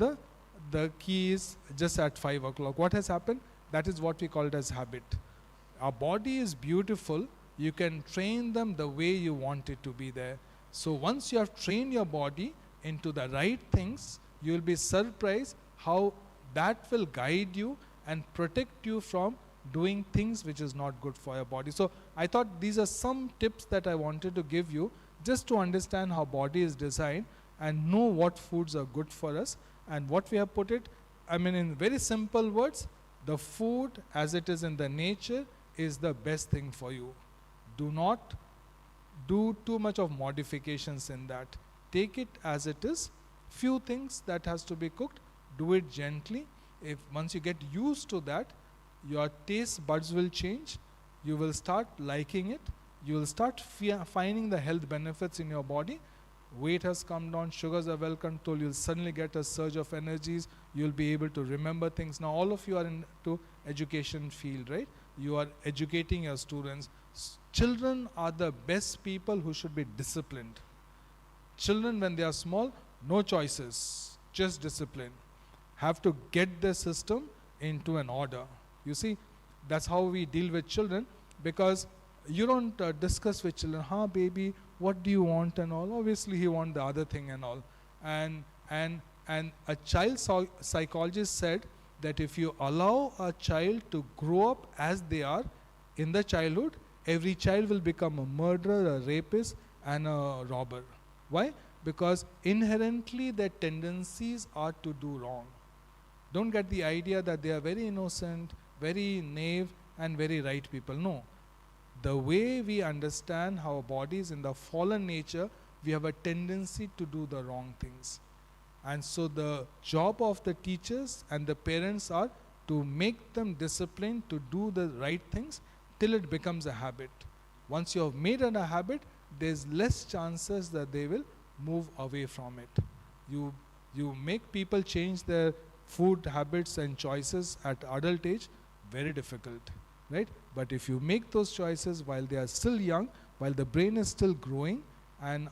the key is just at 5 o'clock. What has happened? That is what we call it as habit. Our body is beautiful. You can train them the way you want it to be there. So once you have trained your body into the right things, you will be surprised how that will guide you and protect you from doing things which is not good for your body. So I thought these are some tips that I wanted to give you just to understand how body is designed and know what foods are good for us and what we have put it. I mean, in very simple words, the food as it is in the nature is the best thing for you. Do not do too much of modifications in that. Take it as it is. Few things that has to be cooked, do it gently. If once you get used to that, your taste buds will change. You will start liking it. You will start finding the health benefits in your body. Weight has come down, sugars are well controlled. You'll suddenly get a surge of energies. You'll be able to remember things. Now all of you are into education field, right? You are educating your students. Children are the best people who should be disciplined. Children, when they are small, no choices, just discipline. Have to get the system into an order. You see, that's how we deal with children, because you don't discuss with children, baby, what do you want and all. Obviously, he wants the other thing and all. And a child psychologist said that if you allow a child to grow up as they are, in the childhood, every child will become a murderer, a rapist, and a robber. Why? Because inherently their tendencies are to do wrong. Don't get the idea that they are very innocent, very naive, and very right people. No. The way we understand how our bodies in the fallen nature, we have a tendency to do the wrong things. And so the job of the teachers and the parents are to make them disciplined to do the right things till it becomes a habit. Once you have made it a habit, there's less chances that they will move away from it. You make people change their food habits and choices at adult age, very difficult, right? But if you make those choices while they are still young, while the brain is still growing and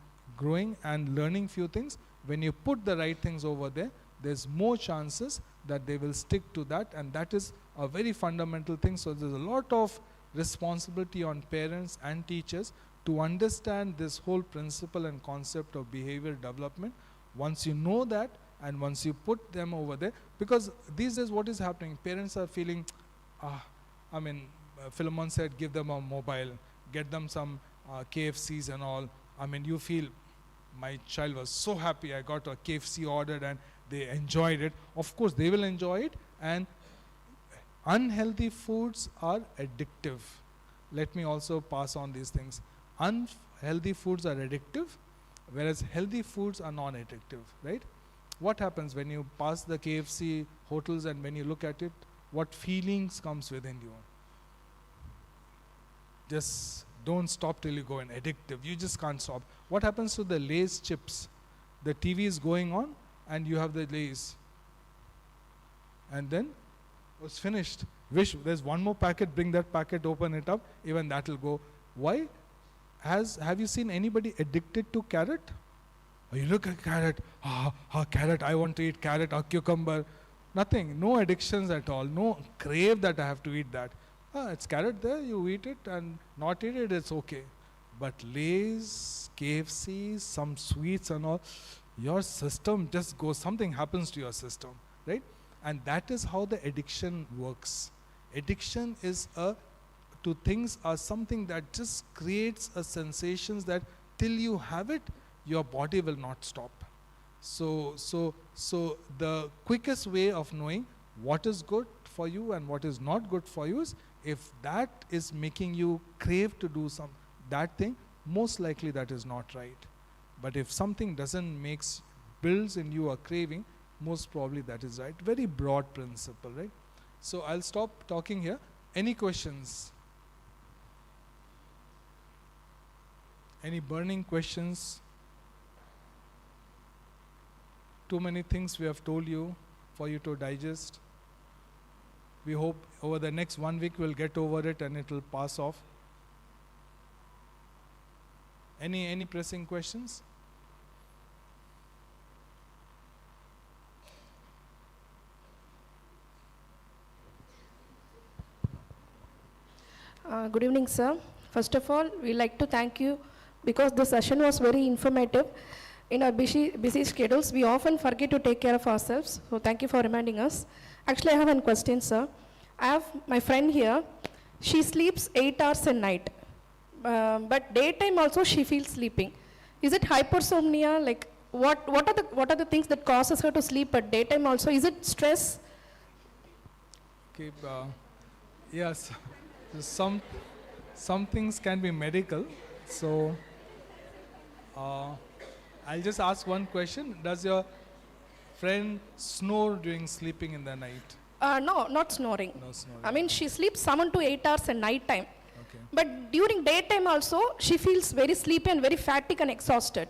learning few things, when you put the right things over there, there's more chances that they will stick to that, and that is a very fundamental thing. So there's a lot of responsibility on parents and teachers to understand this whole principle and concept of behavior development. Once you know that, and once you put them over there, because these days what is happening, parents are feeling, Philemon said give them a mobile, get them some KFCs and all. You feel, my child was so happy, I got a KFC ordered and they enjoyed it. Of course they will enjoy it, and unhealthy foods are addictive. Let me also pass on these things. Unhealthy foods are addictive, whereas healthy foods are non-addictive, right? What happens when you pass the KFC hotels and when you look at it, what feelings comes within you? Just don't stop till you go in addictive. You just can't stop. What happens to the Lay's chips? The TV is going on and you have the Lay's. And then it's finished. Wish there's one more packet, bring that packet, open it up, even that will go. Why? Have you seen anybody addicted to carrot? Oh, you look at carrot, carrot, I want to eat carrot or cucumber. Nothing, no addictions at all, no crave that I have to eat that. It's carrot there, you eat it, and not eat it, it's okay. But Lay's, KFC, some sweets and all, your system just goes, something happens to your system, right? And that is how the addiction works. Addiction is to things are something that just creates a sensations that till you have it, your body will not stop. So the quickest way of knowing what is good for you and what is not good for you is, if that is making you crave to do that thing, most likely that is not right. But if something builds in you a craving, most probably that is right. Very broad principle, right? So I'll stop talking here. Any questions? Any burning questions? Too many things we have told you for you to digest. We hope over the next 1 week we'll get over it and it will pass off. Any pressing questions? Good evening, sir. First of all, we like to thank you because the session was very informative. In our busy schedules, we often forget to take care of ourselves. So thank you for reminding us. Actually, I have one question, sir. I have my friend here. She sleeps 8 hours a night. But daytime also she feels sleeping. Is it hypersomnia? Like what are the things that causes her to sleep at daytime also? Is it stress? Okay, yes. Some things can be medical. So I'll just ask one question. Does your friend snore during sleeping in the night? No, not snoring. No snoring. I mean, she sleeps 7 to 8 hours at night time. Okay. But during daytime also, she feels very sleepy and very fatigued and exhausted.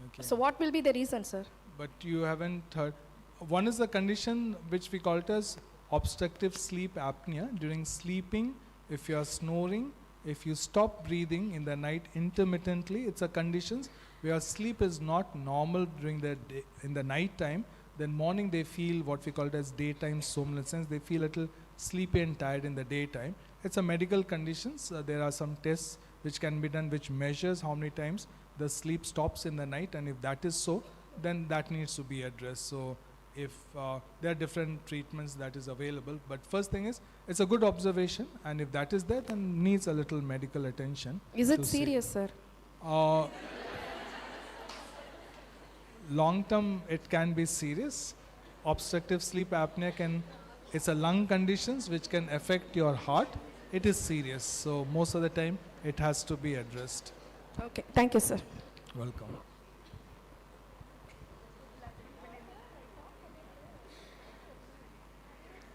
Okay. So what will be the reason, sir? But you haven't heard. One is the condition which we call it as obstructive sleep apnea. During sleeping, if you are snoring, if you stop breathing in the night intermittently, it's a condition where sleep is not normal during the day, in the night time. Then morning they feel what we call it as daytime somnolence. They feel a little sleepy and tired in the daytime. It's a medical condition. There are some tests which can be done which measures how many times the sleep stops in the night, and if that is so, then that needs to be addressed. So if there are different treatments that is available. But first thing is, it's a good observation, and if that is there, then needs a little medical attention. Is it to see. serious, sir? Long term, it can be serious. Obstructive sleep apnea it's a lung conditions which can affect your heart. It is serious. So most of the time, it has to be addressed. Okay, thank you, sir. Welcome.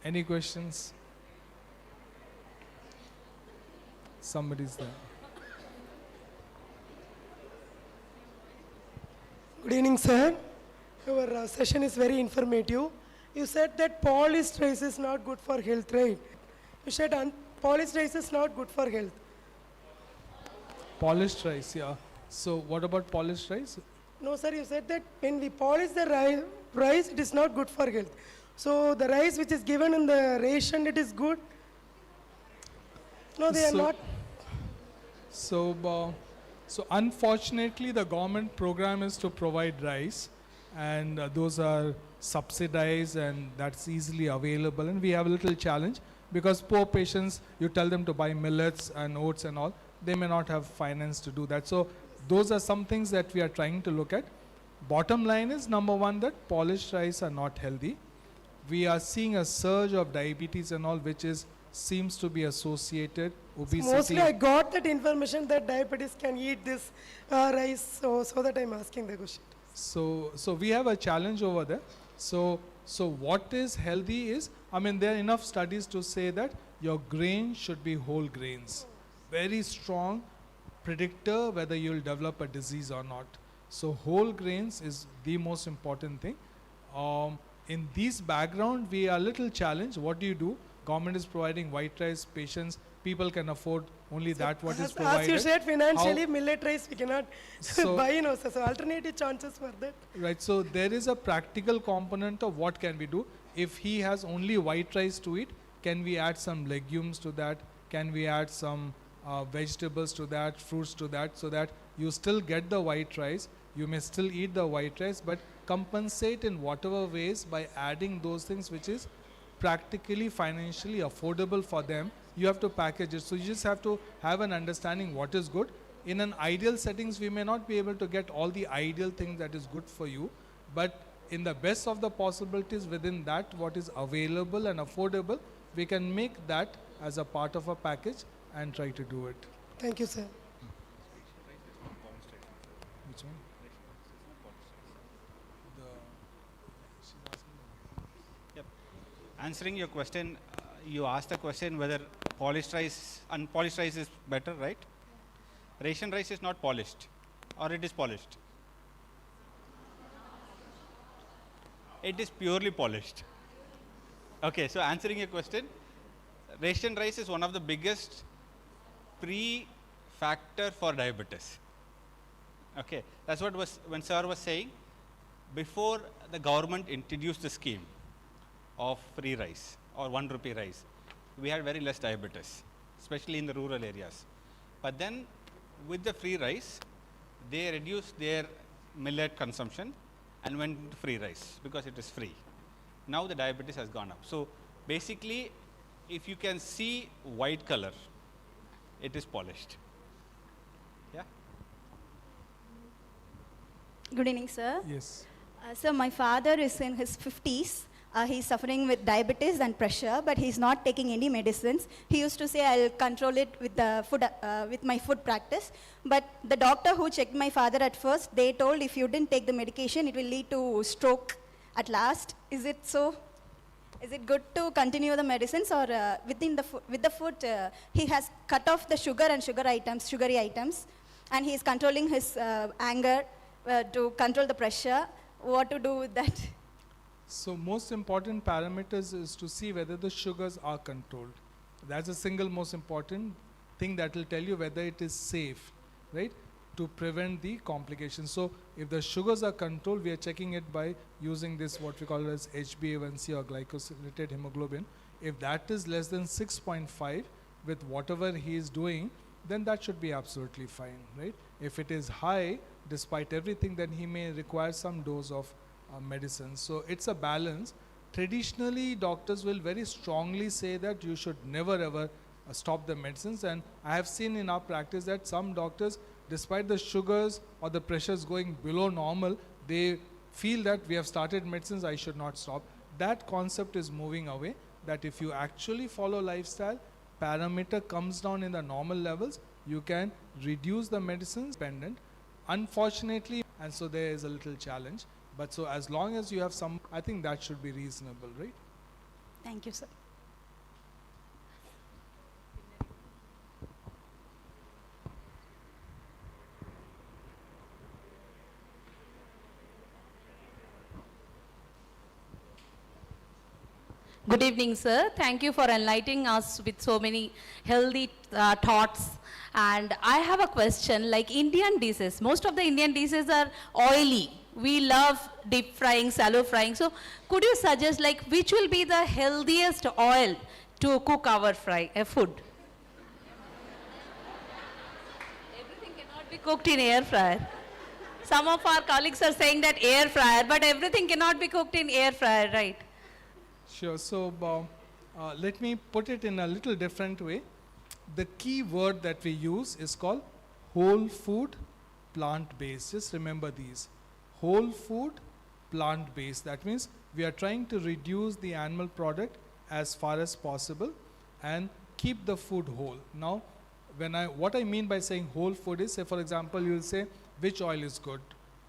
Any questions? Somebody's there. Good evening, sir. Your session is very informative. You said that polished rice is not good for health, right? You said polished rice is not good for health. Polished rice, yeah. So what about polished rice? No, sir, you said that when we polish the rice, it is not good for health. So the rice which is given in the ration, it is good? No, they are not. So unfortunately, the government program is to provide rice, and those are subsidized, and that's easily available. And we have a little challenge because poor patients, you tell them to buy millets and oats and all, they may not have finance to do that. So those are some things that we are trying to look at. Bottom line is, number one, that polished rice are not healthy. We are seeing a surge of diabetes and all, which seems to be associated obesity. Mostly I got that information that diabetes can eat this rice, so that I'm asking the question. So we have a challenge over there. So what is healthy is, there are enough studies to say that your grain should be whole grains. Very strong predictor whether you'll develop a disease or not. So whole grains is the most important thing. In this background, we are a little challenged. What do? Government is providing white rice, patients, people can afford only that what is provided. As you said, financially, millet rice we cannot buy, no, sir. So alternative chances for that. Right, so there is a practical component of what can we do. If he has only white rice to eat, can we add some legumes to that? Can we add some vegetables to that, fruits to that, so that you still get the white rice, you may still eat the white rice, but compensate in whatever ways by adding those things which is practically financially affordable for them. You have to package it. So you just have to have an understanding what is good. In an ideal settings, we may not be able to get all the ideal things that is good for you, but in the best of the possibilities within that, what is available and affordable, we can make that as a part of a package and try to do it. Thank you, sir. Which one? Answering your question, you asked the question whether polished rice, unpolished rice is better, right? Ration rice is not polished, or it is polished. It is purely polished. Okay, so answering your question, ration rice is one of the biggest pre-factor for diabetes. Okay, that's what when sir was saying, before the government introduced the scheme of free rice or 1 rupee rice, we had very less diabetes, especially in the rural areas. But then with the free rice, they reduced their millet consumption and went to free rice because it is free. Now the diabetes has gone up. So basically, if you can see white color, it is polished. Yeah. Good evening, sir. Yes. So my father is in his 50s. He's suffering with diabetes and pressure, but he's not taking any medicines. He used to say, I'll control it with the food, with my food practice. But the doctor who checked my father at first, they told if you didn't take the medication, it will lead to stroke at last. Is it so? Is it good to continue the medicines, or with the food, he has cut off the sugar and sugary items, and he is controlling his anger to control the pressure. What to do with that? So most important parameters is to see whether the sugars are controlled. That's the single most important thing that will tell you whether it is safe, right, to prevent the complications. So if the sugars are controlled, we are checking it by using this what we call as HbA1c or glycosylated hemoglobin. If that is less than 6.5 with whatever he is doing, then that should be absolutely fine, right? If it is high, despite everything, then he may require some dose of medicines. So it's a balance. Traditionally, doctors will very strongly say that you should never ever stop the medicines, and I have seen in our practice that some doctors, despite the sugars or the pressures going below normal, they feel that we have started medicines, I should not stop. That concept is moving away, that if you actually follow lifestyle, parameter comes down in the normal levels, you can reduce the medicines dependent. Unfortunately, and so there is a little challenge, but so as long as you have some, I think that should be reasonable, right? Thank you, sir. Good evening, sir. Thank you for enlightening us with so many healthy thoughts. And I have a question, like Indian dishes. Most of the Indian dishes are oily. We love deep frying, shallow frying. So could you suggest like which will be the healthiest oil to cook our food? Everything cannot be cooked in air fryer. Some of our colleagues are saying that air fryer, but everything cannot be cooked in air fryer, right? Sure. So let me put it in a little different way. The key word that we use is called whole food, plant-based. Just remember these. Whole food, plant-based. That means we are trying to reduce the animal product as far as possible and keep the food whole. Now, what I mean by saying whole food is, say for example, you will say which oil is good.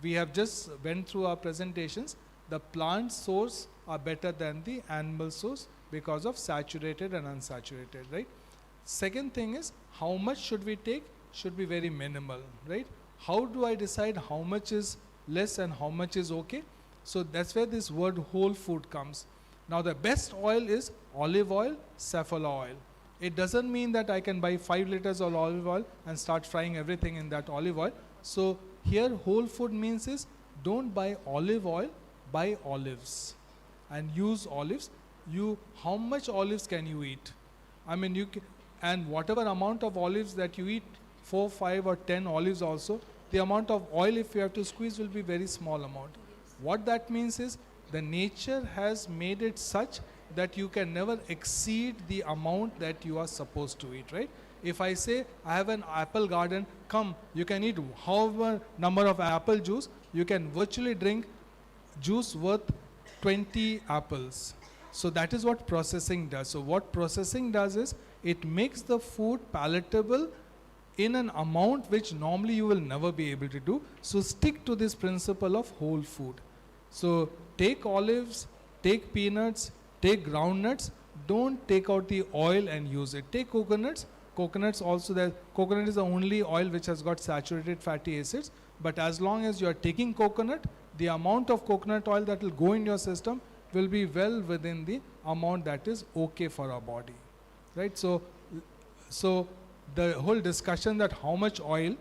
We have just went through our presentations. The plant source are better than the animal source because of saturated and unsaturated, right? Second thing is, how much should we take? Should be very minimal, right? How do I decide how much is less and how much is okay? So that's where this word whole food comes. Now the best oil is olive oil, safflower oil. It doesn't mean that I can buy 5 liters of olive oil and start frying everything in that olive oil. So here whole food means is, don't buy olive oil, buy olives and use olives. How much olives can you eat? I mean, and whatever amount of olives that you eat, 4, 5 or 10 olives also, the amount of oil if you have to squeeze will be very small amount. What that means is, the nature has made it such that you can never exceed the amount that you are supposed to eat, right? If I say, I have an apple garden, come, you can eat however number of apple juice, you can virtually drink juice worth 20 apples. So that is what processing does. So what processing does is, it makes the food palatable in an amount which normally you will never be able to do. So stick to this principle of whole food. So take olives, take peanuts, take groundnuts, don't take out the oil and use it. Take coconuts. Coconuts also, coconut is the only oil which has got saturated fatty acids, but as long as you are taking coconut, the amount of coconut oil that will go in your system will be well within the amount that is okay for our body, right? So the whole discussion that how much oil,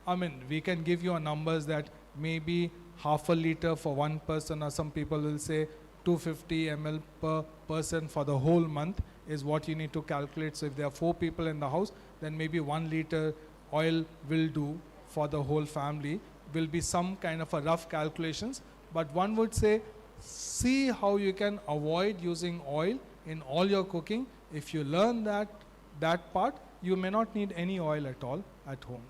I mean, we can give you a numbers that maybe half a liter for one person, or some people will say 250 ml per person for the whole month is what you need to calculate. So if there are 4 people in the house, then maybe 1 liter oil will do for the whole family. Will be some kind of a rough calculations, but one would say, see how you can avoid using oil in all your cooking. If you learn that part, you may not need any oil at all at home.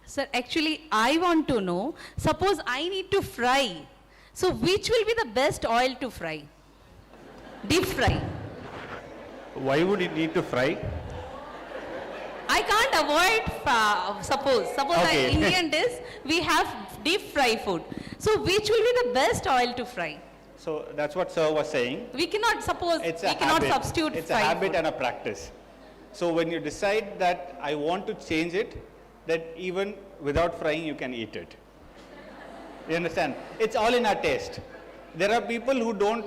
Sir, actually, I want to know, suppose I need to fry, so which will be the best oil to fry? Deep fry. Why would it need to fry? I can't avoid, suppose Okay. in Indian dish, we have deep fry food. So which will be the best oil to fry? So that's what sir was saying. We cannot suppose, It's we a cannot habit. substitute It's a fry habit food. and a practice. So when you decide that I want to change it, that even without frying you can eat it. You understand? It's all in our taste. There are people who don't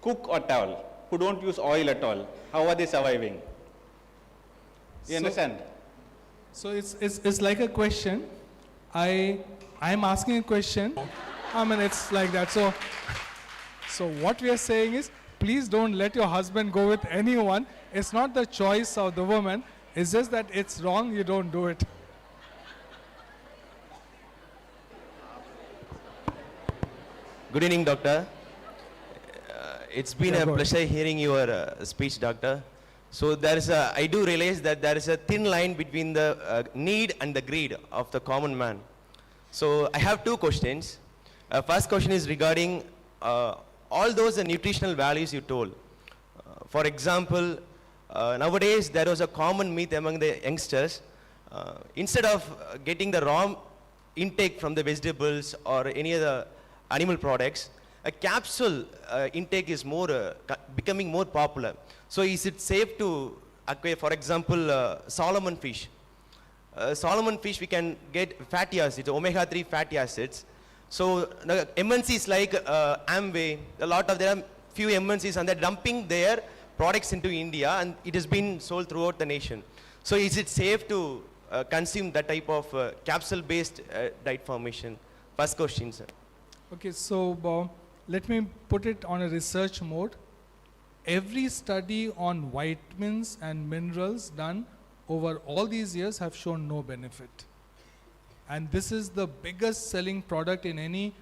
cook at all, who don't use oil at all. How are they surviving? You understand? So it's like a question. I'm asking a question. I mean, it's like that. So what we are saying is, please don't let your husband go with anyone. It's not the choice of the woman. It's just that it's wrong, you don't do it. Good evening, Doctor. It's been Yeah, a go ahead. pleasure hearing your speech, Doctor. So I do realize that there is a thin line between the need and the greed of the common man. So I have two questions. First question is regarding all those nutritional values you told. For example, nowadays there was a common myth among the youngsters. Instead of getting the raw intake from the vegetables or any other animal products, a capsule intake is becoming more popular. So is it safe to acquire, for example, Solomon fish? Solomon fish, we can get fatty acids, omega-3 fatty acids. So MNCs like Amway, there are few MNCs and they're dumping their products into India and it has been sold throughout the nation. So is it safe to consume that type of capsule-based diet formation? First question, sir. Okay, so let me put it on a research mode. Every study on vitamins and minerals done over all these years have shown no benefit. And this is the biggest selling product in any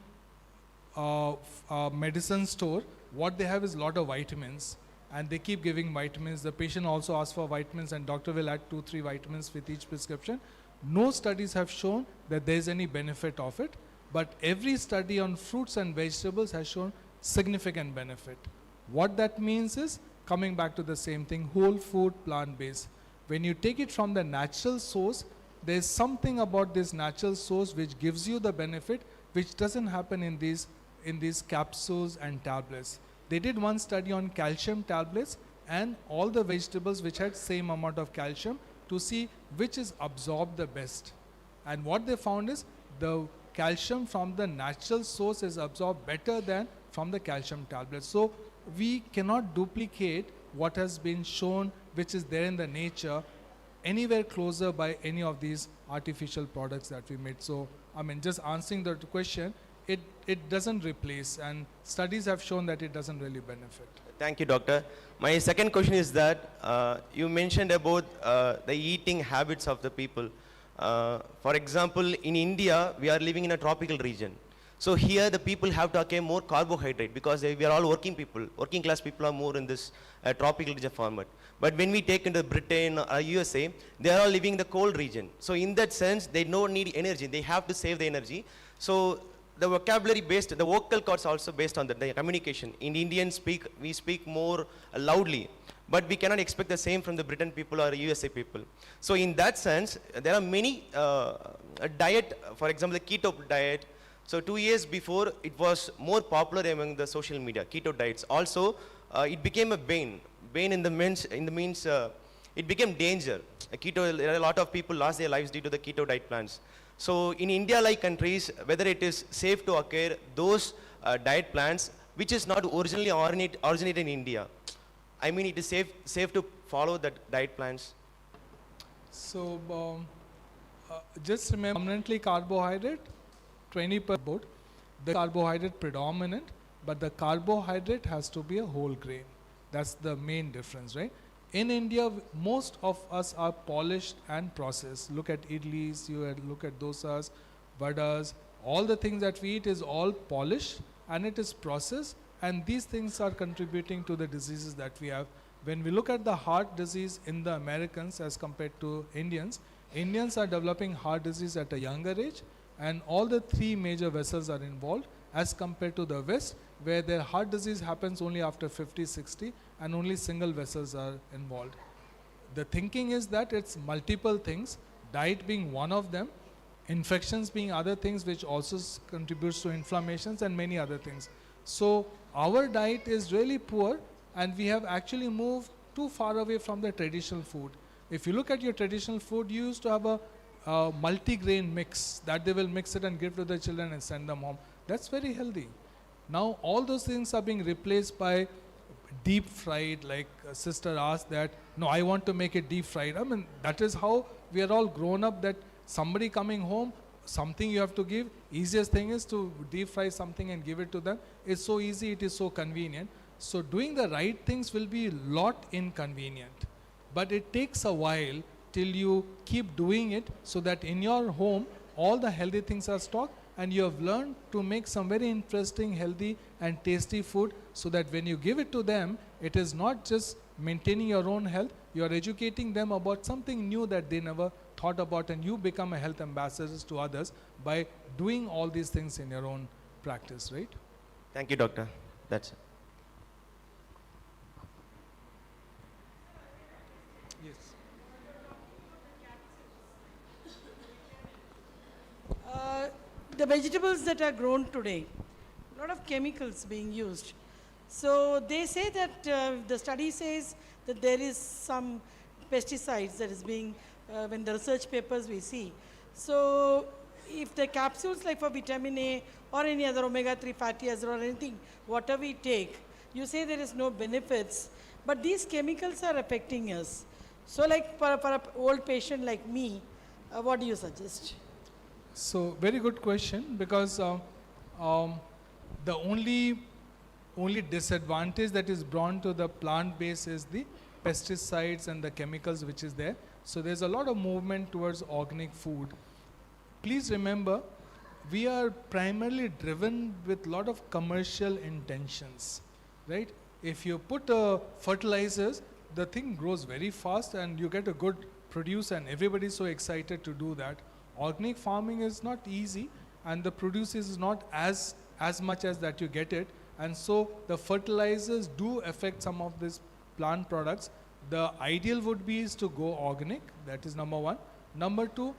medicine store. What they have is a lot of vitamins and they keep giving vitamins. The patient also asks for vitamins and doctor will add 2-3 vitamins with each prescription. No studies have shown that there is any benefit of it, but every study on fruits and vegetables has shown significant benefit. What that means is, coming back to the same thing, whole food, plant-based. When you take it from the natural source, there is something about this natural source which gives you the benefit which doesn't happen in these capsules and tablets. They did one study on calcium tablets and all the vegetables which had same amount of calcium to see which is absorbed the best. And what they found is the calcium from the natural source is absorbed better than from the calcium tablets. So we cannot duplicate what has been shown which is there in the nature anywhere closer by any of these artificial products that we made. So I mean, just answering the question, it doesn't replace, and studies have shown that it doesn't really benefit. Thank you, Doctor. My second question is that you mentioned about the eating habits of the people. For example, in India, we are living in a tropical region. So here the people have to acquire more carbohydrate because we are all working people. Working class people are more in this tropical region format. But when we take into Britain or USA, they are all living in the cold region. So in that sense, they don't need energy. They have to save the energy. So the vocabulary based, the vocal cords also based on the communication. In Indian we speak more loudly. But we cannot expect the same from the Britain people or USA people. So in that sense, there are many diet, for example, the keto diet. So 2 years before, it was more popular among the social media, keto diets. Also, it became a bane in the means, it became danger. A lot of people lost their lives due to the keto diet plans. So in India-like countries, whether it is safe to acquire those diet plans, which is not originally originated in India. I mean, it is safe to follow the diet plans. So just remember, predominantly carbohydrate, 20%. The carbohydrate predominant, but the carbohydrate has to be a whole grain. That's the main difference, right? In India, most of us are polished and processed. Look at idlis, look at dosas, vadas. All the things that we eat is all polished and it is processed, and these things are contributing to the diseases that we have. When we look at the heart disease in the Americans as compared to Indians, Indians are developing heart disease at a younger age, and all the 3 major vessels are involved as compared to the West, where their heart disease happens only after 50, 60, and only single vessels are involved. The thinking is that it's multiple things, diet being one of them, infections being other things which also contributes to inflammations and many other things. So our diet is really poor, and we have actually moved too far away from the traditional food. If you look at your traditional food, you used to have a multi-grain mix that they will mix it and give to the children and send them home. That's very healthy. Now all those things are being replaced by deep fried, like a sister asked that, no, I want to make it deep fried. I mean, that is how we are all grown up, that somebody coming home, something you have to give. Easiest thing is to deep fry something and give it to them. It's so easy, it is so convenient. So doing the right things will be a lot inconvenient. But it takes a while till you keep doing it so that in your home, all the healthy things are stocked and you have learned to make some very interesting, healthy and tasty food, so that when you give it to them, it is not just maintaining your own health, you are educating them about something new that they never thought about, and you become a health ambassador to others by doing all these things in your own practice, right? Thank you, doctor. That's it. Yes. The vegetables that are grown today, a lot of chemicals being used. So they say that the study says that there is some pesticides that is being, when the research papers we see. So if the capsules like for vitamin A or any other omega-3 fatty acid or anything, whatever we take, you say there is no benefits, but these chemicals are affecting us. So like for an old patient like me, what do you suggest? So very good question, because the only disadvantage that is brought to the plant base is the pesticides and the chemicals which is there. So there's a lot of movement towards organic food. Please remember, we are primarily driven with a lot of commercial intentions, right? If you put fertilizers, the thing grows very fast and you get a good produce, and everybody's so excited to do that. Organic farming is not easy, and the produce is not as much as that you get it, and so the fertilizers do affect some of these plant products. The ideal would be is to go organic. That is number one. Number two,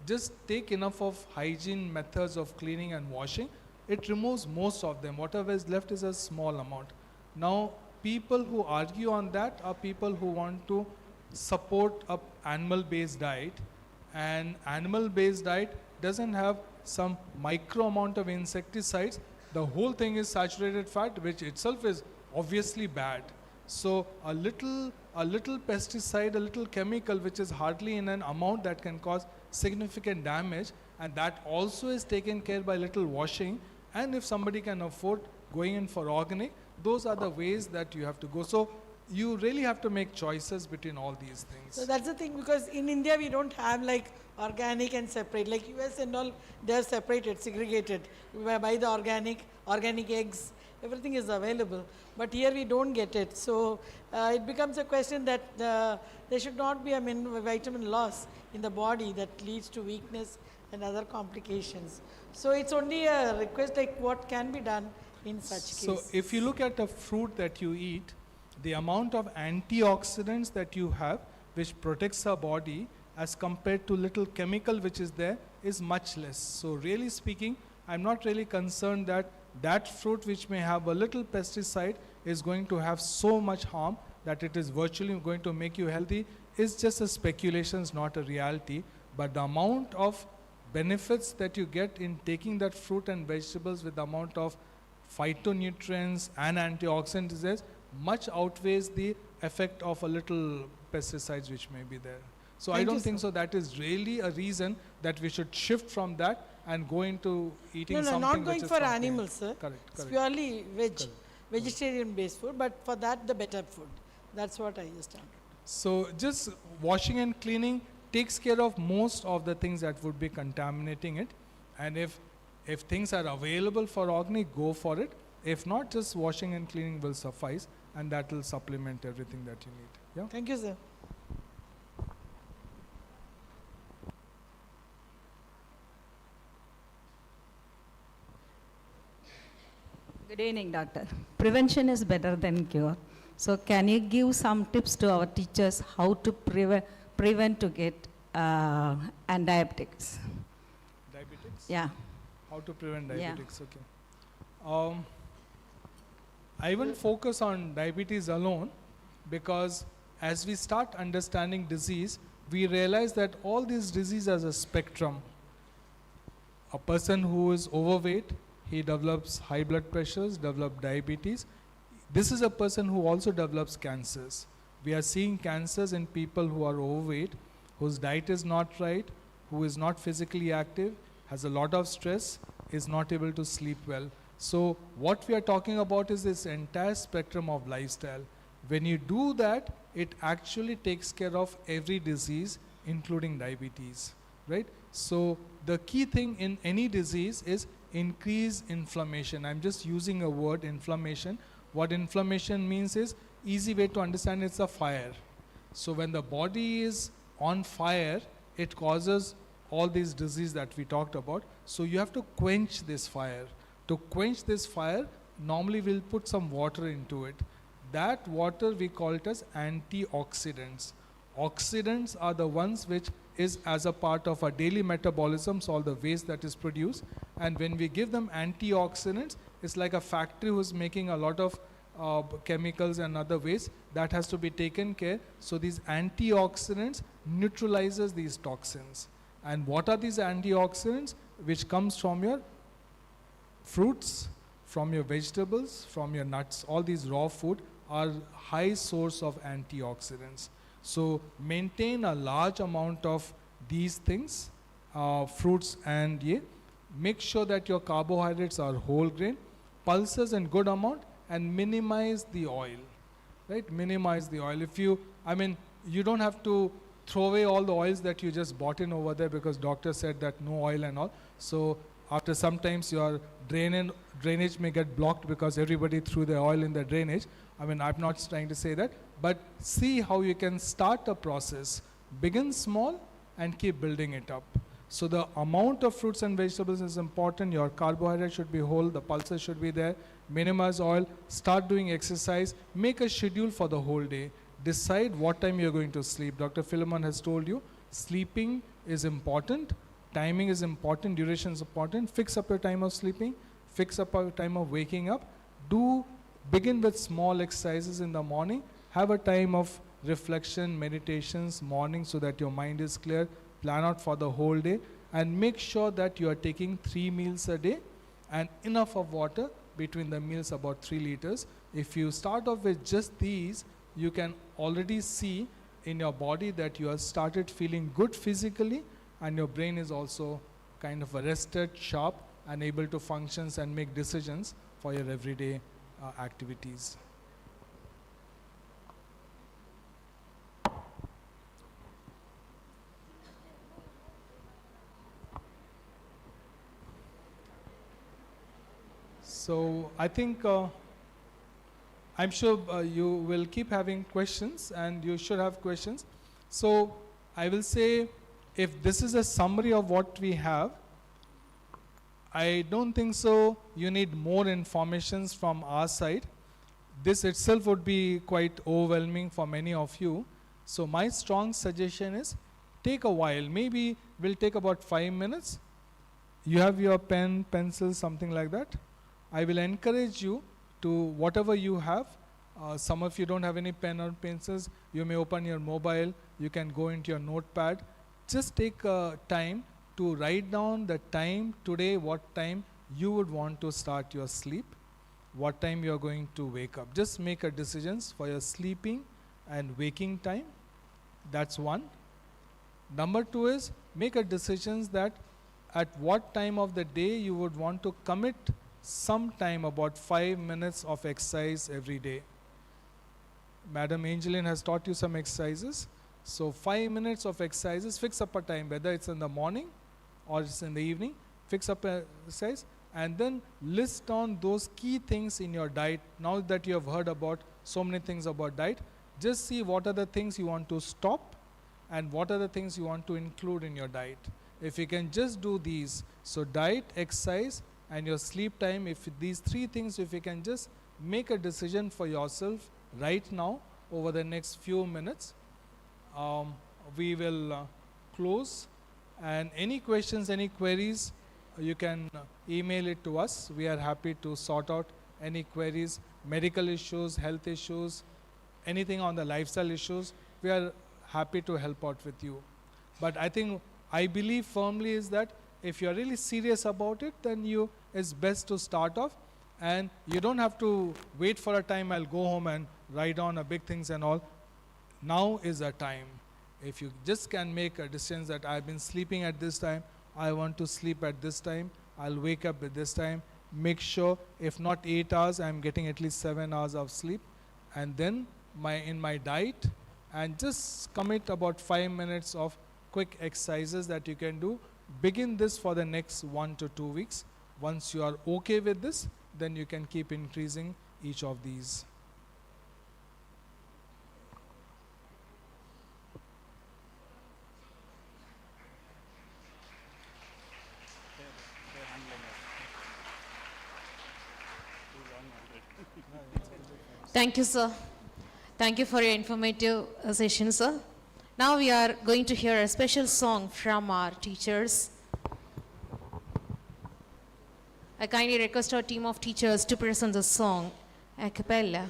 just take enough of hygiene methods of cleaning and washing. It removes most of them. Whatever is left is a small amount. Now, people who argue on that are people who want to support a animal-based diet, and animal-based diet doesn't have some micro amount of insecticides. The whole thing is saturated fat, which itself is obviously bad. So a little pesticide, a little chemical, which is hardly in an amount that can cause significant damage, and that also is taken care by little washing. And if somebody can afford going in for organic, those are the ways that you have to go. So you really have to make choices between all these things. So that's the thing, because in India we don't have like organic and separate. Like US and all, they are separated, segregated. We buy the organic eggs, everything is available. But here we don't get it. So it becomes a question that there should not be a vitamin loss in the body that leads to weakness and other complications. So it's only a request like what can be done in such cases. So if you look at a fruit that you eat, the amount of antioxidants that you have, which protects our body, as compared to little chemical which is there, is much less. So really speaking, I'm not really concerned that that fruit which may have a little pesticide is going to have so much harm that it is virtually going to make you healthy. It's just a speculation, it's not a reality. But the amount of benefits that you get in taking that fruit and vegetables with the amount of phytonutrients and antioxidants much outweighs the effect of a little pesticides which may be there. So I don't think so that is really a reason that we should shift from that and go into eating something not going which is for not animals, sir. Correct. It's purely vegetarian based food, but for that the better food. That's what I understand. So just washing and cleaning takes care of most of the things that would be contaminating it. And if things are available for organic, go for it. If not, just washing and cleaning will suffice, and that will supplement everything that you need. Yeah. Thank you, sir. Good evening, doctor. Prevention is better than cure. So can you give some tips to our teachers how to prevent to get and diabetics? Diabetics? Yeah. How to prevent diabetics? Yeah. Okay. I will focus on diabetes alone, because as we start understanding disease, we realize that all these diseases are a spectrum. A person who is overweight, he develops high blood pressures, develops diabetes. This is a person who also develops cancers. We are seeing cancers in people who are overweight, whose diet is not right, who is not physically active, has a lot of stress, is not able to sleep well. So what we are talking about is this entire spectrum of lifestyle. When you do that, it actually takes care of every disease, including diabetes, right? So the key thing in any disease is increase inflammation. I'm just using a word, inflammation. What inflammation means is, easy way to understand, it's a fire. So when the body is on fire, it causes all these disease that we talked about. So you have to quench this fire. To quench this fire, normally we'll put some water into it. That water we call it as antioxidants. Oxidants are the ones which is as a part of our daily metabolism, so all the waste that is produced. And when we give them antioxidants, it's like a factory who's making a lot of chemicals and other waste that has to be taken care. So these antioxidants neutralizes these toxins. And what are these antioxidants? Which comes from your fruits, from your vegetables, from your nuts. All these raw food are high source of antioxidants. So maintain a large amount of these things, fruits and make sure that your carbohydrates are whole grain, pulses in good amount, and minimize the oil, right? Minimize the oil. If you, you don't have to throw away all the oils that you just bought in over there because doctor said that no oil and all. So after sometimes your drainage may get blocked because everybody threw their oil in the drainage. I'm not trying to say that, but see how you can start a process. Begin small and keep building it up. So the amount of fruits and vegetables is important. Your carbohydrate should be whole, the pulses should be there. Minimize oil, start doing exercise, make a schedule for the whole day. Decide what time you're going to sleep. Dr. Philemon has told you, sleeping is important, timing is important, duration is important. Fix up your time of sleeping, fix up your time of waking up. Begin with small exercises in the morning. Have a time of reflection, meditations, morning, so that your mind is clear. Plan out for the whole day and make sure that you are taking 3 meals a day and enough of water between the meals, about 3 liters. If you start off with just these, you can already see in your body that you have started feeling good physically, and your brain is also kind of rested, sharp, and able to function and make decisions for your everyday activities. So I think, I'm sure you will keep having questions, and you should have questions. So I will say, if this is a summary of what we have, I don't think so you need more informations from our side. This itself would be quite overwhelming for many of you. So my strong suggestion is, take a while. Maybe we'll take about 5 minutes. You have your pen, pencil, something like that. I will encourage you to, whatever you have, some of you don't have any pen or pencils, you may open your mobile, you can go into your notepad. Just take time to write down the time today, what time you would want to start your sleep, what time you are going to wake up. Just make a decisions for your sleeping and waking time. That's one. Number 2 is, make a decisions that at what time of the day you would want to commit some time, about 5 minutes of exercise every day. Madam Angeline has taught you some exercises. So 5 minutes of exercises, fix up a time, whether it's in the morning or it's in the evening, fix up a exercise, and then list on those key things in your diet. Now that you have heard about so many things about diet, just see what are the things you want to stop and what are the things you want to include in your diet. If you can just do these, so diet, exercise, and your sleep time, if these 3 things, if you can just make a decision for yourself right now over the next few minutes, we will close. And any questions, any queries, you can email it to us. We are happy to sort out any queries, medical issues, health issues, anything on the lifestyle issues. We are happy to help out with you. But I believe firmly is that if you are really serious about it, then it's best to start off, and you don't have to wait for a time, I'll go home and write down a big things and all. Now is a time. If you just can make a decision that I've been sleeping at this time, I want to sleep at this time, I'll wake up at this time, make sure if not 8 hours, I'm getting at least 7 hours of sleep, and then in my diet, and just commit about 5 minutes of quick exercises that you can do begin this for the next 1 to 2 weeks. Once you are okay with this, then you can keep increasing each of these. Thank you, sir. Thank you for your informative session, sir. Now we are going to hear a special song from our teachers. I kindly request our team of teachers to present the song a cappella.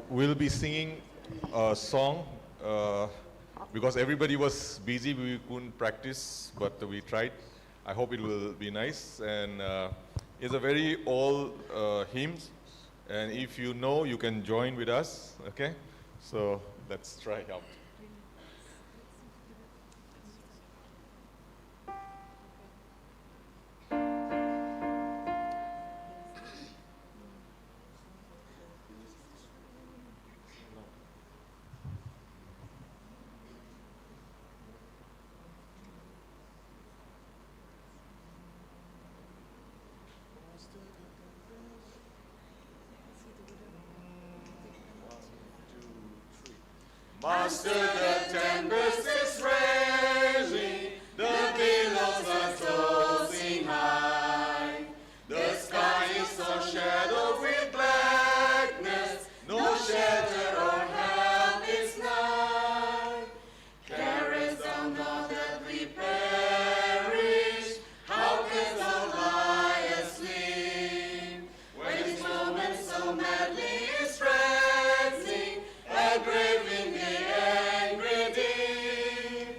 We'll be singing a song because everybody was busy. We couldn't practice, but we tried. I hope it will be nice. And it's a very old hymn. And if you know, you can join with us. Okay? So let's try out. Master, the tempest is raging, the billows are tossing high. The sky is so shadowed with blackness, no shelter or help is nigh. Carest thou not that we perish? How canst thou lie asleep, when this moment so madly is racing, a grave in the angry deep?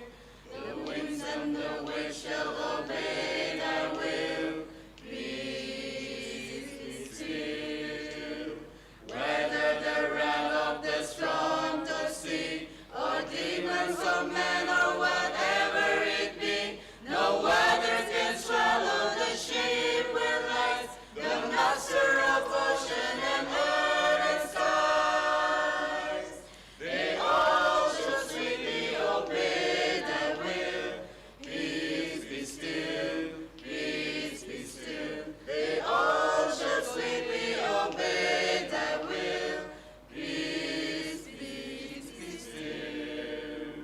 The winds and the waves shall obey thy will. Peace be still. Whether the wrath of the storm to sea, or demons of men, or whatever it be, no waters can swallow the ship where lies the master of ocean and earth and skies. They all shall sweetly obey thy will. Peace be still, peace be still. They all shall sweetly obey thy will. Peace be still.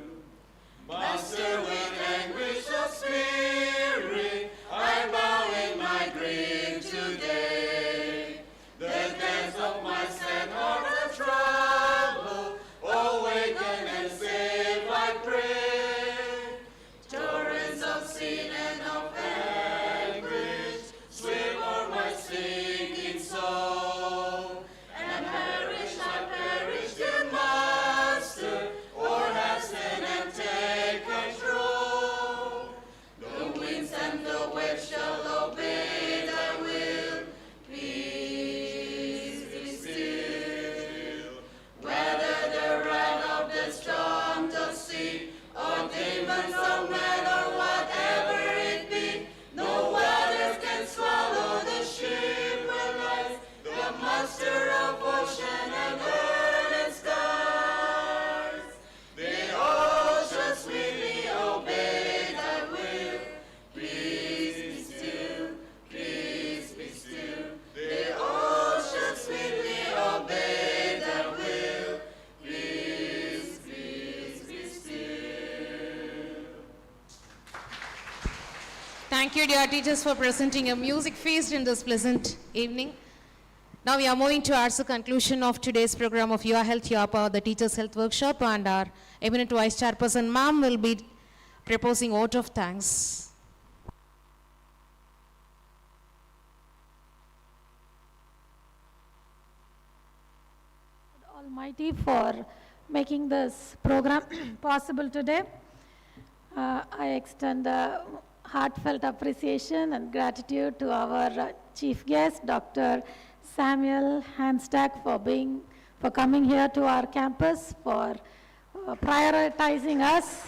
Master, with anguish of spirit, I bow in my grief today. The depths of my sad heart are troubled. Awaken and save, I pray. Torrents of sin and of anguish sweep o'er my sinking soul. And perish, dear Master, or hasten and take control. The winds and the waves shall obey thy will. Peace be still. Whether the wrath of the storm to sea, or demons of men, or whatever it be, no waters can swallow the ship where lies the master of ocean and earth and skies. They all shall sweetly obey thy will. Peace be still, peace be still. They all shall sweetly obey thy will. Peace be still. Thank you, dear teachers, for presenting a music feast in this pleasant evening. Now we are moving towards the conclusion of today's program of Your Health, Your Power, the Teachers' Health Workshop, and our eminent Vice Chairperson, Ma'am, will be proposing vote of thanks. Almighty for making this program possible today. I extend a heartfelt appreciation and gratitude to our chief guest, Dr. Samuel Hanstack, for coming here to our campus, for prioritizing us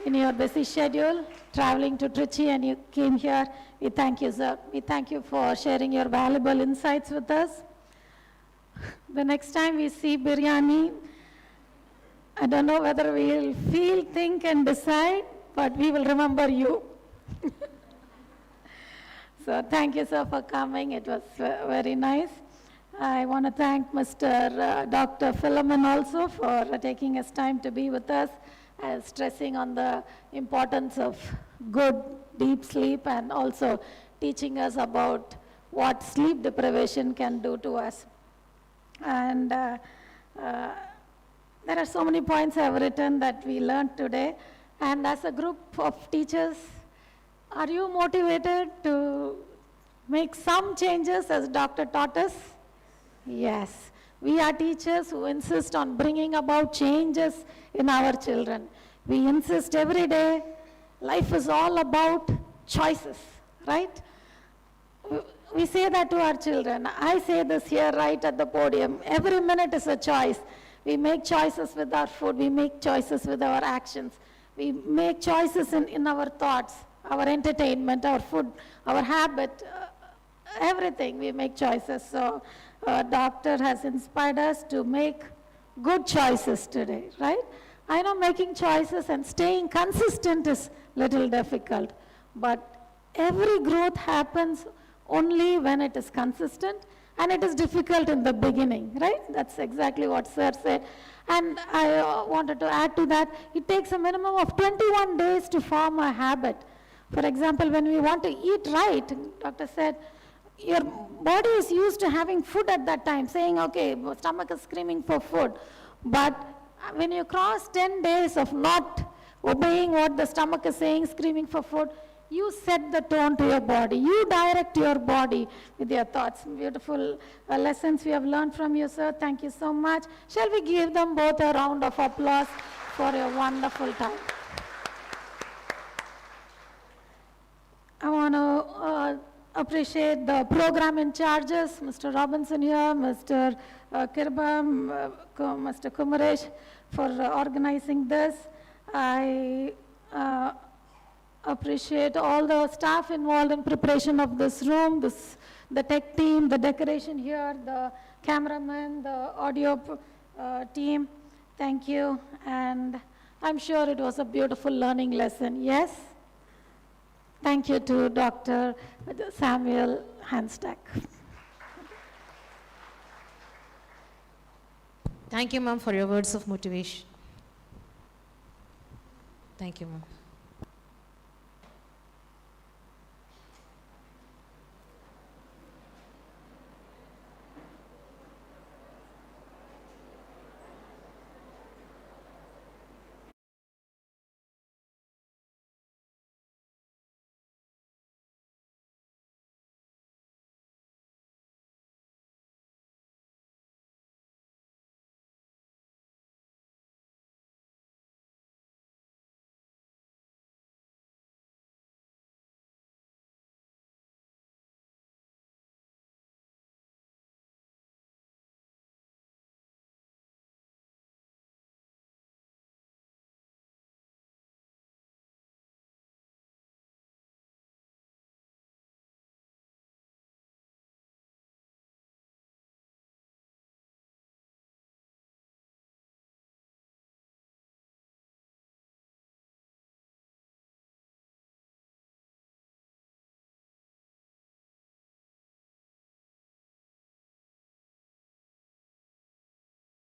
in your busy schedule, traveling to Trichy, and you came here. We thank you, sir. We thank you for sharing your valuable insights with us. The next time we see biryani, I don't know whether we will feel, think, and decide, but we will remember you. So thank you, sir, for coming. It was very nice. I want to thank Mr. Dr. Philemon also for taking his time to be with us, stressing on the importance of good, deep sleep, and also teaching us about what sleep deprivation can do to us. And there are so many points I have written that we learned today. And as a group of teachers, are you motivated to make some changes as Doctor taught us? Yes. We are teachers who insist on bringing about changes in our children. We insist every day, life is all about choices, right? We say that to our children. I say this here right at the podium. Every minute is a choice. We make choices with our food. We make choices with our actions. We make choices in our thoughts, our entertainment, our food, our habit, everything. We make choices. So doctor has inspired us to make good choices today, right? I know making choices and staying consistent is little difficult, but every growth happens only when it is consistent, and it is difficult in the beginning, right? That's exactly what sir said. And I wanted to add to that, it takes a minimum of 21 days to form a habit. For example, when we want to eat right, doctor said, your body is used to having food at that time, saying, okay, stomach is screaming for food. But when you cross 10 days of not obeying what the stomach is saying, screaming for food, you set the tone to your body. You direct your body with your thoughts. Beautiful lessons we have learned from you, sir. Thank you so much. Shall we give them both a round of applause for a wonderful time? I want to appreciate the program in charges, Mr. Robinson here, Mr. Kirbam, Mr. Kumaresh, for organizing this. I appreciate all the staff involved in preparation of this room, the tech team, the decoration here, the cameraman, the audio team. Thank you. And I'm sure it was a beautiful learning lesson. Yes? Thank you to Dr. Samuel Hanstack. Thank you, ma'am, for your words of motivation. Thank you, ma'am.